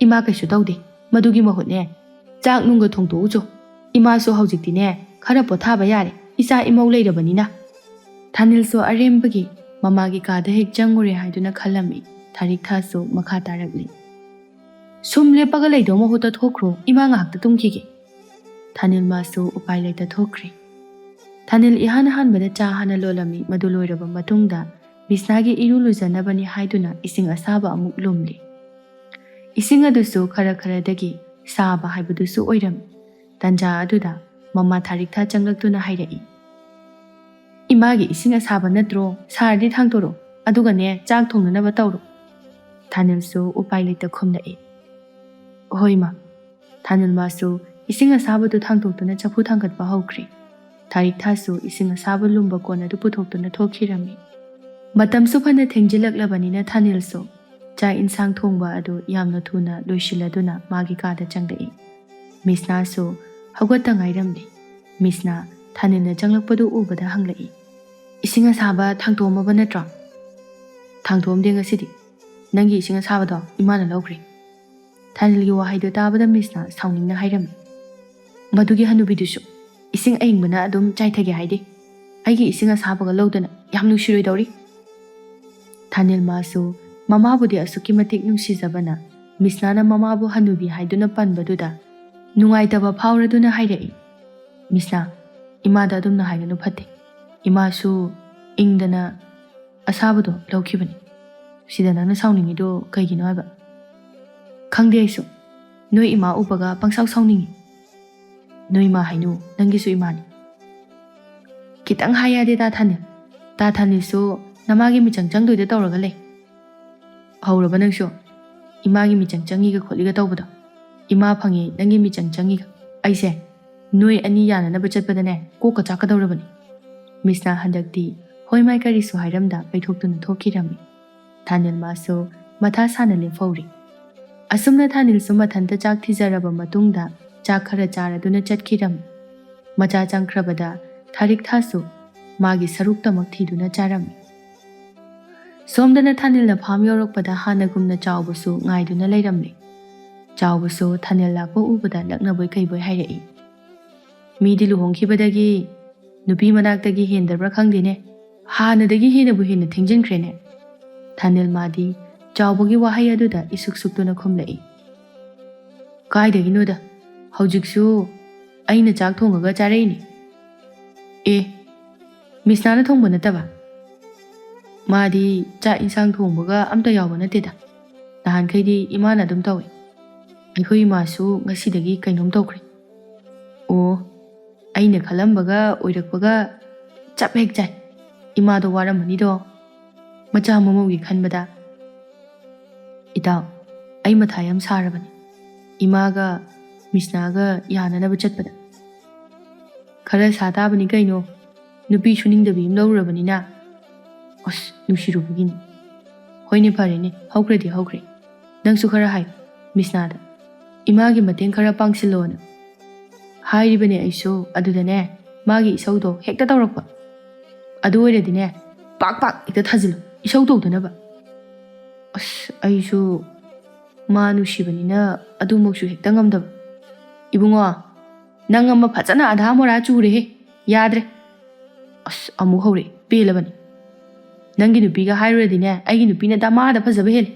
ꯏꯃꯥ ꯀꯩꯁꯨ ꯇꯧꯗꯦ, ꯃꯗꯨꯒꯤ ꯃꯍꯨꯠꯅꯦ ꯆꯥꯛ ꯅꯨꯡꯒ ꯊꯣꯡꯗꯣꯛꯎꯆꯣ꯫ ꯏꯃꯥꯁꯨ ꯍꯧꯖꯤꯛꯇꯤꯅꯦ ꯈꯔ ꯄꯣꯊꯥꯕ ꯌꯥꯔꯦ, ꯏꯆꯥ ꯏꯃꯧ ꯂꯩꯔꯕꯅꯤꯅ꯫ ꯊꯥꯅꯤꯜꯁꯨ ꯑꯔꯦꯝꯕꯒꯤ ꯃꯃꯥꯒꯤ ꯀꯥꯗ ꯍꯦꯛ ꯆꯪꯉꯨꯔꯦ ꯍꯥꯏꯗꯨꯅ ꯈꯜꯂꯝꯃꯤ꯫ ꯊꯥꯔꯤꯛ ꯊꯥꯁꯨ ꯃꯈꯥ ꯇꯥꯔꯛꯂꯤ, ꯁꯨꯝ ꯂꯦꯞꯄꯒ ꯂꯩꯗꯧ ꯃꯍꯨꯠꯇ ꯊꯣꯛꯈ꯭ꯔꯣ, ꯏꯃꯥ ꯉꯥꯏꯍꯥꯛꯇ ꯇꯨꯝꯈꯤꯒꯦ꯫ ꯊꯥꯅꯤꯜ ꯃꯥꯁꯨ ꯎꯄꯥꯏ ꯂꯩꯇ ꯊꯣꯛꯈ꯭ꯔꯤ꯫ ꯊꯥꯅꯤꯜ ꯏꯍꯥꯟ ꯍꯥꯟꯕꯗ ꯆꯥ ꯍꯥꯟꯅ ꯂꯣꯜꯂꯝꯃꯤ꯫ ꯃꯗꯨ ꯂꯣꯏꯔꯕ ꯃꯇꯨꯡꯗ ꯃꯤꯁꯅꯥꯒꯤ ꯏꯔꯨ ꯂꯨꯖꯅꯕꯅꯤ ꯍꯥꯏꯗꯨꯅ ꯏꯁꯤꯡ ꯑꯁꯥꯕ ꯑꯃꯨꯛ ꯂꯨꯝꯂꯤ꯫ ꯏꯁꯤꯡ ꯑꯗꯨꯁꯨ ꯈꯔ ꯈꯔꯗꯒꯤ ꯁꯥꯕ ꯍꯥꯏꯕꯗꯨꯁꯨ ꯑꯣꯏꯔꯝꯃꯤ꯫ ꯇꯟꯖꯥ ꯑꯗꯨꯗ ꯃꯃꯥ ꯊꯥꯔꯤꯛ ꯊꯥ ꯆꯪꯂꯛꯇꯨꯅ ꯍꯥꯏꯔꯛꯏ, ꯏꯃꯥꯒꯤ ꯏꯁꯤꯡ ꯑꯁꯥꯕ ꯅꯠꯇ꯭ꯔꯣ? ꯁꯥꯔꯗꯤ ꯊꯥꯡꯇꯣꯔꯛꯑꯣ, ꯑꯗꯨꯒꯅꯦ ꯆꯥꯛ ꯊꯣꯡꯅꯅꯕ ꯇꯧꯔꯣ꯫ ꯊꯥꯅꯤꯜꯁꯨ ꯎꯄꯥꯏ ꯂꯩꯇ ꯈꯨꯝꯂꯛꯏ, ꯍꯣꯏ ꯃꯥ꯫ ꯊꯥꯅꯤꯜ ꯃꯥꯁꯨ ꯏꯁꯤꯡ ꯑꯁꯥꯕꯗꯨ ꯊꯥꯡꯇꯣꯛꯇꯨꯅ ꯆꯐꯨ ꯊꯥꯡꯒꯠꯄ ꯍꯧꯈ꯭ꯔꯤ꯫ ꯊꯥꯔꯤꯛ ꯊꯥꯁꯨ ꯏꯁꯤꯡ ꯑꯁꯥꯕ ꯂꯨꯝꯕ ꯀꯣꯟ ꯑꯗꯨ ꯄꯨꯊꯣꯛꯇꯨꯅ ꯊꯣꯛꯈꯤꯔꯝꯃꯤ꯫ ꯃꯇꯝꯁꯨ ꯐꯅ ꯊꯦꯡꯖꯤꯜꯂꯛꯂꯕꯅꯤꯅ ꯊꯥꯅꯤꯜꯁꯨ ꯆꯥꯛ ꯏꯟꯁꯥꯡ ꯊꯣꯡꯕ ꯑꯗꯨ ꯌꯥꯝꯅ ꯊꯨꯅ ꯂꯣꯏꯁꯤꯜꯂꯗꯨꯅ ꯃꯥꯒꯤ ꯀꯥꯗ ꯆꯪꯂꯛꯏ꯫ ꯃꯤꯁꯅꯥꯁꯨ ꯍꯧꯒꯠꯇ ꯉꯥꯏꯔꯝꯂꯤ꯫ ꯃꯤꯁꯅꯥ ꯊꯥꯅꯤꯜꯅ ꯆꯪꯂꯛꯄꯗꯨ ꯎꯕꯗ ꯍꯪꯂꯛꯏ, ꯏꯁꯤꯡ ꯑꯁꯥꯕ ꯊꯥꯡꯇꯣꯛꯑꯝꯃꯕ ꯅꯠꯇ꯭ꯔꯣ? ꯊꯥꯡꯇꯣꯛꯑꯝꯗꯦ ꯉꯁꯤꯗꯤ, ꯅꯪꯒꯤ ꯏꯁꯤꯡ ꯑꯁꯥꯕꯗꯣ ꯏꯃꯥꯅ ꯂꯧꯈ꯭ꯔꯦ꯫ ꯊꯥꯅꯤꯜꯒꯤ ꯋꯥꯍꯩꯗꯣ ꯇꯥꯕꯗ ꯃꯤꯁꯅ ꯁꯥꯎꯅꯤꯡꯅ ꯍꯥꯏꯔꯝꯃꯤ, ꯃꯗꯨꯒꯤ ꯍꯅꯨꯕꯤꯗꯨꯁꯨ ꯏꯁꯤꯡ ꯑꯏꯪꯕꯅ ꯑꯗꯨꯝ ꯆꯥꯏꯊꯒꯦ ꯍꯥꯏꯗꯦ, ꯑꯩꯒꯤ ꯏꯁꯤꯡ ꯑꯁꯥꯕꯒ ꯂꯧꯗꯅ ꯌꯥꯝ ꯅꯨꯡꯁꯤꯔꯣꯏꯗꯧꯔꯤ꯫ ꯊꯥꯅꯤꯜ ꯃꯥꯁꯨ ꯃꯃꯥꯕꯨꯗꯤ ꯑꯁꯨꯛꯀꯤ ꯃꯇꯤꯛ ꯅꯨꯡꯁꯤꯖꯕꯅ ꯃꯤꯁꯅꯥꯅ ꯃꯃꯥꯕꯨ ꯍꯅꯨꯕꯤ ꯍꯥꯏꯗꯨꯅ ꯄꯟꯕꯗꯨꯗ ꯅꯨꯡꯉꯥꯏꯇꯕ ꯐꯥꯎꯔꯗꯨꯅ ꯍꯥꯏꯔꯛꯏ, ꯃꯤꯁꯅꯥ, ꯏꯃꯥꯗ ꯑꯗꯨꯝꯅ ꯍꯥꯏꯒꯅꯨ ꯐꯠꯇꯦ, ꯏꯃꯥꯁꯨ ꯏꯪꯗꯅ ꯑꯁꯥꯕꯗꯣ ꯂꯧꯈꯤꯕꯅꯤ, ꯁꯤꯗ ꯅꯪꯅ ꯁꯥꯎꯅꯤꯡꯉꯤꯗꯣ ꯀꯩꯒꯤꯅꯣ ꯍꯥꯏꯕ? ꯈꯪꯗꯦ ꯑꯩꯁꯨ, ꯅꯣꯏ ꯏꯃꯥ ꯎꯕꯒ ꯄꯪꯁꯥꯎ ꯁꯥꯎꯅꯤꯡꯉꯤ, ꯅꯣꯏ ꯏꯃꯥ ꯍꯥꯏꯅꯨ, ꯅꯪꯒꯤꯁꯨ ꯏꯃꯥꯅꯤ꯫ ꯈꯤꯇꯪ ꯍꯥꯏ ꯌꯥꯗꯦ ꯇꯥ ꯊꯥꯅꯤꯜ, ꯇꯥ ꯊꯥꯅꯤꯜꯁꯨ ꯅꯃꯥꯒꯤ ꯃꯤꯆꯪ ꯆꯪꯗꯣꯏꯗ ꯇꯧꯔꯒ ꯂꯩ꯫ ꯍꯧꯔꯕ ꯅꯪꯁꯨ ꯏꯃꯥꯒꯤ ꯃꯤꯆꯪ ꯆꯪꯉꯤꯒ ꯈꯣꯠꯂꯤꯒ ꯇꯧꯕꯗꯣ, ꯏꯃꯥ ꯐꯪꯉꯤ ꯅꯪꯒꯤ ꯃꯤꯆꯪ ꯆꯪꯉꯤꯒ, ꯑꯩꯁꯦ ꯅꯣꯏ ꯑꯅꯤ ꯌꯥꯅꯅꯕ ꯆꯠꯄꯗꯅꯦ ꯀꯣꯛꯀ ꯆꯥꯛꯀꯗꯧꯔꯕꯅꯤ꯫ ꯃꯤꯁꯅ ꯍꯟꯗꯛꯇꯤ ꯍꯣꯏ ꯃꯥꯏ ꯀꯔꯤꯁꯨ ꯍꯥꯏꯔꯝꯗ ꯄꯩꯊꯣꯛꯇꯨꯅ ꯊꯣꯛꯈꯤꯔꯝꯃꯤ꯫ ꯊꯥꯅꯤꯜ ꯃꯥꯁꯨ ꯃꯊꯥ ꯁꯥꯅ ꯂꯦꯞꯐꯧꯔꯤ꯫ ꯑꯁꯨꯝꯅ ꯊꯥꯅꯤꯜꯁꯨ ꯃꯊꯟꯇ ꯆꯥꯛ ꯊꯤꯖꯔꯕ ꯃꯇꯨꯡꯗ ꯆꯥꯛ ꯈꯔ ꯆꯥꯔꯗꯨꯅ ꯆꯠꯈꯤꯔꯝꯃꯤ꯫ ꯃꯆꯥ ꯆꯪꯈ꯭ꯔꯕꯗ ꯊꯥꯔꯤꯛ ꯊꯥꯁꯨ ꯃꯥꯒꯤ ꯁꯔꯨꯛꯇꯃꯛ ꯊꯤꯗꯨꯅ ꯆꯥꯔꯝꯃꯤ꯫ ꯁꯣꯝꯗꯅ ꯊꯥꯅꯤꯜꯅ ꯐꯥꯝ ꯌꯧꯔꯛꯄꯗ ꯍꯥꯟꯅꯒꯨꯝꯅ ꯆꯥꯎꯕꯁꯨ ꯉꯥꯏꯗꯨꯅ ꯂꯩꯔꯝꯂꯦ꯫ ꯆꯥꯎꯕꯁꯨ ꯊꯥꯅꯤꯜ ꯂꯥꯛꯄ ꯎꯕꯗ ꯂꯛꯅꯕꯣꯏ ꯀꯩꯕꯣꯏ ꯍꯥꯏꯔꯛꯏ, ꯃꯤꯗꯤ ꯂꯨꯍꯣꯡꯈꯤꯕꯗꯒꯤ ꯅꯨꯄꯤ ꯃꯅꯥꯛꯇꯒꯤ ꯍꯦꯟꯗꯕ꯭ꯔꯥ ꯈꯪꯗꯦꯅꯦ, ꯍꯥꯟꯅꯗꯒꯤ ꯍꯦꯟꯅꯕꯨ ꯍꯦꯟꯅ ꯊꯦꯡꯖꯤꯟꯈ꯭ꯔꯦꯅꯦ꯫ ꯊꯥꯅꯤꯜ ꯃꯥꯗꯤ ꯆꯥꯎꯕꯒꯤ ꯋꯥꯍꯩ ꯑꯗꯨꯗ ꯏꯁꯨꯛ ꯁꯨꯛꯇꯨꯅ ꯈꯨꯝꯂꯛꯏ, ꯀꯥꯏꯗꯒꯤꯅꯣꯗ, ꯍꯧꯖꯤꯛꯁꯨ ꯑꯩꯅ ꯆꯥꯛ ꯊꯣꯡꯉꯒ ꯆꯥꯔꯛꯏꯅꯤ꯫ ꯑꯦ, ꯃꯤꯁꯅꯥꯅ ꯊꯣꯡꯕ ꯅꯠꯇꯕ? ꯃꯥꯗꯤ ꯆꯥꯛ ꯏꯟꯁꯥꯡ ꯊꯣꯡꯕꯒ ꯑꯝꯇ ꯌꯥꯎꯕ ꯅꯠꯇꯦꯗ, ꯅꯍꯥꯟꯈꯩꯗꯤ ꯏꯃꯥꯅ ꯑꯗꯨꯝ ꯇꯧꯏ, ꯑꯩꯈꯣꯏ ꯏꯃꯥꯁꯨ ꯉꯁꯤꯗꯒꯤ ꯀꯩꯅꯣꯝ ꯇꯧꯈ꯭ꯔꯦ꯫ ꯑꯣ, ꯑꯩꯅ ꯈꯜꯂꯝꯕꯒ ꯑꯣꯏꯔꯛꯄꯒ ꯆꯞ ꯍꯦꯛ ꯆꯥꯏ, ꯏꯃꯥꯗꯣ ꯋꯥꯔꯝꯃꯅꯤꯗꯣ ꯃꯆꯥ ꯃꯃꯧꯒꯤ ꯈꯟꯕꯗ꯫ ꯏꯇꯥꯎ, ꯑꯩ ꯃꯊꯥ ꯌꯥꯝ ꯁꯥꯔꯕꯅꯤ, ꯏꯃꯥꯒ ꯃꯤꯁꯅꯥꯒ ꯌꯥꯅꯅꯕ ꯆꯠꯄꯗ꯫ ꯈꯔ ꯁꯥ ꯇꯥꯕꯅꯤ ꯀꯩꯅꯣ, ꯅꯨꯄꯤ ꯁꯨꯅꯤꯡꯗꯕꯤ ꯑꯃ ꯂꯧꯔꯨꯔꯕꯅꯤꯅ꯫ ꯑꯁ, ꯅꯨꯡꯁꯤꯔꯨꯕꯒꯤꯅꯤ꯫ ꯍꯣꯏꯅꯦ ꯐꯔꯦꯅꯦ, ꯍꯧꯈ꯭ꯔꯗꯤ ꯍꯧꯈ꯭ꯔꯦ, ꯅꯪꯁꯨ ꯈꯔ ꯍꯥꯏꯌꯨ ꯃꯤꯁꯅꯥꯗ, ꯏꯃꯥꯒꯤ ꯃꯇꯦꯡ ꯈꯔ ꯄꯥꯡꯁꯤꯜꯂꯣꯅ꯫ ꯍꯥꯏꯔꯤꯕꯅꯦ ꯑꯩꯁꯨ, ꯑꯗꯨꯗꯅꯦ ꯃꯥꯒꯤ ꯏꯁꯧꯗꯣ ꯍꯦꯛꯇ ꯇꯧꯔꯛꯄ, ꯑꯗꯨ ꯑꯣꯏꯔꯗꯤꯅꯦ ꯄꯥꯛ ꯄꯥꯛ ꯍꯦꯛꯇ ꯊꯥꯖꯤꯜꯂꯨ, ꯏꯁꯧ ꯇꯧꯗꯅꯕ꯫ ꯑꯁ, ꯑꯩꯁꯨ ꯃꯥ ꯅꯨꯡꯁꯤꯕꯅꯤꯅ ꯑꯗꯨꯃꯛꯁꯨ ꯍꯦꯛꯇ ꯉꯝꯗꯕ꯫ ꯏꯕꯨꯡꯉꯣ, ꯅꯪ ꯑꯃ ꯐꯖꯅ ꯑꯙꯥ ꯃꯣꯔꯥ ꯆꯨꯔꯦꯍꯦ, ꯌꯥꯗ꯭ꯔꯦ꯫ ꯑꯁ, ꯑꯃꯨꯛ ꯍꯧꯔꯦ, ꯄꯦꯜꯂꯕꯅꯤ꯫ ꯅꯪꯒꯤ ꯅꯨꯄꯤꯒ ꯍꯥꯏꯔꯨꯔꯗꯤꯅꯦ ꯑꯩꯒꯤ ꯅꯨꯄꯤꯅ ꯗꯃꯥꯗ ꯐꯖꯕ ꯍꯦꯜꯂꯤ꯫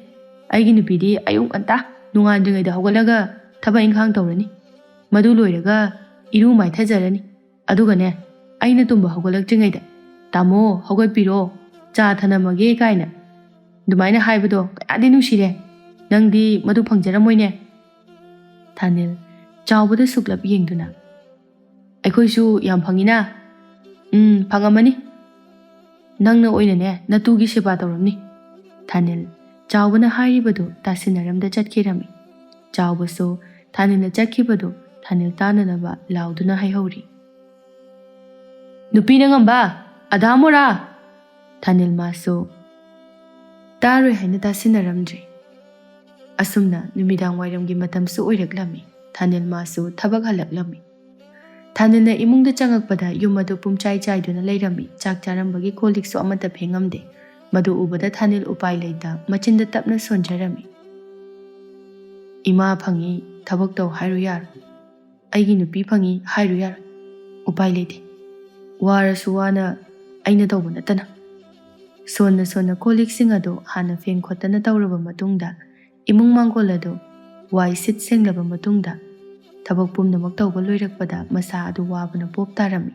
ꯑꯩꯒꯤ ꯅꯨꯄꯤꯗꯤ ꯑꯌꯨꯛ ꯉꯟꯇꯥ ꯅꯣꯡꯉꯥꯟꯗ꯭ꯔꯤꯉꯩꯗ ꯍꯧꯒꯠꯂꯒ ꯊꯕꯛ ꯏꯪꯈꯥꯡ ꯇꯧꯔꯅꯤ, ꯃꯗꯨ ꯂꯣꯏꯔꯒ ꯏꯔꯨ ꯃꯥꯏꯊꯖꯔꯅꯤ, ꯑꯗꯨꯒꯅꯦ ꯑꯩꯅ ꯇꯨꯝꯕ ꯍꯧꯒꯠꯂꯛꯇ꯭ꯔꯤꯉꯩꯗ ꯇꯥꯃꯣ ꯍꯧꯒꯠꯄꯤꯔꯣ, ꯆꯥ ꯊꯅꯝꯃꯒꯦ ꯀꯥꯏꯅ ꯑꯗꯨꯃꯥꯏꯅ ꯍꯥꯏꯕꯗꯣ ꯀꯌꯥꯗꯤ ꯅꯨꯡꯁꯤꯔꯦ, ꯅꯪꯗꯤ ꯃꯗꯨ ꯐꯪꯖꯔꯝꯃꯣꯏꯅꯦ꯫ ꯊꯥꯅꯤꯜ ꯆꯥꯎꯕꯗ ꯁꯨꯛꯂꯞ ꯌꯦꯡꯗꯨꯅ, ꯑꯩꯈꯣꯏꯁꯨ ꯌꯥꯝ ꯐꯪꯏꯅ꯫ ꯐꯪꯉꯝꯃꯅꯤ, ꯅꯪꯅ ꯑꯣꯏꯅꯅꯦ ꯅꯇꯨꯒꯤ ꯁꯦꯕꯥ ꯇꯧꯔꯝꯅꯤ꯫ ꯊꯥꯅꯤꯜ ꯆꯥꯎꯕꯅ ꯍꯥꯏꯔꯤꯕꯗꯨ ꯇꯥꯁꯤꯟꯅꯔꯝꯗ ꯆꯠꯈꯤꯔꯝꯃꯤ꯫ ꯆꯥꯎꯕꯁꯨ ꯊꯥꯅꯤꯜꯅ ꯆꯠꯈꯤꯕꯗꯨ ꯊꯥꯅꯤꯜ ꯇꯥꯅꯅꯕ ꯂꯥꯎꯗꯨꯅ ꯍꯥꯏꯍꯧꯔꯤ, ꯅꯨꯄꯤꯅ ꯉꯝꯕ, ꯑꯙꯥ ꯃꯣꯔꯥ꯫ ꯊꯥꯅꯤꯜ ꯃꯥꯁꯨ ꯇꯥꯔꯣꯏ ꯍꯥꯏꯅ ꯇꯥꯁꯤꯟꯅꯔꯝꯗ꯭ꯔꯦ꯫ ꯑꯁꯨꯝꯅ ꯅꯨꯃꯤꯗꯥꯡ ꯋꯥꯏꯔꯝꯒꯤ ꯃꯇꯝꯁꯨ ꯑꯣꯏꯔꯛꯂꯝꯃꯤ꯫ ꯊꯥꯅꯤꯜ ꯃꯥꯁꯨ ꯊꯕꯛ ꯍꯜꯂꯛꯂꯝꯃꯤ꯫ ꯊꯥꯅꯤꯜꯅ ꯏꯃꯨꯡꯗ ꯆꯪꯉꯛꯄꯗ ꯌꯨꯝ ꯑꯗꯨ ꯄꯨꯝꯆꯥꯏ ꯆꯥꯏꯗꯨꯅ ꯂꯩꯔꯝꯃꯤ꯫ ꯆꯥꯛ ꯆꯥꯔꯝꯕꯒꯤ ꯀꯣꯜꯂꯤꯛꯁꯨ ꯑꯃꯠꯇ ꯐꯦꯡꯉꯝꯗꯦ꯫ ꯃꯗꯨ ꯎꯕꯗ ꯊꯥꯅꯤꯜ ꯎꯄꯥꯏ ꯂꯩꯇ ꯃꯆꯤꯟꯗ ꯇꯞꯅ ꯁꯣꯟꯖꯔꯝꯃꯤ, ꯏꯃꯥ ꯐꯪꯏ ꯊꯕꯛ ꯇꯧ ꯍꯥꯏꯔꯨ ꯌꯥꯔꯣꯏ, ꯑꯩꯒꯤ ꯅꯨꯄꯤ ꯐꯪꯏ ꯍꯥꯏꯔꯨ ꯌꯥꯔꯣꯏ, ꯎꯄꯥꯏ ꯂꯩꯇꯦ, ꯋꯥꯔꯁꯨ ꯋꯥꯅ ꯑꯩꯅ ꯇꯧꯕ ꯅꯠꯇꯅ꯫ ꯁꯣꯟꯅ ꯁꯣꯟꯅ ꯀꯣꯜꯂꯤꯛꯁꯤꯡ ꯑꯗꯨ ꯍꯥꯟꯅ ꯐꯦꯡ ꯈꯣꯠꯇꯅ ꯇꯧꯔꯕ ꯃꯇꯨꯡꯗ ꯏꯃꯨꯡ ꯃꯥꯡꯒꯣꯜ ꯑꯗꯨ ꯋꯥꯏ ꯁꯤꯠ ꯁꯦꯡꯂꯕ ꯃꯇꯨꯡꯗ ꯊꯕꯛ ꯄꯨꯝꯅꯃꯛ ꯇꯧꯕ ꯂꯣꯏꯔꯛꯄꯗ ꯃꯁꯥ ꯑꯗꯨ ꯋꯥꯕꯅ ꯄꯣꯞ ꯇꯥꯔꯝꯃꯤ꯫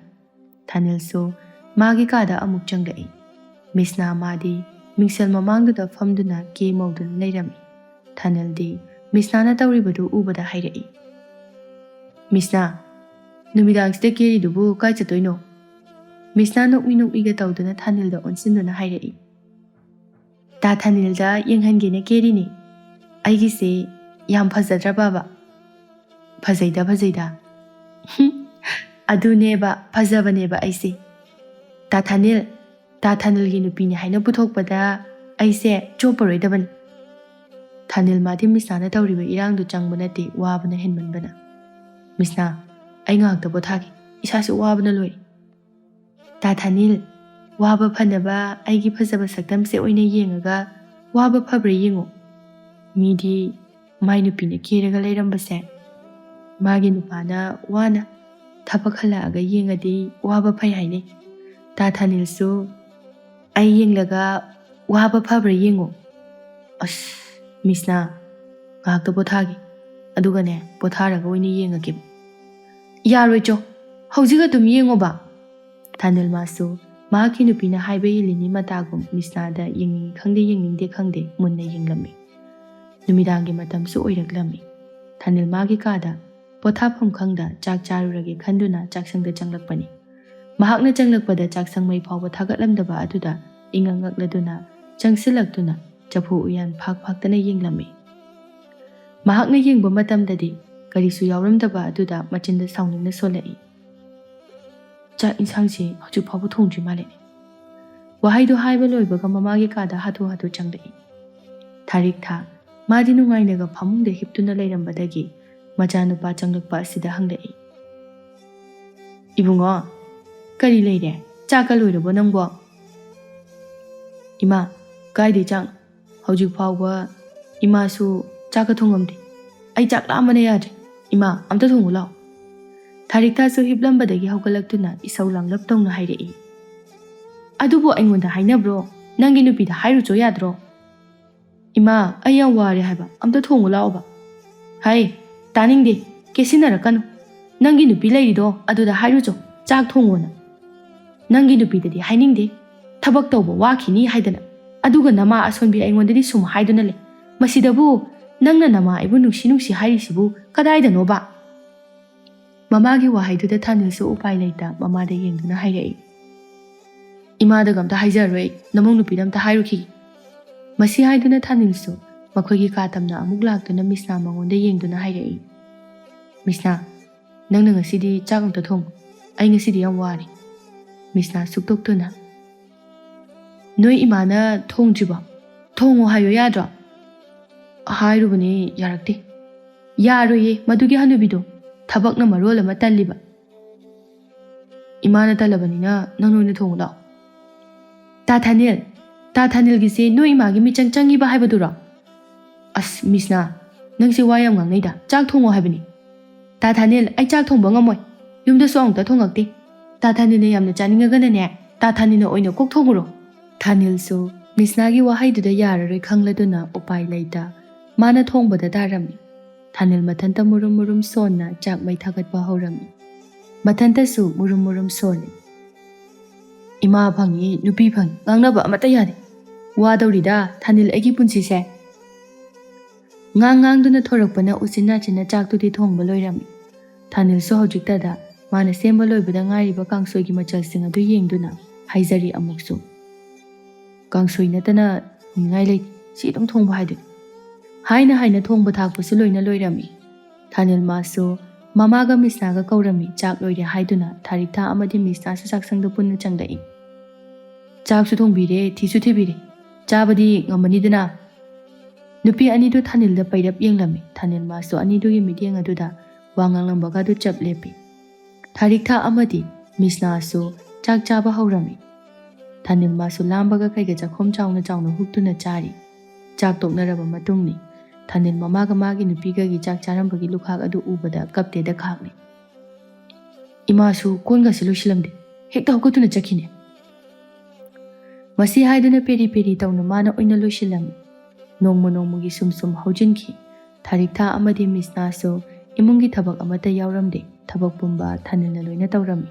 ꯊꯥꯅꯤꯜꯁꯨ ꯃꯥꯒꯤ ꯀꯥꯗ ꯑꯃꯨꯛ ꯆꯪꯂꯛꯏ꯫ ꯃꯤꯁꯅꯥ ꯃꯥꯗꯤ ꯃꯤꯡꯁꯦꯜ ꯃꯃꯥꯡꯗꯨꯗ ꯐꯝꯗꯨꯅ ꯀꯦ ꯃꯧꯗꯨꯅ ꯂꯩꯔꯝꯃꯤ꯫ ꯊꯥꯅꯤꯜꯗꯤ ꯃꯤꯁꯅꯥꯅ ꯇꯧꯔꯤꯕꯗꯨ ꯎꯕꯗ ꯍꯥꯏꯔꯛꯏ, ꯃꯤꯁꯅꯥ, ꯅꯨꯃꯤꯗꯥꯡꯁꯤꯗ ꯀꯦꯔꯤꯗꯨꯕꯨ ꯀꯥꯏ ꯆꯠꯇꯣꯏꯅꯣ? ꯃꯤꯁꯅꯥ ꯅꯣꯛꯃꯤ ꯅꯣꯛꯃꯤꯒ ꯇꯧꯗꯨꯅ ꯊꯥꯅꯤꯜꯗ ꯑꯣꯟꯁꯤꯟꯗꯨꯅ ꯍꯥꯏꯔꯛꯏ, ꯇꯥ ꯊꯥꯅꯤꯜꯗ ꯌꯦꯡꯍꯟꯒꯦꯅ ꯀꯦꯔꯤꯅꯤ, ꯑꯩꯒꯤꯁꯦ ꯌꯥꯝ ꯐꯖꯗ꯭ꯔꯕꯕ? ꯐꯖꯩꯗ ꯐꯖꯩꯗ, ꯑꯗꯨꯅꯦꯕ ꯐꯖꯕꯅꯦꯕ ꯑꯩꯁꯦ꯫ ꯇꯥ ꯊꯥꯅꯤꯜꯒꯤ ꯅꯨꯄꯤꯅꯤ ꯍꯥꯏꯅ ꯄꯨꯊꯣꯛꯄꯗ ꯑꯩꯁꯦ ꯆꯣꯞꯄꯔꯣꯏꯗꯕꯅꯤ꯫ ꯊꯥꯅꯤꯜ ꯃꯥꯗꯤ ꯃꯤꯁꯅꯥꯅ ꯇꯧꯔꯤꯕ ꯏꯔꯥꯡꯗꯨ ꯆꯪꯕ ꯅꯠꯇꯦ, ꯋꯥꯕꯅ ꯍꯦꯟꯃꯟꯕꯅ꯫ ꯃꯤꯁꯅꯥ, ꯑꯩ ꯉꯥꯏꯍꯥꯛꯇ ꯄꯣꯊꯥꯒꯦ, ꯏꯁꯥꯁꯨ ꯋꯥꯕꯅ ꯂꯣꯏꯔꯦ꯫ ꯇꯥ ꯊꯥꯅꯤꯜ, ꯋꯥꯕ ꯐꯅꯕ ꯑꯩꯒꯤ ꯐꯖꯕ ꯁꯛꯇꯝꯁꯦ ꯑꯣꯏꯅ ꯌꯦꯡꯉꯒ ꯋꯥꯕ ꯐꯕ꯭ꯔꯥ ꯌꯦꯡꯉꯣ, ꯃꯤꯗꯤ ꯃꯥꯏ ꯅꯨꯄꯤꯅ ꯀꯦꯔꯒ ꯂꯩꯔꯝꯕꯁꯦ ꯃꯥꯒꯤ ꯅꯨꯄꯥꯅ ꯋꯥꯅ ꯊꯕꯛ ꯍꯜꯂꯛꯑꯒ ꯌꯦꯡꯉꯗꯤ ꯋꯥꯕ ꯐꯩ ꯍꯥꯏꯅꯩ꯫ ꯇꯥ ꯊꯥꯅꯤꯜꯁꯨ ꯑꯩ ꯌꯦꯡꯂꯒ ꯋꯥꯕ ꯐꯕ꯭ꯔꯥ ꯌꯦꯡꯉꯣ꯫ ꯑꯁ ꯃꯤꯁꯅꯥ ꯉꯥꯏꯍꯥꯛꯇ ꯄꯣꯊꯥꯒꯦ ꯑꯗꯨꯒꯅꯦ ꯄꯣꯊꯥꯔꯒ ꯑꯣꯏꯅ ꯌꯦꯡꯉꯒꯦꯕ꯫ ꯌꯥꯔꯣꯏꯆꯣ ꯍꯧꯖꯤꯛ ꯑꯗꯨꯝ ꯌꯦꯡꯉꯣꯕ꯫ ꯊꯥꯅꯤꯜ ꯃꯥꯁꯨ ꯃꯍꯥꯛꯀꯤ ꯅꯨꯄꯤꯅ ꯍꯥꯏꯕ ꯏꯜꯂꯤꯅꯤ ꯃꯇꯥꯒꯨꯝ ꯃꯤꯁꯅꯥꯗ ꯌꯦꯡꯅꯤꯡꯉꯤ ꯈꯪꯗꯦ ꯌꯦꯡꯅꯤꯡꯗꯦ ꯈꯪꯗꯦ ꯃꯨꯟꯅ ꯌꯦꯡꯂꯝꯃꯤ꯫ ꯅꯨꯃꯤꯗꯥꯡꯒꯤ ꯃꯇꯝꯁꯨ ꯑꯣꯏꯔꯛꯂꯝꯃꯤ꯫ ꯊꯥꯅꯤꯜ ꯃꯥꯒꯤ ꯀꯥꯗ ꯄꯣꯊꯥꯐꯝ ꯈꯪꯗ ꯆꯥꯛ ꯆꯥꯔꯨꯔꯒꯦ ꯈꯟꯗꯨꯅ ꯆꯥꯛꯁꯪꯗ ꯆꯪꯂꯛꯄꯅꯤ꯫ ꯃꯍꯥꯛꯅ ꯆꯪꯂꯛꯄꯗ ꯆꯥꯛꯁꯪ ꯃꯩ ꯐꯥꯎꯕ ꯊꯥꯒꯠꯂꯝꯗꯕ ꯑꯗꯨꯗ ꯏꯉꯛ ꯉꯛꯂꯗꯨꯅ ꯆꯪꯁꯤꯜꯂꯛꯇꯨꯅ ꯆꯐꯨ ꯎꯌꯥꯟ ꯐꯥꯛ ꯐꯥꯛꯇꯅ ꯌꯦꯡꯂꯝꯃꯤ꯫ ꯃꯍꯥꯛꯅ ꯌꯦꯡꯕ ꯃꯇꯝꯗꯗꯤ ꯀꯔꯤꯁꯨ ꯌꯥꯎꯔꯝꯗꯕ ꯑꯗꯨꯗ ꯃꯆꯤꯟꯗ ꯁꯥꯎꯅꯤꯡꯅ ꯁꯣꯜꯂꯛꯏ꯫ ꯆꯥꯛ ꯏꯟꯁꯥꯡꯁꯤ ꯍꯧꯖꯤꯛ ꯐꯥꯎꯕ ꯊꯣꯡꯗ꯭ꯔꯤ ꯃꯥꯜꯂꯦꯅꯦ꯫ ꯋꯥꯍꯩꯗꯨ ꯍꯥꯏꯕ ꯂꯣꯏꯕꯒ ꯃꯃꯥꯒꯤ ꯀꯥꯗ ꯍꯥꯊꯨ ꯍꯥꯊꯨ ꯆꯪꯂꯛꯏ꯫ ꯊꯥꯔꯤꯛ ꯊꯥ ꯃꯥꯗꯤ ꯅꯨꯡꯉꯥꯏꯅꯒ ꯐꯃꯨꯡꯗ ꯍꯤꯞꯇꯨꯅ ꯂꯩꯔꯝꯕꯗꯒꯤ ꯃꯆꯥꯅꯨꯄꯥ ꯆꯪꯂꯛꯄ ꯑꯁꯤꯗ ꯍꯪꯂꯛꯏ꯫ ꯏꯕꯨꯡꯉꯣ ꯀꯔꯤ ꯂꯩꯔꯦ ꯆꯥꯛꯀ ꯂꯣꯏꯔꯕꯣ ꯅꯪꯕꯣ? ꯏꯃꯥ ꯀꯥꯏꯗꯩ ꯆꯥꯛꯅꯣ ꯍꯧꯖꯤꯛ ꯐꯥꯎꯕ ꯏꯃꯥꯁꯨ ꯆꯥꯛꯀ ꯊꯣꯡꯉꯝꯗꯦ꯫ ꯑꯩ ꯆꯥꯛ ꯂꯥꯝꯕꯅ ꯌꯥꯗ꯭ꯔꯦ ꯏꯃꯥ ꯑꯝꯇ ꯊꯣꯡꯉꯨ ꯂꯥꯎ꯫ ꯊꯥꯔꯤꯛ ꯊꯥꯁꯨ ꯍꯤꯞꯂꯝꯕꯗꯒꯤ ꯍꯧꯒꯠꯂꯛꯇꯨꯅ ꯏꯁꯧ ꯂꯥꯡꯂꯞ ꯇꯧꯅ ꯍꯥꯏꯔꯛꯏ꯫ ꯑꯗꯨꯕꯨ ꯑꯩꯉꯣꯟꯗ ꯍꯥꯏꯅꯕ꯭ꯔꯣ? ꯅꯪꯒꯤ ꯅꯨꯄꯤꯗ ꯍꯥꯏꯔꯨꯆꯣ ꯌꯥꯗ꯭ꯔꯣ? ꯏꯃꯥ ꯑꯩ ꯌꯥꯝ ꯋꯥꯔꯦ ꯍꯥꯏꯕ ꯑꯝꯇ ꯊꯣꯡꯉꯨ ꯂꯥꯎꯕ꯫ ꯍꯩ ꯇꯥꯅꯤꯡꯗꯦ ꯀꯦꯁꯤꯟꯅꯔꯛꯀꯅꯨ꯫ ꯅꯪꯒꯤ ꯅꯨꯄꯤ ꯂꯩꯔꯤꯗꯣ ꯑꯗꯨꯗ ꯍꯥꯏꯔꯨꯆꯣ ꯆꯥꯛ ꯊꯣꯡꯉꯣꯅ꯫ ꯅꯪꯒꯤ ꯅꯨꯄꯤꯗꯗꯤ ꯍꯥꯏꯅꯤꯡꯗꯦ ꯊꯕꯛ ꯇꯧꯕ ꯋꯥꯈꯤꯅꯤ ꯍꯥꯏꯗꯅ ꯑꯗꯨꯒ ꯅꯃꯥ ꯑꯁꯣꯟꯕꯤ ꯑꯩꯉꯣꯟꯗꯗꯤ ꯁꯨꯝ ꯍꯥꯏꯗꯨꯅ ꯂꯩ꯫ ꯃꯁꯤꯗꯕꯨ ꯅꯪꯅ ꯅꯃꯥ ꯑꯩꯕꯨ ꯅꯨꯡꯁꯤ ꯅꯨꯡꯁꯤ ꯍꯥꯏꯔꯤꯁꯤꯕꯨ ꯀꯗꯥꯏꯗꯅꯣꯕ? ꯃꯃꯥꯒꯤ ꯋꯥꯍꯩꯗꯨꯗ ꯊꯥꯅꯤꯜꯁꯨ ꯎꯄꯥꯏ ꯂꯩꯇ ꯃꯃꯥꯗ ꯌꯦꯡꯗꯨꯅ ꯍꯥꯏꯔꯛꯏ꯫ ꯏꯃꯥꯗꯒ ꯑꯝꯇ ꯍꯥꯏꯖꯔꯔꯣꯏ ꯑꯩ ꯅꯃꯧ ꯅꯨꯄꯤꯗ ꯑꯝꯇ ꯍꯥꯏꯔꯨꯈꯤꯒꯦ꯫ ꯃꯁꯤ ꯍꯥꯏꯗꯨꯅ ꯊꯥꯅꯤꯜꯁꯨ ꯃꯈꯣꯏꯒꯤ ꯀꯥ ꯇꯝꯅ ꯑꯃꯨꯛ ꯂꯥꯛꯇꯨꯅ ꯃꯤꯁꯅꯥ ꯃꯉꯣꯟꯗ ꯌꯦꯡꯗꯨꯅ ꯍꯥꯏꯔꯛꯏ꯫ ꯃꯤꯁꯅꯥ ꯅꯪꯅ ꯉꯁꯤꯗꯤ ꯆꯥꯛ ꯑꯝꯇ ꯊꯣꯡꯉꯨ ꯑꯩ ꯉꯁꯤꯗꯤ ꯌꯥꯝ ꯋꯥꯔꯦ꯫ ꯃꯤꯁꯅꯥ ꯁꯨꯛꯇꯣꯛꯇꯨꯅ ꯅꯣꯏ ꯏꯃꯥꯅ ꯊꯣꯡꯗ꯭ꯔꯤꯕꯣ? ꯊꯣꯡꯉꯣ ꯍꯥꯏꯌꯣ ꯌꯥꯗ꯭ꯔꯣ? ꯍꯥꯏꯔꯨꯕꯅꯤ ꯌꯥꯔꯛꯇꯦ꯫ ꯌꯥꯔꯣꯏꯌꯦ ꯃꯗꯨꯒꯤ ꯍꯅꯨꯕꯤꯗꯣ ꯊꯕꯛꯅ ꯃꯔꯣꯜ ꯑꯃ ꯇꯜꯂꯤꯕ꯫ ꯏꯃꯥꯅ ꯇꯜꯂꯕꯅꯤꯅ ꯅꯪ ꯑꯣꯏꯅ ꯊꯣꯡꯉꯨ ꯂꯥꯎ꯫ ꯇꯥ ꯊꯥꯅꯤꯜꯒꯤꯁꯦ ꯅꯣꯏ ꯏꯃꯥꯒꯤ ꯃꯤꯆꯪ ꯆꯪꯉꯤꯕ ꯍꯥꯏꯕꯗꯨꯔꯣ? ꯑꯁ ꯃꯤꯁꯅꯥ ꯅꯪꯁꯦ ꯋꯥ ꯌꯥꯝ ꯉꯥꯡꯅꯩꯗ ꯆꯥꯛ ꯊꯣꯡꯉꯣ ꯍꯥꯏꯕꯅꯤ꯫ ꯇꯥ ꯊꯥꯅꯤꯜ ꯑꯩ ꯆꯥꯛ ꯊꯣꯡꯕ ꯉꯝꯃꯣꯏ ꯌꯨꯝꯗꯁꯨ ꯑꯃꯨꯛꯇ ꯊꯣꯡꯉꯛꯇꯦ꯫ ꯇꯥ ꯊꯥꯅꯤꯜꯅ ꯌꯥꯝꯅ ꯆꯥꯅꯤꯡꯉꯒꯅꯅꯦ ꯇꯥ ꯊꯥꯅꯤꯜꯅ ꯑꯣꯏꯅ ꯀꯣꯛ ꯊꯣꯡꯉꯨꯔꯣ꯫ ꯊꯥꯅꯤꯜꯁꯨ ꯃꯤꯁꯅꯥꯒꯤ ꯋꯥꯍꯩꯗꯨꯗ ꯌꯥꯔꯔꯣꯏ ꯈꯪꯂꯗꯨꯅ ꯎꯄꯥꯏ ꯂꯩꯇ ꯃꯥꯅ ꯊꯣꯡꯕꯗ ꯇꯥꯔꯝꯃꯤ꯫ ꯊꯥꯅꯤꯜ ꯃꯊꯟꯇ ꯃꯨꯔꯨꯝ ꯃꯨꯔꯨꯝ ꯁꯣꯟꯅ ꯆꯥꯛ ꯃꯩ ꯊꯥꯒꯠꯄ ꯍꯧꯔꯝꯃꯤ꯫ ꯃꯊꯟꯇꯁꯨ ꯃꯨꯔꯨꯝ ꯃꯨꯔꯨꯝ ꯁꯣꯜꯂꯤ꯫ ꯏꯃꯥ ꯐꯪꯉꯤ ꯅꯨꯄꯤ ꯐꯪꯉꯤ ꯉꯥꯡꯅꯕ ꯑꯃꯠꯇ ꯌꯥꯗꯦ꯫ ꯋꯥꯗꯧꯔꯤꯗ ꯊꯥꯅꯤꯜ ꯑꯩꯒꯤ ꯄꯨꯟꯁꯤꯁꯦ꯫ ꯉꯥꯡꯗꯨꯅ ꯊꯣꯔꯛꯄꯅ ꯎꯆꯤꯟ ꯅꯥꯆꯤꯟꯅ ꯆꯥꯛꯇꯨꯗꯤ ꯊꯣꯡꯕ ꯂꯣꯏꯔꯝꯃꯤ꯫ ꯊꯥꯅꯤꯜꯁꯨ ꯍꯧꯖꯤꯛꯇꯗ ꯃꯥꯅ ꯁꯦꯝꯕ ꯂꯣꯏꯕꯗ ꯉꯥꯏꯔꯤꯕ ꯀꯥꯡꯁꯣꯏꯒꯤ ꯃꯆꯜꯁꯤꯡ ꯑꯗꯨ ꯌꯦꯡꯗꯨꯅ ꯍꯥꯏꯖꯔꯤ ꯑꯃꯨꯛꯁꯨ꯫ ꯀꯥꯡꯁꯣꯏ ꯅꯠꯇꯅ ꯊꯣꯡꯅꯤꯡꯉꯥꯏ ꯂꯩꯇꯦ ꯁꯤ ꯑꯗꯨꯝ ꯊꯣꯡꯕ ꯍꯥꯏꯗꯨꯅꯤ꯫ ꯍꯥꯏꯅ ꯊꯣꯡꯕ ꯊꯥꯛꯄꯁꯨ ꯂꯣꯏꯅ ꯂꯣꯏꯔꯝꯃꯤ꯫ ꯊꯥꯅꯤꯜ ꯃꯥꯁꯨ ꯃꯃꯥꯒ ꯃꯤꯁꯅꯥꯒ ꯀꯧꯔꯝꯃꯤ ꯆꯥꯛ ꯂꯣꯏꯔꯦ ꯍꯥꯏꯗꯨꯅ ꯊꯥꯔꯤꯛ ꯊꯥ ꯑꯃꯗꯤ ꯃꯤꯁꯅꯥꯁꯨ ꯆꯥꯛꯁꯪꯗ ꯄꯨꯟꯅ ꯆꯪꯂꯛꯏ꯫ ꯆꯥꯛꯁꯨ ꯊꯣꯡꯕꯤꯔꯦ ꯊꯤꯁꯨ ꯊꯤꯕꯤꯔꯦ ꯆꯥꯕꯗꯤ ꯉꯝꯃꯅꯤꯗꯅ꯫ ꯅꯨꯄꯤ ꯑꯅꯤꯗꯨ ꯊꯥꯅꯤꯜꯗ ꯄꯩꯔꯞ ꯌꯦꯡꯂꯝꯃꯤ꯫ ꯊꯥꯅꯤꯜ ꯃꯥꯁꯨ ꯑꯅꯤꯗꯨꯒꯤ ꯃꯤꯠꯌꯦꯡ ꯑꯗꯨꯗ ꯋꯥ ꯉꯥꯡꯂꯝꯕꯒꯗꯨ ꯆꯞ ꯂꯦꯞꯄꯤ꯫ ꯊꯥꯔꯤꯛ ꯊꯥ ꯑꯃꯗꯤ ꯃꯤꯁꯅꯥꯁꯨ ꯆꯥꯛ ꯆꯥꯕ ꯍꯧꯔꯝꯃꯤ꯫ ꯊꯥꯅꯤꯜ ꯃꯥꯁꯨ ꯂꯥꯝꯕꯒ ꯀꯩꯒ ꯆꯥꯛꯈꯣꯝ ꯆꯥꯎꯅ ꯆꯥꯎꯅ ꯍꯨꯛꯇꯨꯅ ꯆꯥꯔꯤ꯫ ꯆꯥꯛ ꯇꯣꯛꯅꯔꯕ ꯃꯇꯨꯡꯅꯤ꯫ ꯊꯥꯅꯤꯜ ꯃꯃꯥꯒ ꯃꯥꯒꯤ ꯅꯨꯄꯤꯒꯒꯤ ꯆꯥꯛ ꯆꯥꯔꯝꯕꯒꯤ ꯂꯨꯈꯥꯛ ꯑꯗꯨ ꯎꯕꯗ ꯀꯞꯇꯦꯗ ꯈꯥꯛꯂꯤ꯫ ꯏꯃꯥꯁꯨ ꯀꯣꯟꯒꯁꯤ ꯂꯣꯏꯁꯤꯜꯂꯝꯗꯦ ꯍꯦꯛꯇ ꯍꯧꯒꯠꯇꯨꯅ ꯆꯠꯈꯤꯅꯦ꯫ ꯃꯁꯤ ꯍꯥꯏꯗꯨꯅ ꯄꯦꯔꯤ ꯄꯦꯔꯤ ꯇꯧꯅ ꯃꯥꯅ ꯑꯣꯏꯅ ꯂꯣꯏꯁꯤꯜꯂꯝꯃꯤ꯫ ꯅꯣꯡꯃ ꯅꯣꯡꯃꯒꯤ ꯁꯨꯝ ꯍꯧꯖꯤꯟꯈꯤ꯫ ꯊꯥꯔꯤꯛ ꯊꯥ ꯑꯃꯗꯤ ꯃꯤꯁꯅꯥꯁꯨ ꯏꯃꯨꯡꯒꯤ ꯊꯕꯛ ꯑꯃꯠꯇ ꯌꯥꯎꯔꯝꯗꯦ꯫ ꯊꯕꯛ ꯄꯨꯝꯕ ꯊꯥꯅꯤꯜꯅ ꯂꯣꯏꯅ ꯇꯧꯔꯝꯃꯤ꯫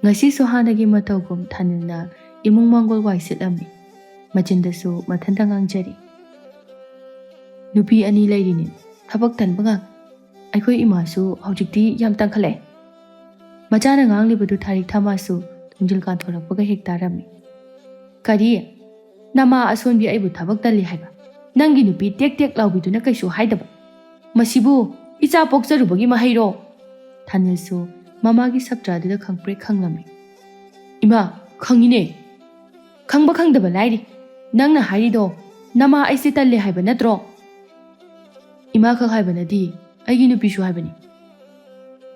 ꯉꯁꯤꯁꯨ ꯍꯥꯟꯅꯒꯤ ꯃꯇꯧꯒꯨꯝ ꯊꯥꯅꯤꯜꯅ ꯏꯃꯨꯡ ꯃꯥꯡꯒꯣꯜ ꯋꯥꯏ ꯁꯤꯠꯂꯝꯃꯤ꯫ ꯃꯆꯤꯟꯗꯁꯨ ꯃꯊꯟꯇ ꯉꯥꯡꯖꯔꯤ꯫ ꯅꯨꯄꯤ ꯑꯅꯤ ꯂꯩꯔꯤꯅꯤ ꯊꯕꯛ ꯇꯟꯕ ꯉꯥꯛ꯫ ꯑꯩꯈꯣꯏ ꯏꯃꯥꯁꯨ ꯍꯧꯖꯤꯛꯇꯤ ꯌꯥꯝ ꯇꯥꯡꯈꯠꯂꯛꯑꯦ꯫ ꯃꯆꯥꯅ ꯉꯥꯡꯂꯤꯕꯗꯨ ꯊꯥꯔꯤꯛ ꯊꯥ ꯃꯥꯁꯨ ꯊꯣꯡꯖꯤꯜ ꯀꯥꯟꯊꯣꯔꯛꯄꯒ ꯍꯦꯛ ꯇꯥꯔꯝꯃꯤ꯫ ꯀꯔꯤ? ꯅꯃꯥ ꯑꯁꯣꯟꯕꯤ ꯑꯩꯕꯨ ꯊꯕꯛ ꯇꯜꯂꯤ ꯍꯥꯏꯕ? ꯅꯪꯒꯤ ꯅꯨꯄꯤ ꯇꯦꯛ ꯇꯦꯛ ꯂꯥꯎꯕꯤꯗꯨꯅ ꯀꯩꯁꯨ ꯍꯥꯏꯗꯕ? ꯃꯁꯤꯕꯨ ꯏꯆꯥ ꯄꯣꯛꯆꯔꯨꯕꯒꯤ ꯃꯍꯩꯔꯣ? ꯊꯥꯅꯤꯜꯁꯨ ꯃꯃꯥꯒꯤ ꯁꯞꯇ꯭ꯔꯥꯗꯨꯗ ꯈꯪꯄ꯭ꯔꯦꯛ ꯈꯪꯂꯝꯃꯤ꯫ ꯏꯃꯥ ꯈꯪꯉꯤꯅꯦ꯫ ꯈꯪꯕ ꯈꯪꯗꯕ ꯂꯥꯏꯔꯤ ꯅꯪꯅ ꯍꯥꯏꯔꯤꯗꯣ ꯅꯃꯥ ꯑꯩꯁꯦ ꯇꯜꯂꯦ ꯍꯥꯏꯕ ꯅꯠꯇ꯭ꯔꯣ? ꯏꯃꯥ ꯈꯛ ꯍꯥꯏꯕ ꯅꯠꯇꯦ ꯑꯩꯒꯤ ꯅꯨꯄꯤꯁꯨ ꯍꯥꯏꯕꯅꯤ꯫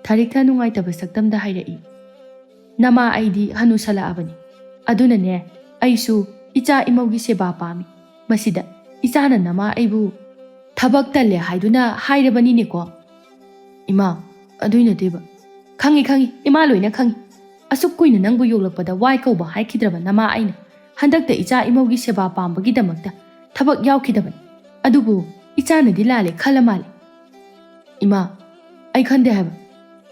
ꯊꯥꯔꯤꯛ ꯊꯥ ꯅꯨꯡꯉꯥꯏꯇꯕ ꯁꯛꯇꯝꯗ ꯍꯥꯏꯔꯛꯏ꯫ ꯅꯃꯥ ꯑꯩꯗꯤ ꯍꯅꯨꯁꯜꯂꯛꯑꯕꯅꯤ ꯑꯗꯨꯅꯅꯦ ꯑꯩꯁꯨ ꯏꯆꯥ ꯏꯃꯧꯒꯤ ꯁꯦꯕꯥ ꯄꯥꯝꯃꯤ꯫ ꯃꯁꯤꯗ ꯏꯆꯥꯅ ꯅꯃꯥ ꯑꯩꯕꯨ ꯊꯕꯛ ꯇꯜꯂꯦ ꯍꯥꯏꯗꯨꯅ ꯍꯥꯏꯔꯕꯅꯤꯅꯦꯀꯣ. ꯏꯃꯥ, ꯑꯗꯨꯏ ꯅꯠꯇꯦꯕ. ꯈꯪꯉꯤ, ꯏꯃꯥ ꯂꯣꯏꯅ ꯈꯪꯉꯤ. ꯑꯁꯨꯛ ꯀꯨꯏꯅ ꯅꯪꯕꯨ ꯌꯣꯛꯂꯛꯄꯗ ꯋꯥꯏ ꯀꯧꯕ ꯍꯥꯏꯈꯤꯗ꯭ꯔꯕ ꯅꯃꯥ ꯑꯩꯅ ꯍꯟꯗꯛꯇ ꯏꯆꯥ ꯏꯃꯧꯒꯤ ꯁꯦꯕꯥ ꯄꯥꯝꯕꯒꯤꯗꯃꯛꯇ ꯊꯕꯛ ꯌꯥꯎꯈꯤꯗꯕꯅꯤ. ꯑꯗꯨꯕꯨ ꯏꯆꯥꯅꯗꯤ ꯂꯥꯜꯂꯦ ꯈꯜꯂ ꯃꯥꯜꯂꯦ. ꯏꯃꯥ, ꯑꯩ ꯈꯟꯗꯦ ꯍꯥꯏꯕ.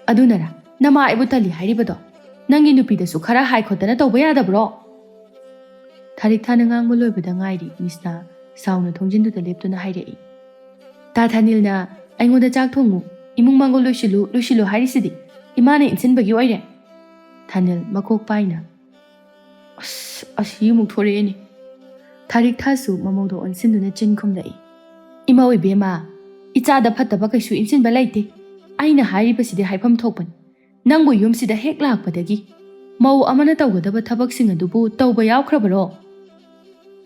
ꯑꯗꯨꯅꯔ ꯅꯃꯥ ꯑꯩꯕꯨ ꯇꯜꯂꯤ ꯍꯥꯏꯔꯤꯕꯗꯣ? ꯅꯪꯒꯤ ꯅꯨꯄꯤꯗꯁꯨ ꯈꯔ ꯍꯥꯏ ꯈꯣꯠꯇꯅ ꯇꯧꯕ ꯌꯥꯗꯕ꯭ꯔꯣ? ꯊꯥꯔꯤꯛꯊꯥꯅ ꯉꯥꯡꯕ ꯂꯣꯏꯕꯗ ꯉꯥꯏꯔꯤ ꯃꯤꯁꯅ ꯁꯥꯎꯅ ꯊꯣꯡꯖꯤꯟꯗꯨꯗ ꯂꯦꯞꯇꯨꯅ ꯍꯥꯏꯔꯛꯏ. ꯇꯥ ꯊꯥꯅꯤꯜꯅ ꯑꯩꯉꯣꯟꯗ ꯆꯥꯛ ꯊꯣꯡꯉꯨ, ꯏꯃꯨꯡ ꯃꯪꯒꯣꯜ ꯂꯣꯏꯁꯤꯜꯂꯨ ꯍꯥꯏꯔꯤꯁꯤꯗꯤ ꯏꯃꯥꯅ ꯏꯟꯁꯤꯟꯕꯒꯤ ꯑꯣꯏꯔꯦ. ꯊꯥꯅꯤꯜ ꯃꯀꯣꯛ ꯄꯥꯏꯅ ꯑꯁꯤ ꯑꯃꯨꯛ ꯊꯣꯔꯛꯑꯦꯅꯦ. ꯊꯥꯔꯤꯛꯊꯥꯁꯨ ꯃꯃꯧꯗ ꯑꯣꯟꯁꯤꯟꯗꯨꯅ ꯆꯤꯟ ꯈꯨꯝꯂꯛꯏ. ꯏꯃꯥ ꯑꯣꯏꯕꯦꯝꯃ, ꯏꯆꯥꯗ ꯐꯠꯇꯕ ꯀꯩꯁꯨ ꯏꯟꯁꯤꯟꯕ ꯂꯩꯇꯦ. ꯑꯩꯅ ꯍꯥꯏꯔꯤꯕꯁꯤꯗꯤ ꯍꯥꯏꯐꯝ ꯊꯣꯛꯄꯅꯤ. ꯅꯪꯕꯨ ꯌꯨꯝꯁꯤꯗ ꯍꯦꯛ ꯂꯥꯛꯄꯗꯒꯤ ꯃꯧ ꯑꯃꯅ ꯇꯧꯒꯗꯕ ꯊꯕꯛꯁꯤꯡ ꯑꯗꯨꯕꯨ ꯇꯧꯕ ꯌꯥꯎꯈ꯭ꯔꯕꯔോ?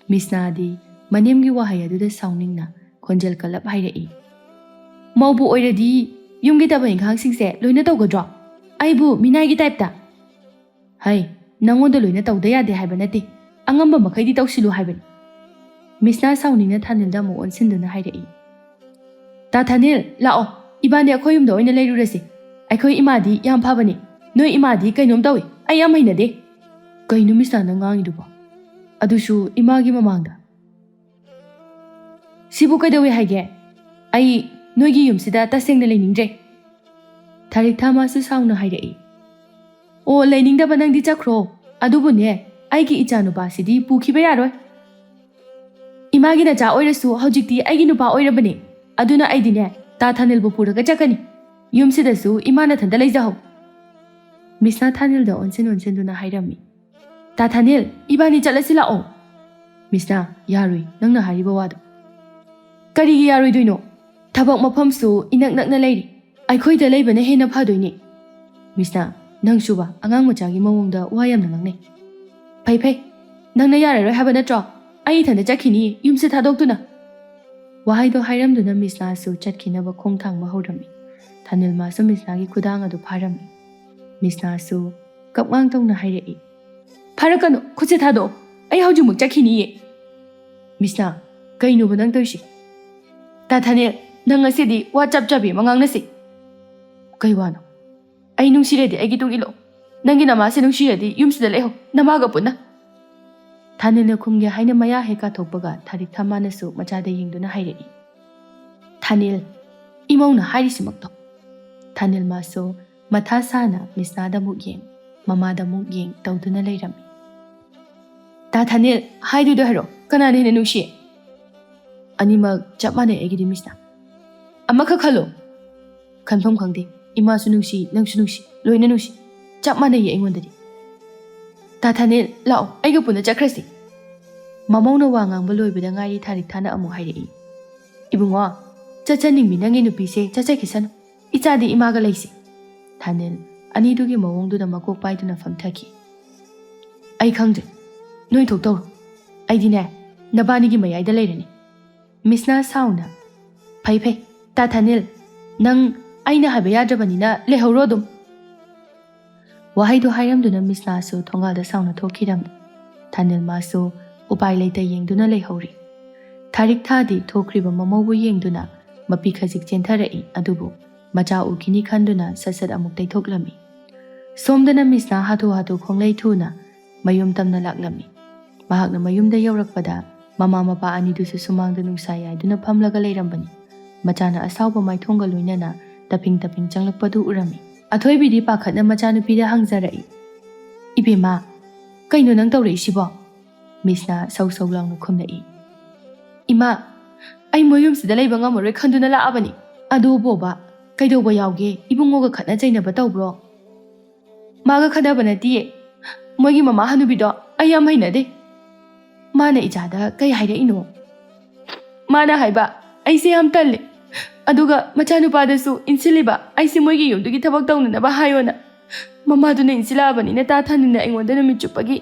ꯃꯤꯁꯅꯥꯗꯤ ꯃꯅꯦꯝꯒꯤ ꯋꯥꯍꯩ ꯑꯗꯨꯗ ꯁꯥꯎꯅꯤꯡꯅ ꯈꯣꯟꯖꯦꯜ ꯀꯜꯂꯞ ꯍꯥꯏꯔꯛꯏ. ꯃꯧꯕꯨ ꯑꯣꯏꯔꯗꯤ ꯌꯨꯝꯒꯤ ꯊꯕꯛ ꯏꯪꯈꯥꯡꯁꯤꯡꯁꯦ ꯂꯣꯏꯅ ꯇꯧꯒꯗ꯭ꯔꯣ? ꯑꯩꯕꯨ ꯃꯤꯅꯥꯏꯒꯤ ꯇꯥꯏꯞꯇ? ꯍꯩ, ꯅꯪꯉꯣꯟꯗ ꯂꯣꯏꯅ ꯇꯧꯗ ꯌꯥꯗꯦ ꯍꯥꯏꯕ ꯅꯠꯇꯦ. ꯑꯉꯝꯕ ꯃꯈꯩꯗꯤ ꯇꯧꯁꯤꯜꯂꯨ ꯍꯥꯏꯕꯅꯤ. ꯃꯤꯁꯅꯥ ꯁꯥꯎꯅꯤꯡꯅ ꯊꯥꯅꯤꯜꯗ ꯑꯃꯨꯛ ꯑꯣꯟꯁꯤꯟꯗꯨꯅ ꯍꯥꯏꯔꯛꯏ. ꯇꯥ ꯊꯥꯅꯤꯜ, ꯂꯥꯛꯑꯣ, ꯏꯕꯥꯅꯤ ꯑꯩꯈꯣꯏ ꯌꯨꯝꯗ ꯑꯣꯏꯅ ꯂꯩꯔꯨꯔꯁꯤ. ꯑꯩꯈꯣꯏ ꯏꯃꯥꯗꯤ ꯌꯥꯝ ꯐꯕꯅꯤ. ꯅꯣꯏ ꯏꯃꯥꯗꯤ ꯀꯩꯅꯣꯝ ꯇꯧꯏ. ꯑꯩ ꯌꯥꯝ ꯍꯩꯅꯗꯦ. ꯀꯩꯅꯣ ꯃꯤꯁꯅꯥꯅ ꯉꯥꯡꯉꯤꯗꯨꯕꯣ? ꯑꯗꯨꯁꯨ ꯏꯃꯥꯒꯤ ꯃꯃꯥꯡꯗ. ꯁꯤꯕꯨ ꯀꯩꯗꯧꯏ ꯍꯥꯏꯒꯦ? ꯑꯩ ꯅꯣꯏꯒꯤ ꯌꯨꯝꯁꯤꯗ ꯇꯁꯦꯡꯅ ꯂꯩꯅꯤꯡꯗ꯭ꯔꯦ. ꯊꯥꯔꯤꯛꯊꯥ ꯃꯥꯁꯨ ꯁꯥꯎꯅ ꯍꯥꯏꯔꯛꯏ. ꯑꯣ, ꯂꯩꯅꯤꯡꯗꯕ ꯅꯪꯗꯤ ꯆꯠꯈ꯭ꯔꯣ. ꯑꯗꯨꯕꯨꯅꯦ, ꯑꯩꯒꯤ ꯏꯆꯥꯅꯨꯄꯥꯁꯤꯗꯤ ꯄꯨꯈꯤꯕ ꯌꯥꯔꯣꯏ. ꯏꯃꯥꯒꯤ ꯅꯆꯥ ꯑꯣꯏꯔꯁꯨ ꯍꯧꯖꯤꯛꯇꯤ ꯑꯩꯒꯤ ꯅꯨꯄꯥ ꯑꯣꯏꯔꯕꯅꯤ. ꯑꯗꯨꯅ ꯑꯩꯗꯤꯅꯦ ꯇꯥ ꯊꯥꯅꯤꯜꯕꯨ ꯄꯨꯔꯒ ꯆꯠꯀꯅꯤ. ꯌꯨꯝꯁꯤꯗꯁꯨ ꯏꯃꯥ ꯅꯊꯟꯇ ꯂꯩꯖꯍꯧ. ꯃꯤꯁꯅꯥ ꯊꯥꯅꯤꯜꯗ ꯑꯣꯟꯁꯤꯟꯗꯨꯅ ꯍꯥꯏꯔꯝꯃꯤ. ꯇꯥ ꯊꯥꯅꯤꯜ, ꯏꯕꯥꯅꯤ ꯆꯠꯂꯁꯤ ꯂꯥꯛꯑꯣ. ꯃꯤꯁꯅꯥ, ꯌꯥꯔꯣꯏ ꯅꯪꯅ ꯍꯥꯏꯔꯤꯕ ꯋꯥꯗꯣ. ꯀꯔꯤꯒꯤ ꯌꯥꯔꯣꯏꯗꯣꯏꯅꯣ? ꯊꯕꯛ ꯃꯐꯝꯁꯨ ꯏꯅꯛ ꯅꯛꯅ ꯂꯩꯔꯤ. ꯑꯩꯈꯣꯏꯗ ꯂꯩꯕꯅ ꯍꯦꯟꯅ ꯐꯗꯣꯏꯅꯤ. ꯃꯤꯁꯅꯥ, ꯅꯪꯁꯨꯕ ꯑꯉꯥꯡ ꯃꯆꯥꯒꯤ ꯃꯑꯣꯡꯗ ꯋꯥ ꯌꯥꯝꯅ ꯉꯥꯡꯅꯩ. ꯐꯩ, ꯅꯪꯅ ꯌꯥꯔꯔꯣꯏ ꯍꯥꯏꯕ ꯅꯠꯇ꯭ꯔꯣ? ꯑꯩ ꯏꯊꯟꯇ ꯆꯠꯈꯤꯅꯤ, ꯌꯨꯝꯁꯦ ꯊꯥꯗꯣꯛꯇꯨꯅ. ꯋꯥꯍꯩꯗꯣ ꯍꯥꯏꯔꯝꯗꯨꯅ ꯃꯤꯁꯅꯥꯁꯨ ꯆꯠꯈꯤꯅꯕ ꯈꯣꯡ ꯊꯥꯡꯕ ꯍꯧꯔꯝꯃꯤ. ꯊꯥꯅꯤꯜ ꯃꯥꯁꯨ ꯃꯤꯁꯅꯥꯒꯤ ꯈꯨꯗꯥꯡ ꯑꯗꯨ ꯐꯥꯔꯝꯃꯤ. ꯃꯤꯁꯅꯥꯁꯨ ꯀꯞꯉꯥꯡ ꯇꯧꯅ ꯍꯥꯏꯔꯛꯏ. ꯐꯥꯔꯛꯀꯅꯨ, ꯈꯨꯠꯁꯦ ꯊꯥꯗꯣꯛꯑꯣ. ꯑꯩ ꯍꯧꯖꯤꯛꯃꯛ ꯆꯠꯈꯤꯅꯤꯌꯦ. ꯃꯤꯁꯅꯥ, ꯀꯩꯅꯣꯕ ꯅꯪ ꯇꯧꯔꯤꯁꯤ? ꯇꯥ ꯊꯥꯅꯤꯜ, ꯅꯪ ꯉꯁꯤꯗꯤ ꯋꯥ ꯆꯞ ꯆꯥꯕꯤ ꯑꯃ ꯉꯥꯡꯅꯁꯤ. ꯀꯩ ꯋꯥꯅꯣ? ꯑꯩ ꯅꯨꯡꯁꯤꯔꯗꯤ ꯑꯩꯒꯤ ꯇꯨꯡ ꯏꯜꯂꯛꯑꯣ. ꯅꯪꯒꯤ ꯅꯃꯥꯁꯦ ꯅꯨꯡꯁꯤꯔꯗꯤ ꯌꯨꯝꯁꯤꯗ ꯂꯩꯍꯧ, ꯅꯃꯥꯒ ꯄꯨꯟꯅ. ꯊꯥꯅꯤꯜꯅ ꯈꯨꯝꯒꯦ ꯍꯥꯏꯅ ꯃꯌꯥ ꯍꯦꯛ ꯀꯥꯊꯣꯛꯄꯒ ꯊꯥꯔꯤꯛꯊꯥ ꯃꯥꯅꯁꯨ ꯃꯆꯥꯗ ꯌꯦꯡꯗꯨꯅ ꯍꯥꯏꯔꯛꯏ. ꯊꯥꯅꯤꯜ, ꯏꯃꯧꯅ ꯍꯥꯏꯔꯤꯁꯤꯃꯛꯇꯣ. ꯊꯥꯅꯤꯜ ꯃꯥꯁꯨ ꯃꯊꯥ ꯁꯥꯅ ꯃꯤꯁꯅꯥꯗ ꯑꯃꯨꯛ ꯌꯦꯡ, ꯃꯃꯥꯗ ꯑꯃꯨꯛ ꯌꯦꯡ ꯇꯧꯗꯨꯅ ꯂꯩꯔꯝꯃꯤ. ꯇꯥ ꯊꯥꯅꯤꯜ, ꯍꯥꯏꯗꯣꯏꯗꯣ ꯍꯥꯏꯔꯛꯑꯣ. ꯀꯅꯥꯅ ꯍꯦꯟꯅ ꯅꯨꯡꯁꯤꯌꯦ? ꯑꯅꯤꯃꯛ ꯆꯞ ꯃꯥꯟꯅꯩ ꯑꯩꯒꯤꯗꯤ ꯃꯤꯁꯅꯥ. ꯑꯃꯈꯛ ꯈꯜꯂꯣ. ꯈꯟꯐꯝ ꯈꯪꯗꯦ. ꯏꯃꯥꯁꯨ ꯅꯨꯡꯁꯤ, ꯅꯪꯁꯨ ꯅꯨꯡꯁꯤ, ꯂꯣꯏꯅ ꯅꯨꯡꯁꯤ. ꯆꯞ ꯃꯥꯟꯅꯩꯌꯦ ꯑꯩꯉꯣꯟꯗꯗꯤ. ꯇꯥ ꯊꯥꯅꯤꯜ, ꯂꯥꯛꯑꯣ, ꯑꯩꯒ ꯄꯨꯟꯅ ꯆꯠꯈ꯭ꯔꯁꯤ. ꯃꯃꯧꯅ ꯋꯥ ꯉꯥꯡꯕ ꯂꯣꯏꯕꯗ ꯉꯥꯏꯔꯤ ꯊꯥꯔꯤꯛꯊꯥꯅ ꯑꯃꯨꯛ ꯍꯥꯏꯔꯛꯏ. ꯏꯕꯨꯡꯉꯣ, ꯆꯠꯆꯅꯤꯡꯕꯤ ꯅꯪꯒꯤ ꯅꯨꯄꯤꯁꯦ ꯆꯠꯆꯈꯤꯁꯅꯨ. ꯏꯆꯥꯗꯤ ꯏꯃꯥꯒ ꯂꯩꯁꯤ. ꯊꯥꯅꯤꯜ ꯑꯅꯤꯗꯨꯒꯤ ꯃꯑꯣꯡꯗꯨꯗ ꯃꯀꯣꯛ ꯄꯥꯏꯗꯨꯅ ꯐꯝꯊꯈꯤ. ꯑꯩ ꯈꯪꯗ꯭ꯔꯦ, ꯅꯣꯏ ꯊꯣꯛ ꯇꯧꯔꯣ. ꯑꯩꯗꯤꯅꯦ ꯅꯕꯥꯅꯤꯒꯤ ꯃꯌꯥꯏꯗ ꯂꯩꯔꯅꯤ. ꯃꯤꯁꯅꯥ ꯁꯥꯎꯅ. ꯐꯩ, ꯇꯥ ꯊꯥꯅꯤꯜ, ꯅꯪ ꯑꯩꯅ ꯍꯥꯏꯕ ꯌꯥꯗ꯭ꯔꯕꯅꯤꯅ ꯂꯩꯍꯧꯔꯣ ꯑꯗꯨꯝ. ꯋꯥꯍꯩꯗꯣ ꯍꯥꯏꯔꯝꯗꯨꯅ ꯃꯤꯁꯅꯥꯁꯨ ꯊꯣꯡꯒꯥꯜꯗ ꯁꯥꯎꯅ ꯊꯣꯛꯈꯤꯔꯝꯃꯤ. ꯊꯥꯅꯤꯜ ꯃꯥꯁꯨ ꯎꯄꯥꯏ ꯂꯩꯇ ꯌꯦꯡꯗꯨꯅ ꯂꯩꯍꯧꯔꯤ. ꯊꯥꯔꯤꯛꯊꯥꯗꯤ ꯊꯣꯛꯈ꯭ꯔꯤꯕ ꯃꯃꯧꯕꯨ ꯌꯦꯡꯗꯨꯅ ꯃꯄꯤ ꯈꯖꯤꯛ ꯆꯦꯟꯊꯔꯛꯏ. ꯑꯗꯨꯕꯨ ꯃꯆꯥ ꯎꯈꯤꯅꯤ ꯈꯟꯗꯨꯅ ꯁꯠ ꯑꯃꯨꯛ ꯇꯩꯊꯣꯛꯂꯝꯃꯤ. ꯁꯣꯝꯗꯅ ꯃꯤꯁꯅꯥ ꯍꯥꯊꯨ ꯈꯣꯡꯂꯩ ꯊꯨꯅ ꯃꯌꯨꯝ ꯇꯝꯅ ꯂꯥꯛꯂꯝꯃꯤ. ꯃꯍꯥꯛꯅ ꯃꯌꯨꯝꯗ ꯌꯧꯔꯛꯄꯗ ꯃꯃꯥ ꯃꯄꯥ ꯑꯅꯤꯗꯨꯁꯨ ꯁꯨꯃꯥꯡꯗ ꯅꯨꯡꯁꯥ ꯌꯥꯏꯗꯨꯅ ꯐꯝꯂꯒ ꯂꯩꯔꯝꯕꯅꯤ. ꯃꯆꯥꯅ ꯑꯁꯥꯎꯕ ꯃꯥꯏꯊꯣꯡꯒ ꯂꯣꯏꯅꯅ ꯇꯞꯄꯤꯡ ꯆꯪꯂꯛꯄꯗꯨ ꯎꯔꯝꯃꯤ. ꯑꯊꯣꯏꯕꯤꯗꯤ ꯄꯥꯈꯠꯅ ꯃꯆꯥꯅꯨꯄꯤꯗ ꯍꯪꯖꯔꯛꯏ. ꯏꯕꯦꯝꯃ, ꯀꯩꯅꯣ ꯅꯪ ꯇꯧꯔꯛꯏꯁꯤꯕꯣ? ꯃꯤꯁꯅꯥ ꯁꯧ ꯂꯥꯎꯅ ꯈꯨꯝꯂꯛꯏ. ꯏꯃꯥ, ꯑꯩ ꯃꯣꯏ ꯌꯨꯝꯁꯤꯗ ꯂꯩꯕ ꯉꯝꯃꯔꯣꯏ ꯈꯟꯗꯨꯅ ꯂꯥꯛꯑꯕꯅꯤ. ꯑꯗꯨꯕꯣꯕ ꯀꯩꯗꯧꯕ ꯌꯥꯎꯒꯦ? ꯏꯕꯨꯡꯉꯣꯒ ꯈꯠꯅ ꯆꯩꯅꯕ ꯇꯧꯕ꯭ꯔꯣ? ꯃꯥꯒ ꯈꯠꯅꯕ ꯅꯠꯇꯤꯌꯦ. ꯃꯣꯏꯒꯤ ꯃꯃꯥ ꯍꯅꯨꯕꯤꯗꯣ ꯑꯩ ꯌꯥꯝ ꯍꯩꯅꯗꯦ. ꯃꯥꯅ ꯏꯆꯥꯗ ꯀꯩ ꯍꯥꯏꯔꯛꯏꯅꯣ? ꯃꯥꯅ ꯍꯥꯏꯕ ꯑꯩꯁꯦ ꯌꯥꯝ ꯇꯜꯂꯦ. ꯑꯗꯨꯒ ꯃꯆꯥꯅꯨꯄꯥꯗꯁꯨ ꯏꯟꯁꯤꯜꯂꯤꯕ ꯑꯩꯁꯦ ꯃꯣꯏꯒꯤ ꯌꯨꯝꯗꯨꯒꯤ ꯊꯕꯛ ꯇꯧꯅꯅꯕ ꯍꯥꯏꯌꯣꯅ. ꯃꯃꯥꯗꯨꯅ ꯏꯟꯁꯤꯜꯂꯛꯑꯕꯅꯤꯅ ꯇꯥ ꯊꯥꯅꯤꯜꯅ ꯑꯩꯉꯣꯟꯗ ꯅꯨꯃꯤꯠ ꯆꯨꯞꯄꯒꯤ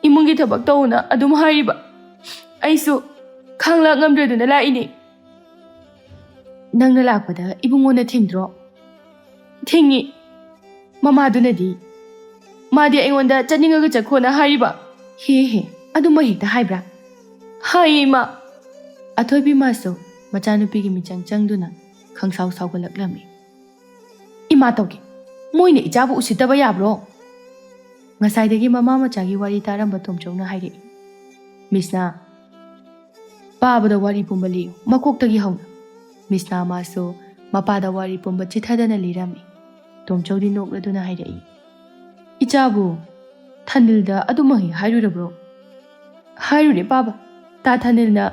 ꯏꯃꯨꯡꯒꯤ ꯊꯕꯛ ꯇꯧꯅ ꯑꯗꯨꯝ ꯍꯥꯏꯔꯤꯕ. ꯑꯩꯁꯨ ꯈꯥꯡꯂꯥꯛ ꯉꯝꯗ꯭ꯔꯗꯨꯅ ꯂꯥꯛꯏꯅꯦ. ꯅꯪꯅ ꯂꯥꯛꯄꯗ ꯏꯕꯨꯡꯉꯣꯅ ꯊꯤꯡꯗ꯭ꯔꯣ? ꯊꯤꯡꯉꯤ. ꯃꯃꯥꯗꯨꯅꯗꯤ ꯃꯥꯗꯤ ꯑꯩꯉꯣꯟꯗ ꯆꯠꯅꯤꯡꯉꯒ ꯆꯠꯈꯣꯅ ꯍꯥꯏꯔꯤꯕ. ꯍꯦ, ꯑꯗꯨꯝꯕ ꯍꯦꯛꯇ ꯍꯥꯏꯕ꯭ꯔꯥ? ꯍꯥꯏꯌꯦ ꯏꯃꯥ. ꯑꯊꯣꯏꯕꯤ ꯃꯥꯁꯨ ꯃꯆꯥꯅꯨꯄꯤꯒꯤ ꯃꯤꯆꯪ ꯆꯪꯗꯨꯅ ꯈꯪꯁꯥꯎ ꯁꯥꯎꯒꯠꯂꯛꯂꯝꯃꯤ꯫ ꯏꯃꯥ ꯇꯧꯒꯦ, ꯃꯣꯏꯅ ꯏꯆꯥꯕꯨ ꯎꯁꯤꯠꯇꯕ ꯌꯥꯕ꯭ꯔꯣ? ꯉꯁꯥꯏꯗꯒꯤ ꯃꯃꯥ ꯃꯆꯥꯒꯤ ꯋꯥꯔꯤ ꯇꯥꯔꯝꯕ ꯇꯣꯝꯆꯧꯅ ꯍꯥꯏꯔꯛꯏ꯫ ꯃꯤꯁꯅꯥ, ꯄꯥꯕꯗ ꯋꯥꯔꯤ ꯄꯨꯝꯕ ꯂꯤꯌꯨ, ꯃꯀꯣꯛꯇꯒꯤ ꯍꯧꯅ꯫ ꯃꯤꯁꯅꯥ ꯃꯥꯁꯨ ꯃꯄꯥꯗ ꯋꯥꯔꯤ ꯄꯨꯝꯕ ꯆꯤꯊꯗꯅ ꯂꯤꯔꯝꯃꯤ꯫ ꯇꯣꯝꯆꯧꯗꯤ ꯅꯣꯛꯂꯗꯨꯅ ꯍꯥꯏꯔꯛꯏ꯫ ꯏꯆꯥꯕꯨ ꯊꯥꯅꯤꯜꯗ ꯑꯗꯨꯃꯛ ꯍꯥꯏꯔꯨꯔꯕ꯭ꯔꯣ? ꯍꯥꯏꯔꯨꯔꯦ ꯄꯥꯕ, ꯇꯥ ꯊꯥꯅꯤꯜꯅ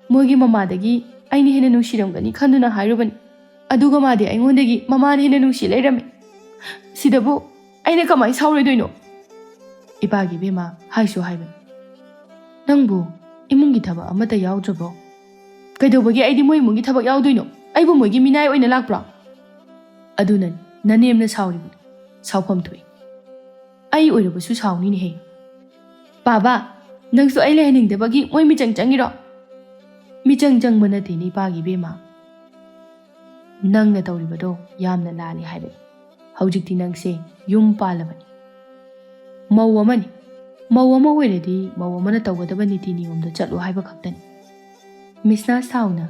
ꯃꯣꯏꯒꯤ ꯃꯃꯥꯗꯒꯤ ꯑꯩꯅ ꯍꯦꯟꯅ ꯅꯨꯡꯁꯤꯔꯝꯒꯅꯤ ꯈꯟꯗꯨꯅ ꯍꯥꯏꯔꯨꯕꯅꯤ꯫ ꯑꯗꯨꯒ ꯃꯥꯗꯤ ꯑꯩꯉꯣꯟꯗꯒꯤ ꯃꯃꯥꯅ ꯍꯦꯟꯅ ꯅꯨꯡꯁꯤ ꯂꯩꯔꯝꯃꯤ꯫ ꯁꯤꯗꯕꯨ ꯑꯩꯅ ꯀꯃꯥꯏ ꯁꯥꯎꯔꯣꯏꯗꯣꯏꯅꯣ? ꯏꯄꯥꯒꯤ ꯏꯕꯦꯝꯃ ꯍꯥꯏꯁꯨ ꯍꯥꯏꯕꯅꯤ, ꯅꯪꯕꯨ ꯏꯃꯨꯡꯒꯤ ꯊꯕꯛ ꯑꯃꯠꯇ ꯌꯥꯎꯗ꯭ꯔꯕꯣ? ꯀꯩꯗꯧꯕꯒꯤ ꯑꯩꯗꯤ ꯃꯣꯏ ꯏꯃꯨꯡꯒꯤ ꯊꯕꯛ ꯌꯥꯎꯗꯣꯏꯅꯣ? ꯑꯩꯕꯨ ꯃꯣꯏꯒꯤ ꯃꯤꯅꯥꯏ ꯑꯣꯏꯅ ꯂꯥꯛꯄ꯭ꯔꯣ? ꯑꯗꯨꯅꯅꯤ ꯅꯅꯦꯝꯅ ꯁꯥꯎꯔꯤꯕꯗꯣ, ꯁꯥꯎꯐꯝ ꯊꯣꯛꯏ꯫ ꯑꯩ ꯑꯣꯏꯔꯕꯁꯨ ꯁꯥꯎꯅꯤꯅꯦꯍꯦ꯫ ꯄꯥꯕ, ꯅꯪꯁꯨ ꯑꯩ ꯂꯩꯍꯟꯅꯤꯡꯗꯕꯒꯤ ꯃꯣꯏ ꯃꯤꯆꯪ ꯆꯪꯉꯤꯔꯣ? ꯃꯤꯆꯪ ꯆꯪꯕ ꯅꯠꯇꯦꯅꯦ ꯏꯄꯥꯒꯤ ꯏꯕꯦꯝꯃ, ꯅꯪꯅ ꯇꯧꯔꯤꯕꯗꯣ ꯌꯥꯝꯅ ꯂꯥꯜꯂꯤ ꯍꯥꯏꯕꯅꯤ꯫ ꯍꯧꯖꯤꯛꯇꯤ ꯅꯪꯁꯦ ꯌꯨꯝ ꯄꯥꯜꯂꯕꯅꯤ, ꯃꯧ ꯑꯃꯅꯤ꯫ ꯃꯧ ꯑꯃ ꯑꯣꯏꯔꯗꯤ ꯃꯧ ꯑꯃꯅ ꯇꯧꯒꯗꯕ ꯅꯤꯇꯤ ꯅꯤꯌꯣꯝꯗ ꯆꯠꯂꯣ ꯍꯥꯏꯕ ꯈꯛꯇꯅꯤ꯫ ꯃꯤꯁꯅꯥ ꯁꯥꯎꯅ,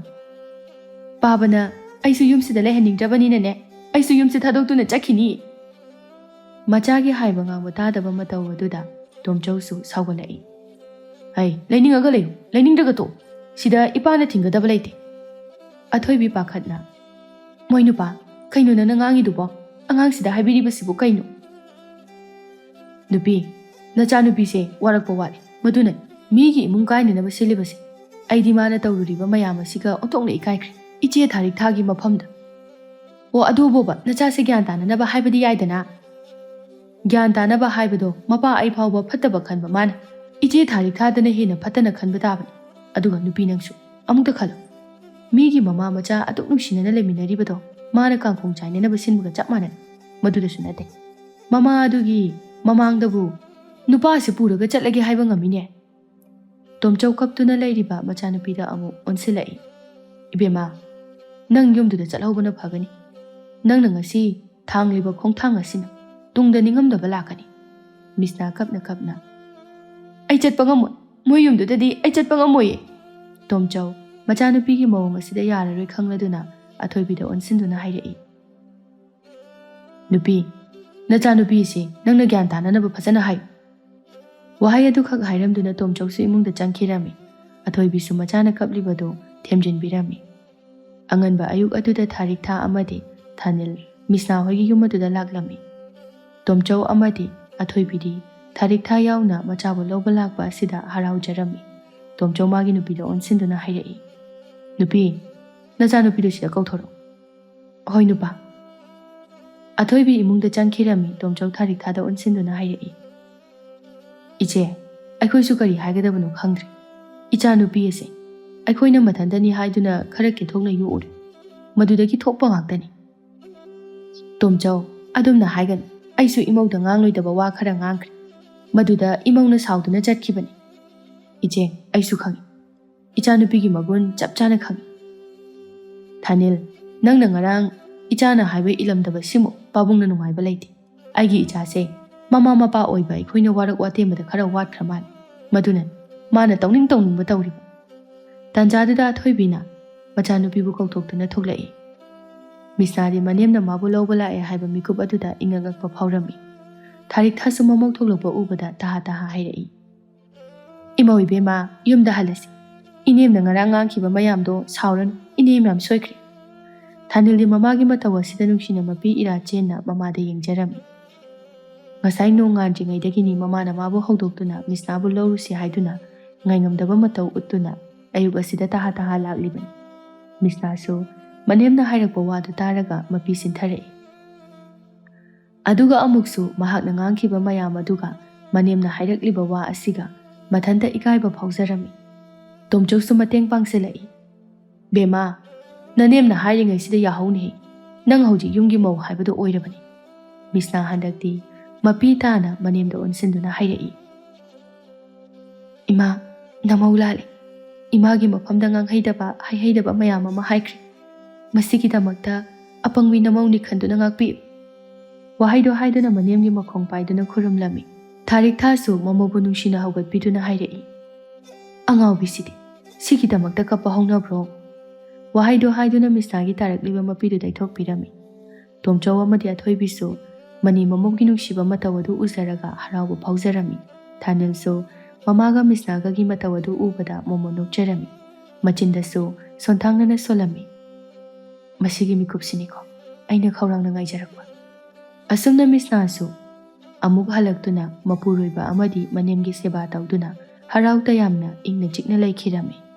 ꯄꯥꯕꯅ ꯑꯩꯁꯨ ꯌꯨꯝꯁꯤꯗ ꯂꯩꯍꯟꯅꯤꯡꯗ꯭ꯔꯕꯅꯤꯅꯅꯦ, ꯑꯩꯁꯨ ꯌꯨꯝꯁꯤ ꯊꯥꯗꯣꯛꯇꯨꯅ ꯆꯠꯈꯤꯅꯤ꯫ ꯃꯆꯥꯒꯤ ꯍꯥꯏꯕ ꯉꯥꯡꯕ ꯇꯥꯗꯕ ꯃꯇꯧ ꯑꯗꯨꯗ ꯇꯣꯝꯆꯧꯁꯨ ꯁꯥꯎꯒꯠꯂꯛꯏ꯫ ꯍꯩ, ꯂꯩꯅꯤꯡꯉꯒ ꯂꯩꯌꯨ, ꯂꯩꯅꯤꯡꯗ꯭ꯔꯒ ꯇꯣꯛ, ꯁꯤꯗ ꯏꯄꯥꯅ ꯊꯤꯡꯒꯗꯕ ꯂꯩꯇꯦ꯫ ꯑꯊꯣꯏꯕꯤ ꯄꯥꯈꯠꯅ, ꯃꯣꯏ ꯅꯨꯄꯥ, ꯀꯩꯅꯣ ꯅꯪꯅ ꯉꯥꯡꯉꯤꯗꯨꯕꯣ? ꯑꯉꯥꯡꯁꯤꯗ ꯍꯥꯏꯕꯤꯔꯤꯕꯁꯤꯕꯨ ꯀꯩꯅꯣ? ꯅꯨꯄꯤ, ꯅꯆꯥꯅꯨꯄꯤꯁꯦ ꯋꯥꯔꯛꯄ ꯋꯥꯠꯂꯤ, ꯃꯗꯨꯅ ꯃꯤꯒꯤ ꯏꯃꯨꯡ ꯀꯥꯏꯅꯅꯕ ꯁꯤꯜꯂꯤꯕꯁꯦ꯫ ꯑꯩꯗꯤ ꯃꯥꯅ ꯇꯧꯔꯨꯔꯤꯕ ꯃꯌꯥꯝ ꯑꯁꯤꯒ ꯑꯣꯟꯊꯣꯛꯅ ꯏꯀꯥꯏꯈ꯭ꯔꯦ, ꯏꯆꯦ ꯊꯥꯔꯤꯛꯊꯥꯒꯤ ꯃꯐꯝꯗ꯫ ꯑꯣ ꯑꯗꯨꯕꯣꯕ ꯅꯆꯥꯁꯦ ꯒ꯭ꯌꯥꯟ ꯇꯥꯅꯅꯕ ꯍꯥꯏꯕꯗꯤ ꯌꯥꯏꯗꯅ꯫ ꯒ꯭ꯌꯥꯟ ꯇꯥꯅꯕ ꯍꯥꯏꯕꯗோ ꯃꯄꯥ ꯑꯩ ꯐꯥꯎꯕ ꯐꯠꯇꯕ ꯈꯟꯕ ꯃꯥꯅ, ꯏꯆꯦ ꯊꯥꯔꯤꯛꯊꯥꯗꯅ ꯍꯦꯟꯅ ꯐꯠꯇꯅ ꯈꯟꯕ ꯇꯥꯕꯅꯤ꯫ ꯑꯗꯨꯒ ꯅꯨꯄꯤ ꯅꯪꯁꯨ ꯑꯃꯨꯛꯇ ꯈꯜꯂꯨ, ꯃꯤꯒꯤ ꯃꯃꯥ ꯃꯆꯥ ꯑꯗꯨꯛ ꯅꯨꯡꯁꯤꯅꯅ ꯂꯩꯃꯤꯟꯅꯔꯤꯕꯗꯣ ꯃꯥꯅ ꯀꯥꯡꯈꯣꯡ ꯆꯥꯏꯅꯅꯕ ꯁꯤꯟꯕꯒ ꯆꯞ ꯃꯥꯟꯅꯩ꯫ ꯃꯗꯨꯗꯁꯨ ꯅꯠꯇꯦ, ꯃꯃꯥ ꯑꯗꯨꯒꯤ ꯃꯃꯥꯡꯗꯕꯨ ꯅꯨꯄꯥꯁꯤ ꯄꯨꯔꯒ ꯆꯠꯂꯒꯦ ꯍꯥꯏꯕ ꯉꯝꯃꯤꯅꯦ꯫ ꯇꯣꯝꯆꯧ ꯀꯞꯇꯨꯅ ꯂꯩꯔꯤꯕ ꯃꯆꯥꯅꯨꯄꯤꯗ ꯑꯃꯨꯛ ꯑꯣꯟꯁꯤꯜꯂꯛꯏ꯫ ꯏꯕꯦꯝꯃ, ꯅꯪ ꯌꯨꯝꯗꯨꯗ ꯆꯠꯍꯧꯕꯅ ꯐꯒꯅꯤ꯫ ꯅꯪꯅ ꯉꯁꯤ ꯊꯥꯡꯂꯤꯕ ꯈꯣꯡꯊꯥꯡ ꯑꯁꯤꯅ ꯇꯨꯡꯗ ꯅꯤꯡꯉꯝꯗꯕ ꯂꯥꯛꯀꯅꯤ꯫ ꯃꯤꯁꯅꯥ ꯀꯞꯅ ꯀꯞꯅ, ꯑꯩ ꯆꯠꯄ ꯉꯝꯃꯣꯏ, ꯃꯣꯏ ꯌꯨꯝꯗꯨꯗꯗꯤ ꯑꯩ ꯆꯠꯄ ꯉꯝꯃꯣꯏꯌꯦ꯫ ꯇꯣꯝꯆꯧ ꯃꯆꯥꯅꯨꯄꯤꯒꯤ ꯃꯑꯣꯡ ꯑꯁꯤꯗ ꯌꯥꯔꯔꯣꯏ ꯈꯪꯂꯗꯨꯅ ꯑꯊꯣꯏꯕꯤꯗ ꯑꯣꯟꯁꯤꯟꯗꯨꯅ ꯍꯥꯏꯔꯛꯏ꯫ ꯅꯨꯄꯤ, ꯅꯆꯥꯅꯨꯄꯤꯁꯤ ꯅꯪꯅ ꯒ꯭ꯌꯥꯟ ꯇꯥꯅꯅꯕ ꯐꯖꯅ ꯍꯥꯏꯌꯨ꯫ ꯋꯥꯍꯩ ꯑꯗꯨꯈꯛ ꯍꯥꯏꯔꯝꯗꯨꯅ ꯇꯣꯝꯆꯧꯁꯨ ꯏꯃꯨꯡꯗ ꯆꯪꯈꯤꯔꯝꯃꯤ꯫ ꯑꯊꯣꯏꯕꯤꯁꯨ ꯃꯆꯥꯅ ꯀꯞꯂꯤꯕꯗꯨ ꯊꯦꯝꯖꯤꯟꯕꯤꯔꯝꯃꯤ꯫ ꯑꯉꯟꯕ ꯑꯌꯨꯛ ꯑꯗꯨꯗ ꯊꯥꯔꯤꯛꯊꯥ ꯑꯃꯗꯤ ꯊꯥꯅꯤꯜ ꯃꯤꯁꯅꯥ ꯍꯣꯏꯒꯤ ꯌꯨꯝ ꯑꯗꯨꯗ ꯂꯥꯛꯂꯝꯃꯤ꯫ ꯇꯣꯝꯆꯧ ꯑꯃꯗꯤ ꯑꯊꯣꯏꯕꯤꯗꯤ ꯊꯥꯔꯤꯛꯊꯥ ꯌꯥꯎꯅ ꯃꯆꯥꯕꯨ ꯂꯧꯕ ꯂꯥꯛꯄ ꯑꯁꯤꯗ ꯍꯔꯥꯎꯖꯔꯝꯃꯤ꯫ ꯇꯣꯝꯆꯧ ꯃꯥꯒꯤ ꯅꯨꯄꯤꯗ ꯑꯣꯟꯁꯤꯟꯗꯨꯅ ꯍꯥꯏꯔꯛꯏ꯫ ꯅꯨꯄꯤ, ꯅꯆꯥꯅꯨꯄꯤꯗꯨ ꯁꯤꯗ ꯀꯧꯊꯣꯔꯛꯎ꯫ ꯍꯣꯏ ꯅꯨꯄꯥ꯫ ꯑꯊꯣꯏꯕꯤ ꯏꯃꯨꯡꯗ ꯆꯪꯈꯤꯔꯝꯃꯤ꯫ ꯇꯣꯝꯆꯧ ꯊꯥꯔꯤꯛꯊꯥꯗ ꯑꯣꯟꯁꯤꯟꯗꯨꯅ ꯍꯥꯏꯔꯛꯏ꯫ ꯏꯆꯦ, ꯑꯩꯈꯣꯏꯁꯨ ꯀꯔꯤ ꯍꯥꯏꯒꯗꯕꯅꯣ ꯈꯪꯗ꯭ꯔꯦ꯫ ꯏꯆꯥꯅꯨꯄꯤ ꯑꯁꯦ ꯑꯩꯈꯣꯏꯅ ꯃꯊꯟꯇꯅꯤ ꯍꯥꯏꯗꯨꯅ ꯈꯔ ꯀꯦꯊꯣꯛꯅ ꯌꯣꯛꯎꯔꯦ, ꯃꯗꯨꯗꯒꯤ ꯊꯣꯛꯄ ꯉꯥꯛꯇꯅꯤ꯫ ꯇꯣꯝꯆꯧ, ꯑꯗꯨꯝꯅ ꯍꯥꯏꯒꯅꯨ, ꯑꯩꯁꯨ ꯏꯃꯧꯗ ꯉꯥꯡꯂꯣꯏꯗꯕ ꯋꯥ ꯈꯔ ꯉꯥꯡꯈ꯭ꯔꯦ, ꯃꯗꯨꯗ ꯏꯃꯧꯅ ꯁꯥꯎꯗꯨꯅ ꯆꯠꯈꯤꯕꯅꯤ꯫ ꯏꯆꯦ, ꯑꯩꯁꯨ ꯈꯪꯏ, ꯏꯆꯥꯅꯨꯄꯤꯒꯤ ꯃꯒꯨꯟ ꯆꯞ ꯆꯥꯅ ꯈꯪꯏ꯫ ꯊꯥꯅꯤꯜ, ꯅꯪꯅ ꯉꯔꯥꯡ ꯏꯆꯥꯅ ꯍꯥꯏꯕ ꯏꯜꯂꯝꯗꯕꯁꯤꯃꯨ ꯄꯥꯕꯨꯡꯅ ꯅꯨꯡꯉꯥꯏꯕ ꯂꯩꯇꯦ꯫ ꯑꯩꯒꯤ ꯏꯆꯥꯁꯦ ꯃꯃꯥ ꯃꯄꯥ ꯑꯣꯏꯕ ꯑꯩꯈꯣꯏꯅ ꯋꯥꯔꯛ ꯋꯥꯇꯦꯝꯕꯗ ꯈꯔ ꯋꯥꯠꯈ꯭ꯔ ꯃꯥꯜꯂꯦ, ꯃꯗꯨꯅ ꯃꯥꯅ ꯇꯧꯅꯤꯡ ꯇꯧꯅꯤꯡꯕ ꯇꯧꯔꯤꯕ꯫ ꯇꯥꯟꯖꯥꯗꯨꯗ ꯑꯊꯣꯏꯕꯤꯅ ꯃꯆꯥꯅꯨꯄꯤꯕꯨ ꯀꯧꯊꯣꯛꯇꯨꯅ ꯊꯣꯛꯂꯛꯏ꯫ ꯃꯤꯁꯅꯥꯗꯤ ꯃꯅꯦꯝꯅ ꯃꯥꯕꯨ ꯂꯧꯕ ꯂꯥꯛꯑꯦ ꯍꯥꯏꯕ ꯃꯤꯀꯨꯞ ꯑꯗꯨꯗ ꯏꯉꯛꯉꯛꯄ ꯐꯥꯎꯔꯝꯃꯤ꯫ ꯊꯥꯔꯤꯛꯊꯥꯁꯨ ꯃꯃꯧ ꯊꯣꯛꯂꯛꯄ ꯎꯕꯗ ꯇꯍꯥ ꯇꯍꯥ ꯍꯥꯏꯔꯛꯏ꯫ ꯏꯃꯧ ꯏꯕꯦꯝꯃ, ꯌꯨꯝꯗ ꯍꯜꯂꯁꯤ꯫ ꯏꯅꯦꯝꯅ ꯉꯔꯥꯡ ꯉꯥꯡꯈꯤꯕ ꯃꯌꯥꯝꯗꯣ ꯁꯥꯎꯔꯅꯨ, ꯏꯅꯦꯝ ꯌꯥꯝ ꯁꯣꯏꯈ꯭ꯔꯦ꯫ ꯊꯥꯅꯤꯜꯗꯤ ꯃꯃꯥꯒꯤ ꯃꯇꯧ ꯑꯁꯤꯗ ꯅꯨꯡꯁꯤꯅ ꯃꯄꯤ ꯏꯔꯥ ꯆꯦꯟꯅ ꯃꯃꯥꯗ ꯌꯦꯡꯖꯔꯝꯃꯤ꯫ ꯉꯁꯥꯏ ꯅꯣꯡ ꯉꯥꯟꯗ꯭ꯔꯤꯉꯩꯗꯒꯤꯅꯤ ꯃꯃꯥꯅ ꯃꯥꯕꯨ ꯍꯧꯗꯣꯛꯇꯨꯅ ꯃꯤꯁꯅꯥꯕꯨ ꯂꯧꯔꯨꯁꯤ ꯍꯥꯏꯗꯨꯅ ꯉꯥꯏꯉꯝꯗꯕ ꯃꯇꯧ ꯎꯠꯇꯨꯅ ꯑꯌꯨꯛ ꯑꯁꯤꯗ ꯇꯍꯥ ꯇꯍꯥ ꯂꯥꯛꯂꯤꯕꯅꯤ꯫ ꯃꯤꯁꯅꯥꯁꯨ ꯃꯅꯦꯝꯅ ꯍꯥꯏꯔꯛꯄ ꯋꯥꯗꯨ ꯇꯥꯔꯒ ꯃꯄꯤ ꯁꯤꯟꯊꯔꯛꯏ꯫ ꯑꯗꯨꯒ ꯑꯃꯨꯛꯁꯨ ꯃꯍꯥꯛꯅ ꯉꯥꯡꯈꯤꯕ ꯃꯌꯥꯝ ꯑꯗꯨꯒ ꯃꯅꯦꯝꯅ ꯍꯥꯏꯔꯛꯂꯤꯕ ꯋꯥ ꯑꯁꯤꯒ ꯃꯊꯟꯇ ꯏꯀꯥꯏꯕ ꯐꯥꯎꯖꯔꯝꯃꯤ꯫ ꯇꯣꯝꯆꯧꯁꯨ ꯃꯇꯦꯡ ꯄꯥꯡꯁꯤꯜꯂꯛꯏ꯫ ꯕꯦꯝꯃ, ꯅꯅꯦꯝꯅ ꯍꯥꯏꯔꯤꯉꯩꯁꯤꯗ ꯌꯥꯍꯧꯅꯦꯍꯦ, ꯅꯪ ꯍꯧꯖꯤꯛ ꯌꯨꯝꯒꯤ ꯃꯧ ꯍꯥꯏꯕꯗꯨ ꯑꯣꯏꯔꯕꯅꯤ꯫ ꯃꯤꯁꯅꯥ ꯍꯟꯗꯛꯇꯤ ꯃꯄꯤ ꯇꯥꯅ ꯃꯅꯦꯝꯗ ꯑꯣꯟꯁꯤꯟꯗꯨꯅ ꯍꯥꯏꯔꯛꯏ꯫ ꯏꯃꯥ, ꯅꯃꯧ ꯂꯥꯜꯂꯦ꯫ ꯏꯃꯥꯒꯤ ꯃꯐꯝꯗ ꯉꯥꯡꯍꯩꯗꯕ ꯍꯥꯏꯍꯩꯗꯕ ꯃꯌꯥꯝ ꯑꯃ ꯍꯥꯏꯈ꯭ꯔꯦ꯫ ꯃꯁꯤꯒꯤꯗꯃꯛꯇ ꯑꯄꯪꯕꯤ ꯅꯃꯧꯅꯤ ꯈꯟꯗꯨꯅ ꯉꯥꯛꯄꯤꯌꯨ꯫ ꯋꯥꯍꯩꯗꯣ ꯍꯥꯏꯗꯨꯅ ꯃꯅꯦꯝꯒꯤ ꯃꯈꯣꯡ ꯄꯥꯏꯗꯨꯅ ꯈꯨꯔꯨꯝꯂꯝꯃꯤ꯫ ꯊꯥꯔꯤꯛꯊꯥꯁꯨ ꯃꯃꯧꯕꯨ ꯅꯨꯡꯁꯤꯅ ꯍꯧꯒꯠꯄꯤꯗꯨꯅ ꯍꯥꯏꯔꯛꯏ꯫ ꯑꯉꯥꯎꯕꯤꯁꯤꯗꯤ ꯁꯤꯒꯤꯗꯃꯛꯇ ꯀꯞꯄ ꯍꯧꯅꯕ꯭ꯔꯣ? ꯋꯥꯍꯩꯗꯣ ꯍꯥꯏꯗꯨꯅ ꯃꯤꯁꯅꯥꯒꯤ ꯇꯥꯔꯛꯂꯤꯕ ꯃꯄꯤꯗꯨ ꯇꯩꯊꯣꯛꯄꯤꯔꯝꯃꯤ꯫ ꯇꯣꯝꯆꯧ ꯑꯃꯗꯤ ꯑꯊꯣꯏꯕꯤꯁꯨ ꯃꯅꯤ ꯃꯃꯧꯒꯤ ꯅꯨꯡꯁꯤꯕ ꯃꯇꯧ ꯑꯗꯨ ꯎꯖꯔꯒ ꯍꯔꯥꯎꯕ ꯐꯥꯎꯖꯔꯝꯃꯤ꯫ ꯊꯥꯅꯤꯜꯁꯨ ꯃꯃꯥꯒ ꯃꯤꯁꯅꯥꯒꯒꯤ ꯃꯇꯧ ꯑꯗꯨ ꯎꯕꯗ ꯃꯣꯃꯣ ꯅꯣꯛꯆꯔꯝꯃꯤ꯫ ꯃꯆꯤꯟꯗꯁꯨ ꯁꯣꯟꯊꯥꯡꯅꯅ ꯁꯣꯜꯂꯝꯃꯤ꯫ ꯃꯁꯤꯒꯤ ꯃꯤꯀꯨꯞꯁꯤꯅꯤꯀꯣ ꯑꯩꯅ ꯈꯧꯔꯥꯡꯅ ꯉꯥꯏꯖꯔꯛꯄ꯫ ꯑꯁꯨꯝꯅ ꯃꯤꯁꯅꯥꯁꯨ ꯑꯃꯨꯛ ꯍꯜꯂꯛꯇꯨꯅ ꯃꯄꯨꯔꯣꯏꯕ ꯑꯃꯗꯤ ꯃꯅꯦꯝꯒꯤ ꯁꯦꯕꯥ ꯇꯧꯗꯨꯅ ꯍꯔꯥꯎ ꯇꯌꯥꯝꯅ ꯏꯪꯅ ꯆꯤꯛꯅ ꯂꯩꯈꯤꯔꯝꯃꯤ꯫